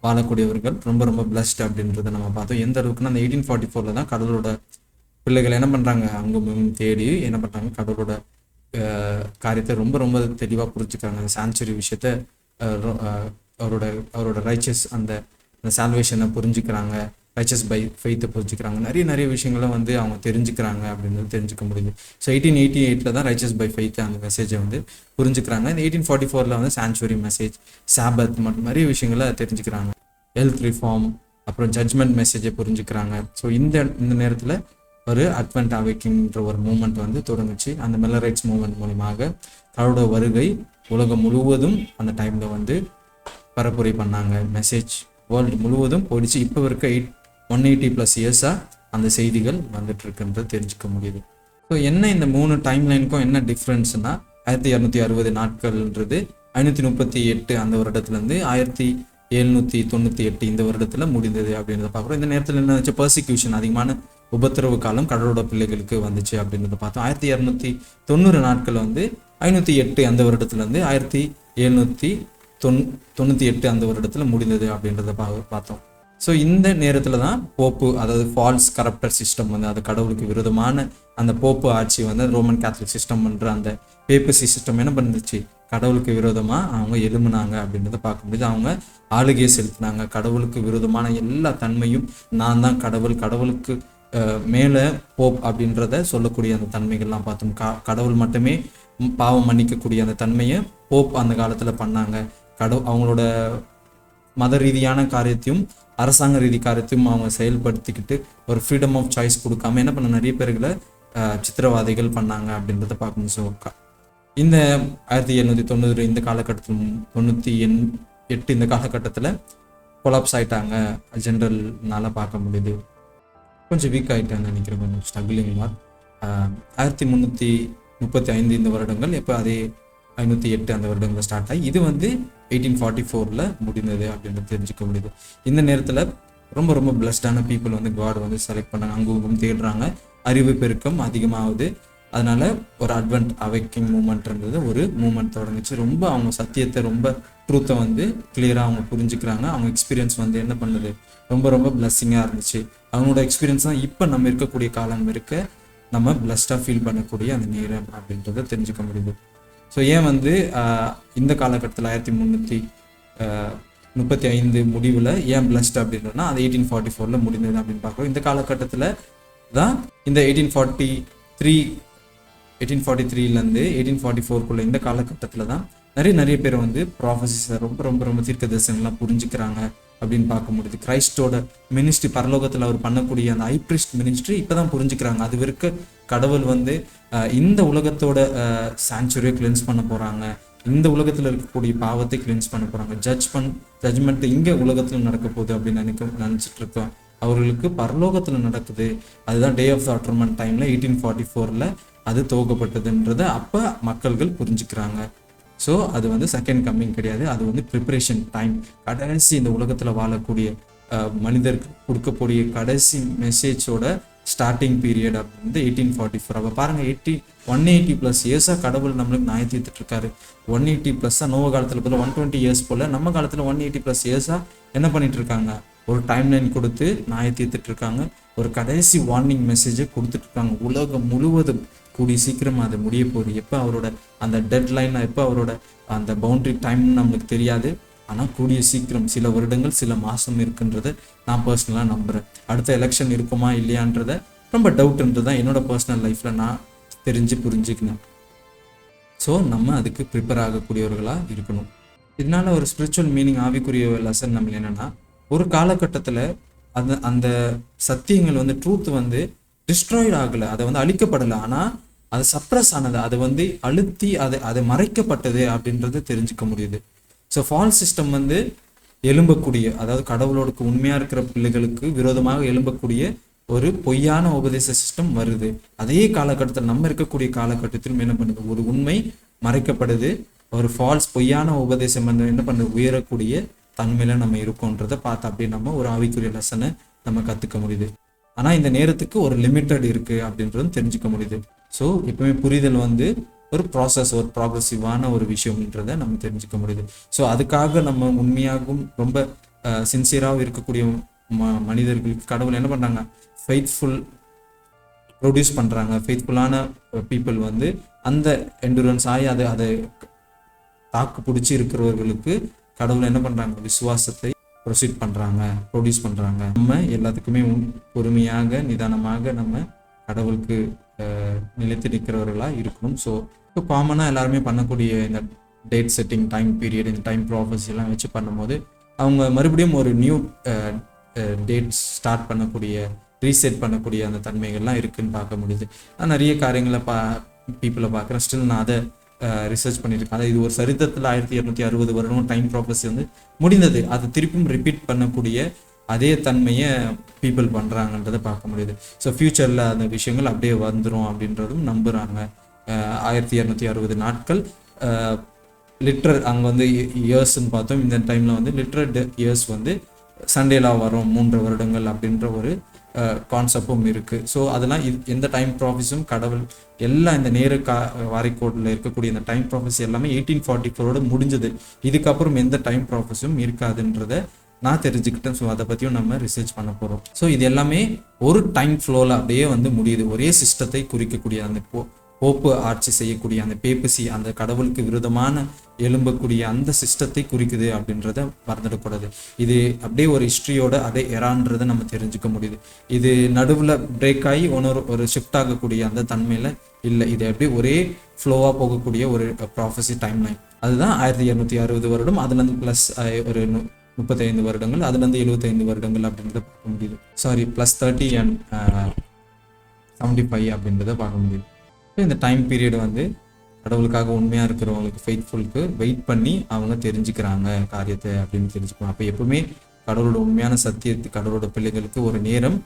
வாழக்கூடியவர்கள் ரொம்ப ரொம்ப பிளஸ்ட் அப்படின்றத நம்ம பார்த்தோம். எந்த அளவுக்குன்னா அந்த 1844 தான் கடவுளோட பிள்ளைகள் என்ன பண்ணுறாங்க, அங்கும் தேடி என்ன பண்ணுறாங்க, கடவுளோட காரியத்தை ரொம்ப ரொம்ப தெளிவாக புரிஞ்சுக்கிறாங்க. அந்த சான்ச்சுரி விஷயத்த அவரோட ரைச்சஸ் அந்த சால்வேஷனை புரிஞ்சுக்கிறாங்க, ரைச்சஸ் பை ஃபெய்த்தை புரிஞ்சுக்கிறாங்க, நிறைய விஷயங்களை வந்து அவங்க தெரிஞ்சுக்கிறாங்க அப்படின்றது தெரிஞ்சுக்க முடியுது. ஸோ 1888 தான் ரைச்சஸ் பை ஃபெய்த் அந்த மெசேஜை வந்து புரிஞ்சுக்கிறாங்க. இந்த 1844 வந்து சான்ச்சுரி மெசேஜ், சாபத் மற்றும் நிறைய விஷயங்களை தெரிஞ்சுக்கிறாங்க. ஹெல்த் ரிஃபார்ம் அப்புறம் ஜட்ஜ்மெண்ட் மெசேஜை புரிஞ்சுக்கிறாங்க. ஸோ இந்த நேரத்தில் ஒரு அட்வென்ட் அவேக்கிங்ன்ற ஒரு மூமெண்ட் வந்து தொடங்குச்சு. அந்த மெல்லரைட்ஸ் மூமெண்ட் மூலியமாக கடவுளோட வருகை உலகம் முழுவதும் அந்த டைமில் வந்து பரப்புரை பண்ணாங்க. மெசேஜ் வேர்ல்டு முழுவதும் போயிடுச்சு. இப்போ இருக்க 180+ இயர்ஸாக அந்த செய்திகள் வந்துட்டு இருக்குன்றது தெரிஞ்சுக்க முடியுது. ஸோ என்ன இந்த 3 டைம்லைனுக்கும் என்ன டிஃப்ரென்ஸ்னா 1260 நாட்கள்ன்றது 538 அந்த வருடத்துலேருந்து 1798 இந்த வருடத்தில் முடிந்தது அப்படின்றத பார்க்குறோம். இந்த நேரத்தில் என்ன வந்துச்சு, பர்சிக்யூஷன் அதிகமான உபத்திரவு காலம் கடவுளோட பிள்ளைகளுக்கு வந்துச்சு அப்படின்றத பார்த்தோம். 1290 நாட்கள் வந்து 508 அந்த வருடத்துலேருந்து 1798 அந்த வருடத்தில் முடிந்தது அப்படின்றத பார்த்தோம். ஸோ இந்த நேரத்தில் தான் போப்பு, அதாவது ஃபால்ஸ் கரப்டர் சிஸ்டம் வந்து அது கடவுளுக்கு விரோதமான அந்த போப்பு ஆட்சி வந்து ரோமன் கேத்தலிக் சிஸ்டம் என்ற அந்த பேப்பசி சிஸ்டம் என்ன பண்ணுச்சு, கடவுளுக்கு விரோதமாக அவங்க எழும்புனாங்க அப்படின்றத பார்க்க முடியுது. அவங்க ஆளுகையை செலுத்தினாங்க. கடவுளுக்கு விரோதமான எல்லா தன்மையும் நான் தான் கடவுளுக்கு மேலே போப் அப்படின்றத சொல்லக்கூடிய அந்த தன்மைகள்லாம் பார்த்தோம். கடவுள் மட்டுமே பாவம் மன்னிக்கக்கூடிய அந்த தன்மையை போப் அந்த காலத்தில் பண்ணாங்க. அவங்களோட மத ரீதியான காரியத்தையும் அரசாங்க ரீதி காரியத்தையும் அவங்க செயல்படுத்திக்கிட்டு ஒரு ஃப்ரீடம் ஆஃப் சாய்ஸ் கொடுக்காம என்ன பண்ண நிறைய பேர்களை சித்திரவாதைகள் பண்ணாங்க அப்படின்றத பார்க்கணும். ஸோ இந்த 1790 இந்த காலகட்டத்தில் 98 இந்த காலகட்டத்தில் கொலாப்ஸ் ஆகிட்டாங்க. ஜென்ரல்னால பார்க்க முடியுது. கொஞ்சம் வீக் ஆகிட்டாங்க நினைக்கிறேன், கொஞ்சம் ஸ்ட்ரகிளிங் மார்க். 1335 இந்த வருடங்கள், எப்போ அதே 508 அந்த வருடங்கள் ஸ்டார்ட் ஆகி இது வந்து 1844 முடிந்தது அப்படின்றது தெரிஞ்சுக்க முடியுது. இந்த நேரத்தில் ரொம்ப ரொம்ப பிளஸ்டான பீப்புள் வந்து காட் வந்து செலக்ட் பண்ணாங்க. அங்கும் தேடுறாங்க, அறிவு பெருக்கம் அதிகமாகுது. அதனால ஒரு அட்வென்ட் அவேக்கிங் மூமெண்ட்ன்றது ஒரு மூமெண்ட் தொடங்குச்சு. ரொம்ப அவங்க சத்தியத்தை ரொம்ப ட்ரூத்தை வந்து கிளியராக அவங்க புரிஞ்சுக்கிறாங்க. அவங்க எக்ஸ்பீரியன்ஸ் வந்து என்ன பண்ணுது, ரொம்ப ரொம்ப பிளஸ்ஸிங்காக இருந்துச்சு. அவங்களோட எக்ஸ்பீரியன்ஸ் தான் இப்போ நம்ம இருக்கக்கூடிய காலம் இருக்க நம்ம பிளஸ்டாக ஃபீல் பண்ணக்கூடிய அந்த நேரம் அப்படின்றத தெரிஞ்சுக்க முடியுது. ஸோ ஏன் வந்து இந்த காலகட்டத்தில் 1335 முடிவில் ஏன் பிளஸ்ட் அப்படின்றனா அது 1844 முடிந்தது அப்படின்னு பார்க்குறோம். இந்த காலகட்டத்தில் தான் இந்த 1843 1844 இந்த காலகட்டத்தில் தான் நிறைய பேர் வந்து ப்ராஃபஸிஸை ரொம்ப ரொம்ப ரொம்ப தீர்க்க தரிசனங்கள்லாம் புரிஞ்சுக்கிறாங்க அப்படின்னு பார்க்க முடியுது. கிரைஸ்டோட மினிஸ்ட்ரி பரலோகத்தில் அவர் பண்ணக்கூடிய அந்த ஐப்ரிஸ்ட் மினிஸ்ட்ரி இப்போ தான் புரிஞ்சுக்கிறாங்க. அது வரைக்கும் கடவுள் வந்து இந்த உலகத்தோட சான்ச்சுரியை கிளென்ஸ் பண்ண போகிறாங்க, இந்த உலகத்தில் இருக்கக்கூடிய பாவத்தை கிளென்ஸ் பண்ண போகிறாங்க, ஜட்ஜ்மெண்ட் இங்கே உலகத்தில் நடக்க போகுது அப்படின்னு நினச்சிட்டு இருக்கோம். அவர்களுக்கு பரலோகத்தில் நடக்குது. அதுதான் டே ஆஃப் த அட்டர்மெண்ட் டைமில் 1844 அது துவக்கப்பட்டதுன்றதை அப்போ மக்கள்கள் புரிஞ்சுக்கிறாங்க. ஸோ அது வந்து செகண்ட் கம்மிங் கிடையாது, அது வந்து ப்ரிப்பரேஷன் டைம். கடைசி இந்த உலகத்தில் வாழக்கூடிய மனிதருக்கு கொடுக்கக்கூடிய கடைசி மெசேஜோட ஸ்டார்டிங் பீரியட் அப்படின்னு 1844. அப்போ பாருங்கள், 180+ இயர்ஸாக கடவுள் நம்மளுக்கு நியாயம் தீர்த்துட்டு இருக்காரு. 180+ நோவ காலத்தில் போல 120 இயர்ஸ் போல் நம்ம காலத்தில் 180+ இயர்ஸாக என்ன பண்ணிட்டு இருக்காங்க, ஒரு டைம் லைன் கொடுத்து நியாயம் தீர்த்துட்டு இருக்காங்க. ஒரு கடைசி வார்னிங் மெசேஜை கொடுத்துட்டு இருக்காங்க. உலகம் முழுவதும் கூடிய சீக்கிரம் அது முடிய போகுது. எப்போ அவரோட அந்த டெட்லைன், எப்போ அவரோட அந்த பவுண்டரி டைம் நம்மளுக்கு தெரியாது. ஆனால் கூடிய சீக்கிரம் சில வருடங்கள் சில மாதம் இருக்குன்றதை நான் பர்சனலாக நம்புகிறேன். அடுத்த எலெக்ஷன் இருக்குமா இல்லையான்றதை ரொம்ப டவுட்ன்றது தான் என்னோட பர்சனல் லைஃப்பில் நான் புரிஞ்சுக்கினேன். ஸோ நம்ம அதுக்கு ப்ரிப்பேர் ஆகக்கூடியவர்களாக இருக்கணும். இதனால ஒரு ஸ்பிரிச்சுவல் மீனிங் ஆவிக்குரிய லெசன் நம்ம என்னென்னா, ஒரு காலகட்டத்தில் அந்த சத்தியங்கள் வந்து ட்ரூத் வந்து டிஸ்ட்ராய்ட் ஆகலை, அதை வந்து அழிக்கப்படலை, ஆனால் அது சப்ரஸ் ஆனது, அது வந்து அழுத்தி அதை மறைக்கப்பட்டது அப்படின்றது தெரிஞ்சுக்க முடியுது. ஸோ ஃபால்ஸ் சிஸ்டம் வந்து எழும்பக்கூடிய, அதாவது கடவுளோடுக்கு உண்மையாக இருக்கிற பிள்ளைகளுக்கு விரோதமாக எழும்பக்கூடிய ஒரு பொய்யான உபதேச சிஸ்டம் வருது. அதே காலகட்டத்தில் நம்ம இருக்கக்கூடிய காலகட்டத்திலும் என்ன பண்ணுது, ஒரு உண்மை மறைக்கப்படுது, ஒரு ஃபால்ஸ் பொய்யான உபதேசம் என்ன பண்ணுது, உயரக்கூடிய தன்மையில நம்ம இருக்கோன்றதை பார்த்து அப்படியே நம்ம ஒரு ஆவிக்குரிய லெசனை நம்ம கற்றுக்க முடியுது. ஆனால் இந்த நேரத்துக்கு ஒரு லிமிட்டட் இருக்குது அப்படின்றதும் தெரிஞ்சுக்க முடியுது. ஸோ எப்பவுமே புரிதல் வந்து ஒரு ப்ராசஸ், ஒரு ப்ராக்ரெசிவான ஒரு விஷயம்ன்றதை நம்ம தெரிஞ்சுக்க முடியுது. ஸோ அதுக்காக நம்ம உண்மையாகவும் ரொம்ப சின்சியராகவும் இருக்கக்கூடிய மனிதர்களுக்கு கடவுள் என்ன பண்ணுறாங்க, ஃபெய்த்ஃபுல் ப்ரொடியூஸ் பண்ணுறாங்க. ஃபெய்த்ஃபுல்லான பீப்புள் வந்து அந்த என்டூரன்ஸ் ஆகி அதை தாக்கு பிடிச்சி இருக்கிறவர்களுக்கு கடவுள் என்ன பண்ணுறாங்க, விசுவாசத்தை ப்ரொசீட் பண்ணுறாங்க, ப்ரொடியூஸ் பண்ணுறாங்க. நம்ம எல்லாத்துக்குமே பொறுமையாக நிதானமாக நம்ம கடவுளுக்கு நிலைத்து நிற்கிறவர்களாக இருக்கணும். ஸோ இப்போ காமனாக எல்லாருமே பண்ணக்கூடிய இந்த டேட் செட்டிங், டைம் பீரியட், இந்த டைம் ப்ராஃபஸி எல்லாம் வச்சு பண்ணும்போது அவங்க மறுபடியும் ஒரு நியூ டேட் ஸ்டார்ட் பண்ணக்கூடிய, ரீசெட் பண்ணக்கூடிய அந்த தன்மைகள்லாம் இருக்குதுன்னு பார்க்க முடியுது. நான் நிறைய காரியங்களை பீப்புளை பார்க்குறேன். ஸ்டில் நான் அதை ரிசர்ச் பண்ணியிருக்கேன். அதாவது இது ஒரு சரித்திரத்தில் 1260 வருடம் டைம் ப்ராஃபஸி வந்து முடிந்தது, அது திருப்பியும் ரிப்பீட் பண்ணக்கூடிய அதே தன்மையை பீப்புள் பண்ணுறாங்கன்றதை பார்க்க முடியுது. ஸோ ஃப்யூச்சரில் அந்த விஷயங்கள் அப்படியே வந்துடும் அப்படின்றதும் நம்புகிறாங்க. 1260 நாட்கள் லிட்ரல், அங்கே வந்து இயர்ஸ்ன்னு பார்த்தோம். இந்த டைமில் வந்து லிட்ரல் இயர்ஸ் வந்து சண்டேலாம் வரும், 3 வருடங்கள் அப்படின்ற ஒரு கான்செப்டும் இருக்குது. ஸோ அதெல்லாம் எந்த டைம் ப்ராஃபஸும் கடவுள் எல்லாம் இந்த நேரு வாரிக்கோட்டில் இருக்கக்கூடிய இந்த டைம் ப்ராஃபஸி எல்லாமே 1844 முடிஞ்சது. இதுக்கப்புறம் எந்த டைம் ப்ராஃபஸும் இருக்காதுன்றதை நான் தெரிஞ்சுக்கிட்டேன். ஸோ அதை பற்றியும் நம்ம ரிசர்ச் பண்ண போகிறோம். ஸோ இது எல்லாமே ஒரு டைம் ஃப்ளோவில் அப்படியே வந்து முடியுது. ஒரே சிஸ்டத்தை குறிக்கக்கூடிய அந்த போப்பு ஆட்சி செய்யக்கூடிய அந்த பேப்பசி, அந்த கடவுளுக்கு விரோதமான எழும்பக்கூடிய அந்த சிஸ்டத்தை குறிக்குது அப்படின்றத மறந்துடக்கூடாது. இது அப்படியே ஒரு ஹிஸ்ட்ரியோட அதே எரான்றதை நம்ம தெரிஞ்சுக்க முடியுது. இது நடுவில் பிரேக் ஆகி ஒரு ஷிஃப்ட் ஆகக்கூடிய அந்த தன்மையில் இல்லை. இது அப்படியே ஒரே ஃப்ளோவாக போகக்கூடிய ஒரு ப்ராஃபஸி டைம் லைன். அதுதான் 1260 வருடம், அதுலேருந்து ப்ளஸ் ஒரு 35 வருடங்கள், அதுலேருந்து 75 வருடங்கள் அப்படின்றத பார்க்க முடியுது. சாரி, +30 and 75 அப்படின்றத பார்க்க முடியுது. இந்த டைம் பீரியட் வந்து கடவுளுக்காக உண்மையாக இருக்கிறவங்களுக்கு, ஃபெய்த்ஃபுல்க்கு வெயிட் பண்ணி அவங்க தெரிஞ்சுக்கிறாங்க காரியத்தை அப்படின்னு தெரிஞ்சுக்கணும். அப்போ எப்பவுமே கடவுளோட உண்மையான சத்தியத்து, கடவுளோட பிள்ளைகளுக்கு ஒரு நேரம்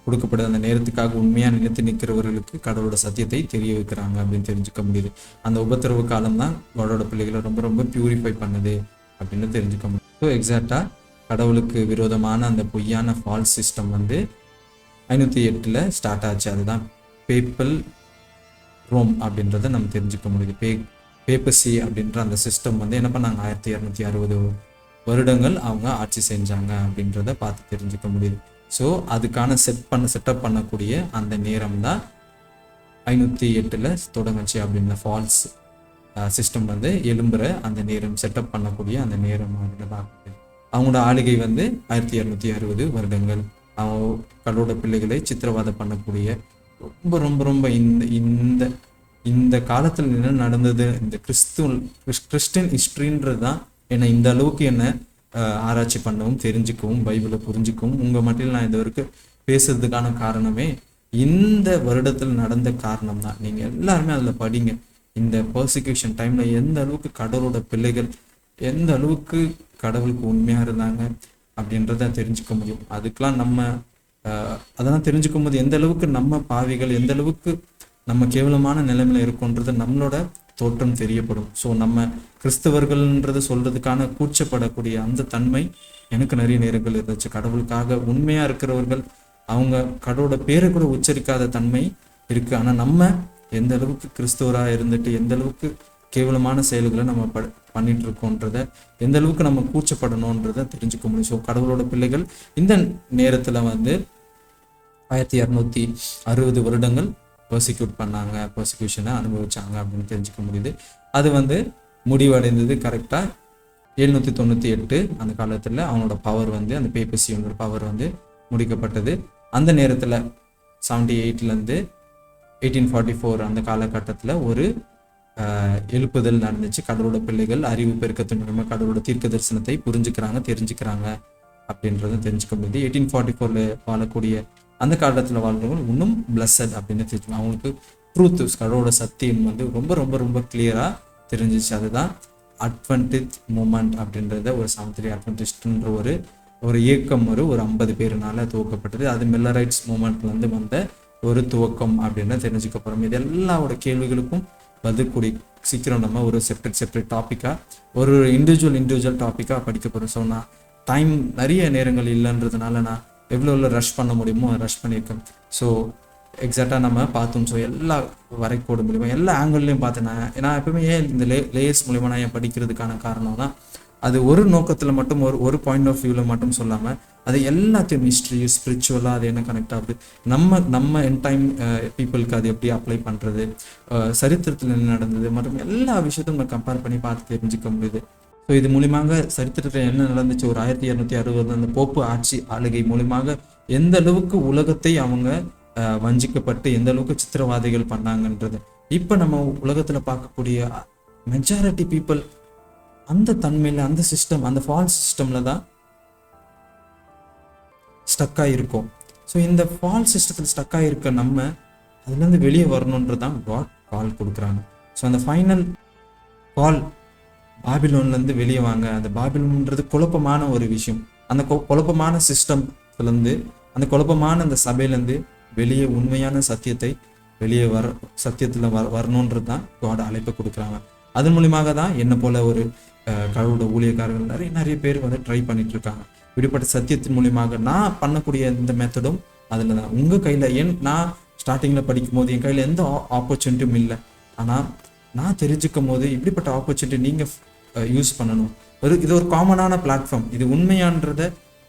கொடுக்கப்படுது. அந்த நேரத்துக்காக உண்மையாக நினைத்து நிற்கிறவர்களுக்கு கடவுளோட சத்தியத்தை தெரிய வைக்கிறாங்க அப்படின்னு தெரிஞ்சுக்க முடியுது. அந்த உபத்திரவு காலம் தான் கடவுளோட பிள்ளைகளை ரொம்ப ரொம்ப பியூரிஃபை பண்ணுது அப்படின்னு தெரிஞ்சுக்க முடியும். ஸோ எக்ஸாக்டாக கடவுளுக்கு விரோதமான அந்த பொய்யான ஃபால்ஸ் சிஸ்டம் வந்து 508 ஸ்டார்ட் ஆச்சு. அதுதான் பேப்பல் ரோம் அப்படின்றத நம்ம தெரிஞ்சுக்க முடியுது. பேப்பசி அப்படின்ற அந்த சிஸ்டம் வந்து என்ன பண்ணாங்க, 1260 வருடங்கள் அவங்க ஆட்சி செஞ்சாங்க அப்படின்றத பார்த்து தெரிஞ்சுக்க முடியுது. ஸோ அதுக்கான செட்டப் பண்ணக்கூடிய அந்த நேரம் தான் 508 தொடங்குச்சு அப்படின்ற ஃபால்ஸ் சிஸ்டம் வந்து எழும்புற அந்த நேரம், செட்டப் பண்ணக்கூடிய அந்த நேரம் அப்படின்னு பார்க்குது. அவங்களோட ஆளுகை வந்து 1260 வருடங்கள். அவங்க கடவுளோட பிள்ளைகளை சித்திரவாதம் பண்ணக்கூடிய ரொம்ப ரொம்ப ரொம்ப இந்த இந்த காலத்தில் என்ன நடந்தது, இந்த கிறிஸ்டியன் ஹிஸ்ட்ரின்றது தான் என்னை இந்த அளவுக்கு என்னை ஆராய்ச்சி பண்ணவும், தெரிஞ்சுக்கவும், பைபிளை புரிஞ்சுக்கவும் உங்கள் மட்டும் நான் இது வரைக்கும் பேசுறதுக்கான காரணமே இந்த வருடத்தில் நடந்த காரணம் தான். நீங்கள் எல்லாருமே அதில் படிங்க. இந்த பர்சிக்யூஷன் டைமில் எந்த அளவுக்கு கடவுளோட பிள்ளைகள் எந்த அளவுக்கு கடவுளுக்கு உண்மையாக இருந்தாங்க அப்படின்றத தெரிஞ்சுக்க முடியும். அதுக்கெலாம் நம்ம அதெல்லாம் தெரிஞ்சுக்கும் போது எந்த அளவுக்கு நம்ம பாவிகள், எந்த அளவுக்கு நம்ம கேவலமான நிலைமையில இருக்கோன்றது நம்மளோட தோற்றம் தெரியப்படும். ஸோ நம்ம கிறிஸ்தவர்கள்ன்றது சொல்றதுக்கான கூச்சப்படக்கூடிய அந்த தன்மை எனக்கு நிறைய நேரங்கள் இருந்துச்சு. கடவுளுக்காக உண்மையாக இருக்கிறவர்கள் அவங்க கடவுளோட பேரை கூட உச்சரிக்காத தன்மை இருக்குது. ஆனால் நம்ம எந்த அளவுக்கு கிறிஸ்தவராக இருந்துட்டு எந்த அளவுக்கு கேவலமான செயல்களை நம்ம பண்ணிட்டு இருக்கோன்றத, எந்த அளவுக்கு நம்ம கூச்சப்படணுன்றதை தெரிஞ்சுக்க முடியும். ஸோ கடவுளோட பிள்ளைகள் இந்த நேரத்தில் வந்து 1260 வருடங்கள் பர்சிக்யூஷனை அனுபவிச்சாங்க அப்படின்னு தெரிஞ்சுக்க முடியுது. அது வந்து முடிவடைந்தது கரெக்டாக 798 அந்த காலத்தில் அவங்களோட பவர் வந்து, அந்த பேப்பசியோட பவர் வந்து முடிக்கப்பட்டது. அந்த நேரத்தில் 1878 1844 அந்த காலகட்டத்தில் ஒரு எழுப்புதல் நடந்துச்சு. கடவுளோட பிள்ளைகள் அறிவு பெருக்கத்தின் மூலமாக கடவுளோட தீர்க்க தரிசனத்தை புரிஞ்சுக்கிறாங்க, தெரிஞ்சுக்கிறாங்க அப்படின்றத தெரிஞ்சுக்க முடியுது. 1844 வாழக்கூடிய அந்த காலத்தில் வாழ்றவங்க இன்னும் பிளஸட் அப்படின்னு தெரிஞ்சு அவங்களுக்கு ட்ரூத், கடவுளோட சத்தியம் ரொம்ப ரொம்ப ரொம்ப கிளியராக தெரிஞ்சிச்சு. அதுதான் அட்வென்டிஸ்ட் மூமெண்ட் அப்படின்றத ஒரு சாமத்திரி அட்வென்டிஸ்ட்ன்ற ஒரு இயக்கம் ஒரு 50 பேருனால துவக்கப்பட்டது. அது மில்லரைட்ஸ் மூமெண்ட்லேருந்து வந்த ஒரு துவக்கம் அப்படின்னு தெரிஞ்சுக்க போகிறோம். இது எல்லாவோட கேள்விகளுக்கும் பதில் சீக்கிரம் நம்ம ஒரு செப்பரேட் டாப்பிக்காக ஒரு இண்டிவிஜுவல் டாப்பிக்காக படிக்க போகிறோம். ஸோ நான் டைம் நிறைய நேரங்கள் இல்லைன்றதுனால நான் எவ்வளோ ரஷ் பண்ண முடியுமோ ரஷ் பண்ணியிருக்கேன். ஸோ எக்ஸாக்டாக நம்ம பார்த்தோம். ஸோ எல்லா வரைக்கோடு மூலிமா எல்லா ஆங்கிள்லையும் பார்த்தேன். நான் எப்பவுமே ஏன் இந்த லேயர்ஸ் மூலிமா நான் ஏன் படிக்கிறதுக்கான காரணம் தான், அது ஒரு நோக்கத்தில் மட்டும் ஒரு பாயிண்ட் ஆஃப் வியூவில் மட்டும் சொல்லாமல் அது எல்லாத்தையும் ஹிஸ்ட்ரி ஸ்பிரிச்சுவலாக அது என்ன கனெக்ட் ஆகுது, நம்ம என் டைம் பீப்புளுக்கு அது எப்படி அப்ளை பண்ணுறது, சரித்திரத்தில் என்ன நடந்தது மற்றும் எல்லா விஷயத்தையும் நம்ம கம்பேர் பண்ணி பார்த்து தெரிஞ்சுக்க முடியுது. ஸோ இது மூலியமாக சரித்திரத்தில் என்ன நடந்துச்சு, ஒரு 1260 அந்த போப்பு ஆட்சி ஆளுகை மூலியமாக எந்த அளவுக்கு உலகத்தை அவங்க வஞ்சிக்கப்பட்டு எந்த அளவுக்கு சித்திரவாதிகள் பண்ணாங்கன்றது. இப்போ நம்ம உலகத்தில் பார்க்கக்கூடிய மெஜாரிட்டி பீப்புள் அந்த தன்மையில் அந்த சிஸ்டம், அந்த ஃபால்ஸ் சிஸ்டமில் தான் ஸ்டக்காக இருக்கும். ஸோ இந்த ஃபால்ஸ் சிஸ்டத்தில் ஸ்டக்காக இருக்க நம்ம அதுலேருந்து வெளியே வரணுன்றது தான் காட் கால் கொடுக்குறாங்க. ஸோ அந்த ஃபைனல் கால் பாபிலோன்லேருந்து வெளியே வாங்க. அந்த பாபிலோன்ன்றது குழப்பமான ஒரு விஷயம். அந்த குழப்பமான சிஸ்டம்லேருந்து அந்த குழப்பமான அந்த சபையிலேருந்து வெளியே உண்மையான சத்தியத்தை வெளியே சத்தியத்தில் வரணுன்றது தான் காட் அழைப்பை கொடுக்குறாங்க. அதன் மூலியமாக தான் என்ன போல ஒரு கடவுளோட ஊழியக்காரர்கள் நிறைய பேர் ட்ரை பண்ணிட்டு இருக்காங்க. இப்படிப்பட்ட சத்தியத்தின் மூலியமாக நான் பண்ணக்கூடிய இந்த மெத்தடும் அதில் தான் உங்கள் கையில். ஏன் நான் ஸ்டார்டிங்கில் படிக்கும் போது என் கையில் எந்த ஆப்பர்ச்சுனிட்டியும் இல்லை. ஆனால் நான் தெரிஞ்சுக்கும் போது இப்படிப்பட்ட ஆப்பர்ச்சுனிட்டி நீங்கள் யூஸ் பண்ணணும். இது ஒரு காமனான பிளாட்ஃபார்ம். இது உண்மையான்றதை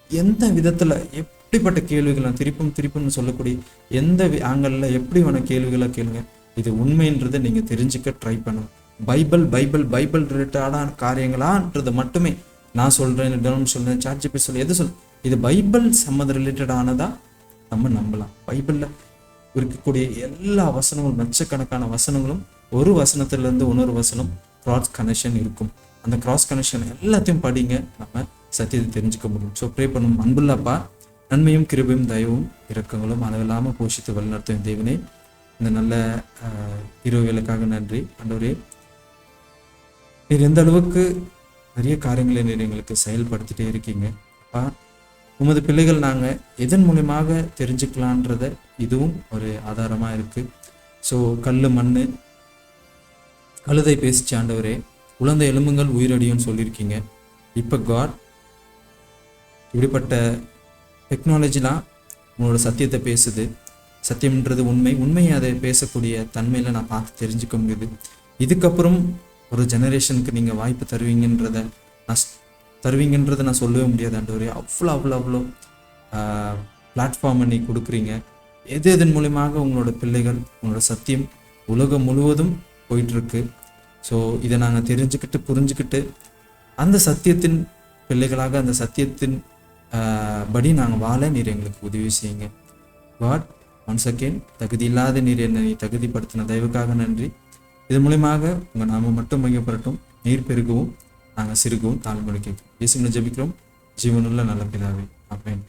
எந்த விதத்தில் எப்படிப்பட்ட கேள்விகளை திருப்பும்னு சொல்லக்கூடிய எந்த ஆங்கிளில் எப்படி வேண கேள்விகளை கேளுங்க. இது உண்மைன்றதை நீங்கள் தெரிஞ்சுக்க ட்ரை பண்ணணும். பைபிள் ரிலேட்டடான காரியங்களான்றது மட்டுமே நான் சொல்கிறேன், சொல்கிறேன், சாட்ஜிபி சொல்ல எது இது பைபிள் சம்மந்த ரிலேட்டடானதாக நம்ம நம்பலாம். பைபிளில் இருக்கக்கூடிய எல்லா வசனங்களும் லட்சக்கணக்கான வசனங்களும் ஒரு வசனத்திலேருந்து இன்னொரு வசனம் கிராஸ் கனெக்ஷன் இருக்கும். அந்த கிராஸ் கனெக்ஷன் எல்லாத்தையும் படிங்க, நம்ம சத்தியத்தை தெரிஞ்சுக்க முடியும். ஸோ ப்ரே பண்ணும். அன்புள்ளப்பா, நன்மையும் கிருபையும் தயவும் இரக்கங்களும் அளவில்லாமல் போஷித்து வழிநடத்தும் தேவனே, இந்த நல்ல இரவுகளுக்காக நன்றி. ஆண்டவரே, நீர் எந்த அளவுக்கு நிறைய காரியங்களை நீர் எங்களுக்கு செயல்படுத்திட்டே இருக்கீங்க. அப்பா, உமது பிள்ளைகள் நாங்கள் எதன் மூலியமாக தெரிஞ்சுக்கலான்றத இதுவும் ஒரு ஆதாரமாக இருக்குது. ஸோ மண் கழுதை பேசிச்சு ஆண்டவரே, உலர்ந்த எலும்புங்கள் உயிரடியும் சொல்லியிருக்கீங்க. இப்போ காட் இப்படிப்பட்ட டெக்னாலஜிலாம் உங்களோட சத்தியத்தை பேசுது. சத்தியம்ன்றது உண்மையை அதை பேசக்கூடிய தன்மையில் நான் பார்த்து தெரிஞ்சுக்க முடியுது. இதுக்கப்புறம் ஒரு ஜெனரேஷனுக்கு நீங்கள் வாய்ப்பு தருவீங்கன்றதை நான் சொல்லவே முடியாது ஆண்டவரே. அவ்வளோ பிளாட்ஃபார்மை நீ கொடுக்குறீங்க. எதன் மூலியமாக உங்களோட பிள்ளைகள் உங்களோட சத்தியம் உலகம் முழுவதும் போயிட்டுருக்கு. ஸோ இதை நாங்கள் தெரிஞ்சுக்கிட்டு புரிஞ்சுக்கிட்டு அந்த சத்தியத்தின் பிள்ளைகளாக அந்த சத்தியத்தின் படி நாங்கள் வாழ நீர் எங்களுக்கு உதவி செய்யுங்க. காட், ஒன்ஸ் அகெயின் தகுதி இல்லாத நீர் என்னை தகுதிப்படுத்தின தயவுக்காக நன்றி. இது மூலியமாக உங்கள் நாம மட்டும் மையப்படட்டும். நீர் பெருகவும் நாங்கள் சிறுகவும் தாழ்மொழி கேட்கும். இயேசுவின் ஜெபிக்கிறோம், ஜீவனுள்ள நல்ல பிதாவே. ஆமென்.